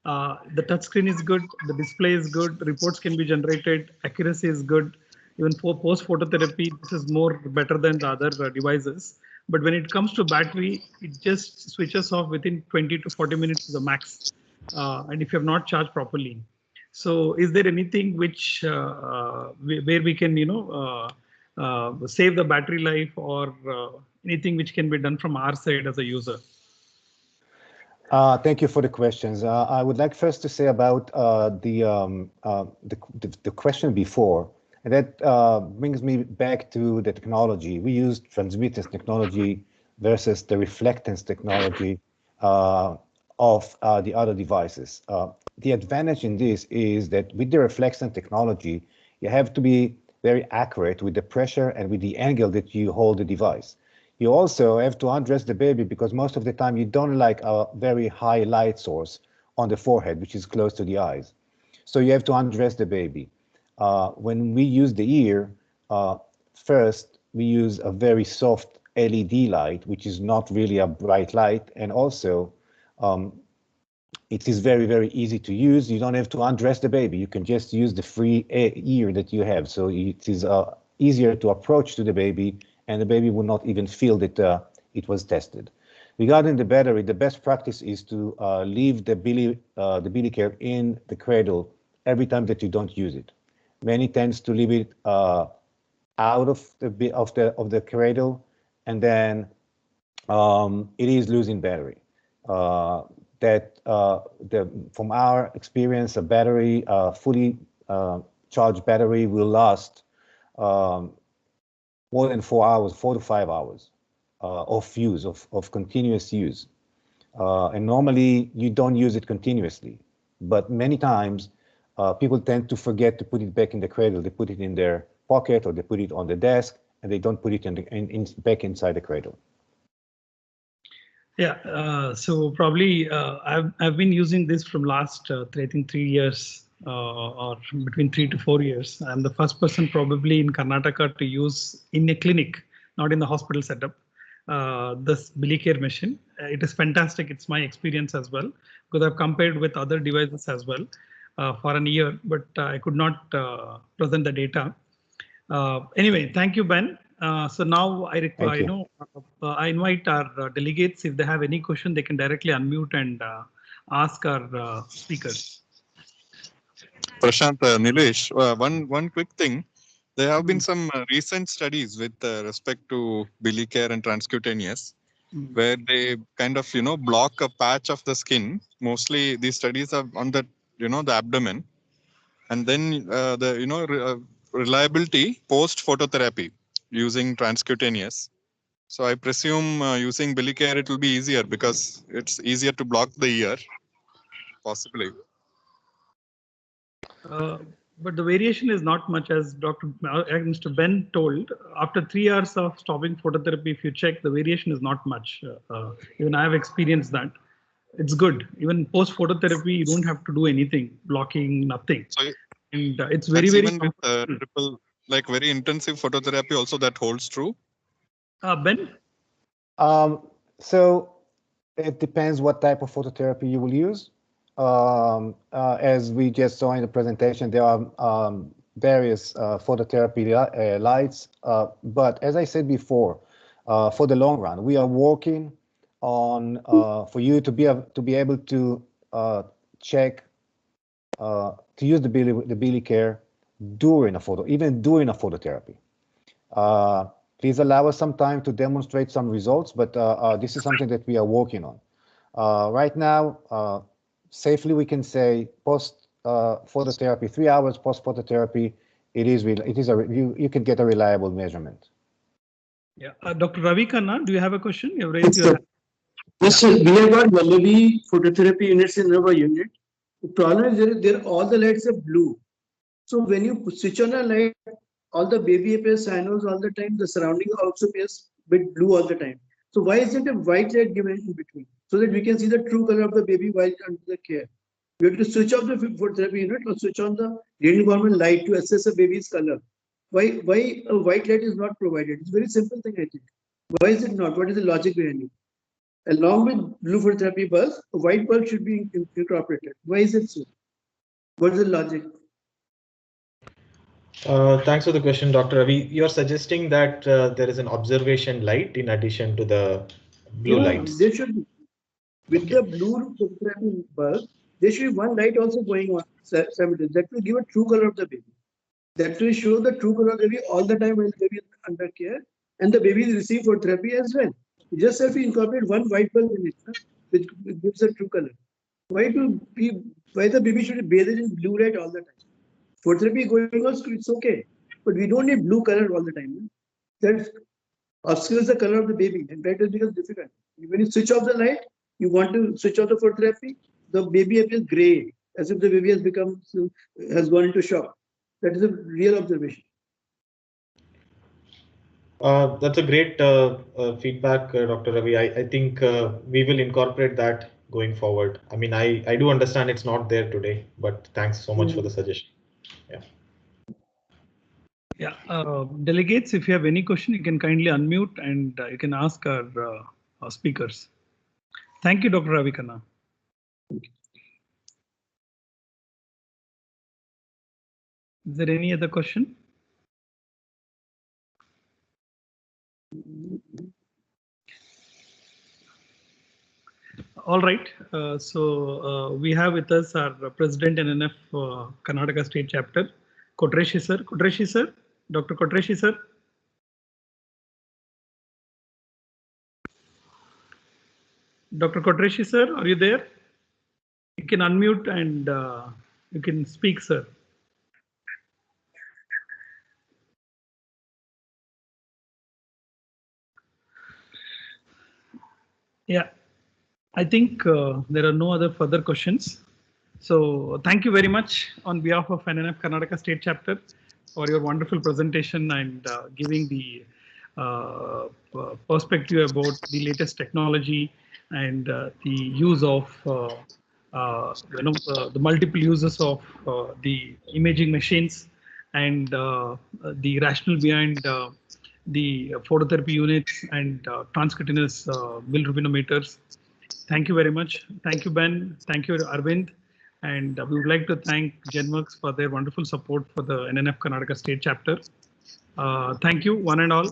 The touchscreen is good, the display is good, reports can be generated, accuracy is good. Even for post phototherapy, this is more better than the other devices. But when it comes to battery, it just switches off within 20 to 40 minutes to the max. And if you have not charged properly. So is there anything which where we can save the battery life, or anything which can be done from our side as a user? Thank you for the questions. I would like first to say about the question before, and that brings me back to the technology. We use transmittance technology versus the reflectance technology of the other devices. The advantage in this is that with the reflectance technology, you have to be very accurate with the pressure and with the angle that you hold the device. You also have to undress the baby, because most of the time you don't like a very high light source on the forehead, which is close to the eyes. So you have to undress the baby. When we use the ear, first we use a very soft LED light, which is not really a bright light, and also it is very, very easy to use. You don't have to undress the baby. You can just use the free ear that you have. So it is easier to approach to the baby, and the baby will not even feel that it was tested. Regarding the battery, the best practice is to leave the Bilicare in the cradle every time that you don't use it. Many tends to leave it out of the cradle, and then it is losing battery. From our experience, a battery, fully charged battery, will last more than 4 hours, 4 to 5 hours of use, of continuous use. And normally you don't use it continuously, but many times people tend to forget to put it back in the cradle. They put it in their pocket or they put it on the desk, and they don't put it back inside the cradle. Yeah, so probably I've been using this from last I think 3 years or between 3 to 4 years. I'm the first person probably in Karnataka to use in a clinic, not in the hospital setup, this Bilicare machine. It is fantastic. It's my experience as well, because I've compared with other devices as well for an year, but I could not present the data. Anyway, thank you, Ben. So now I require, I invite our delegates, if they have any question, they can directly unmute and ask our speakers. Prashant, Nilesh, one quick thing. There have been some recent studies with respect to Bilicare and transcutaneous, where they kind of block a patch of the skin. Mostly these studies are on the the abdomen, and then the reliability post phototherapy using transcutaneous. So I presume using Bilicare it will be easier because it's easier to block the ear, possibly. But the variation is not much, as Mr. Ben told. After 3 hours of stopping phototherapy, if you check, the variation is not much. Even I have experienced that. It's good. Even post phototherapy, you don't have to do anything, blocking, nothing. So, and it's very even with triple, like very intensive phototherapy, also that holds true. Ben? So it depends what type of phototherapy you will use. As we just saw in the presentation, there are various phototherapy lights. But as I said before, for the long run, we are working on for you to be able to check to use the Bilicare during a phototherapy. Please allow us some time to demonstrate some results, but this is something that we are working on. Right now, safely we can say post phototherapy, 3 hours post phototherapy, you can get a reliable measurement. Yeah, Dr. Ravi Khanna, do you have a question? You raised your hand. Yes, sir. We have got valuable phototherapy units in our unit. The problem is all the lights are blue. So when you switch on a light, all the baby appears cyanos all the time. The surrounding also appears bit blue all the time. So why isn't a white light given in between, so that we can see the true color of the baby while under the care? We have to switch off the phototherapy unit or switch on the radiant environment light to assess a baby's color. Why a white light is not provided? It's a very simple thing, I think. Why is it not? What is the logic behind it? Along with blue phototherapy bulbs, a white bulb should be incorporated. Why is it so? What is the logic? Thanks for the question, Dr. Ravi. You're suggesting that there is an observation light in addition to the blue lights. There should be. With the blue phototherapy bulb, there should be one light also going on simultaneously. That will give a true color of the baby. That will show the true color of the baby all the time while the baby is under care, and the baby is receiving phototherapy as well. You just have to incorporate one white bulb in it, which gives a true color. Why the baby should be bathed in blue light all the time? Phototherapy going on, it's okay, but we don't need blue color all the time. That obscures the color of the baby, and that becomes difficult. When you switch off the light, you want to switch off the phototherapy, the baby appears gray, as if the baby has gone into shock. That is a real observation. That's a great feedback, Dr. Ravi. I think we will incorporate that going forward. I mean, I do understand it's not there today, but thanks so much for the suggestion. Yeah. Yeah, delegates, if you have any question, you can kindly unmute and you can ask our speakers. Thank you, Dr. Ravi Khanna. Is there any other question? All right. We have with us our President NNF Karnataka State Chapter, Kotreshi sir. Kotreshi sir, Dr. Kotreshi sir. Dr. Kotreshi sir, are you there? You can unmute and you can speak, sir. Yeah, I think there are no other further questions. So thank you very much on behalf of NNF Karnataka State Chapter for your wonderful presentation and giving the perspective about the latest technology and the use of the multiple uses of the imaging machines and the rationale behind the phototherapy units and transcutaneous bilirubinometers. Thank you very much. Thank you, Ben. Thank you, Arvind. And we would like to thank Genworks for their wonderful support for the NNF Karnataka State Chapter. Thank you, one and all.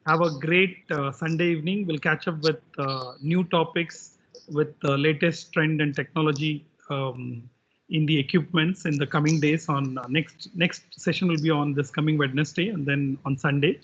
Have a great Sunday evening. We'll catch up with new topics with the latest trend and technology in the equipments in the coming days. On next session will be on this coming Wednesday and then on Sunday.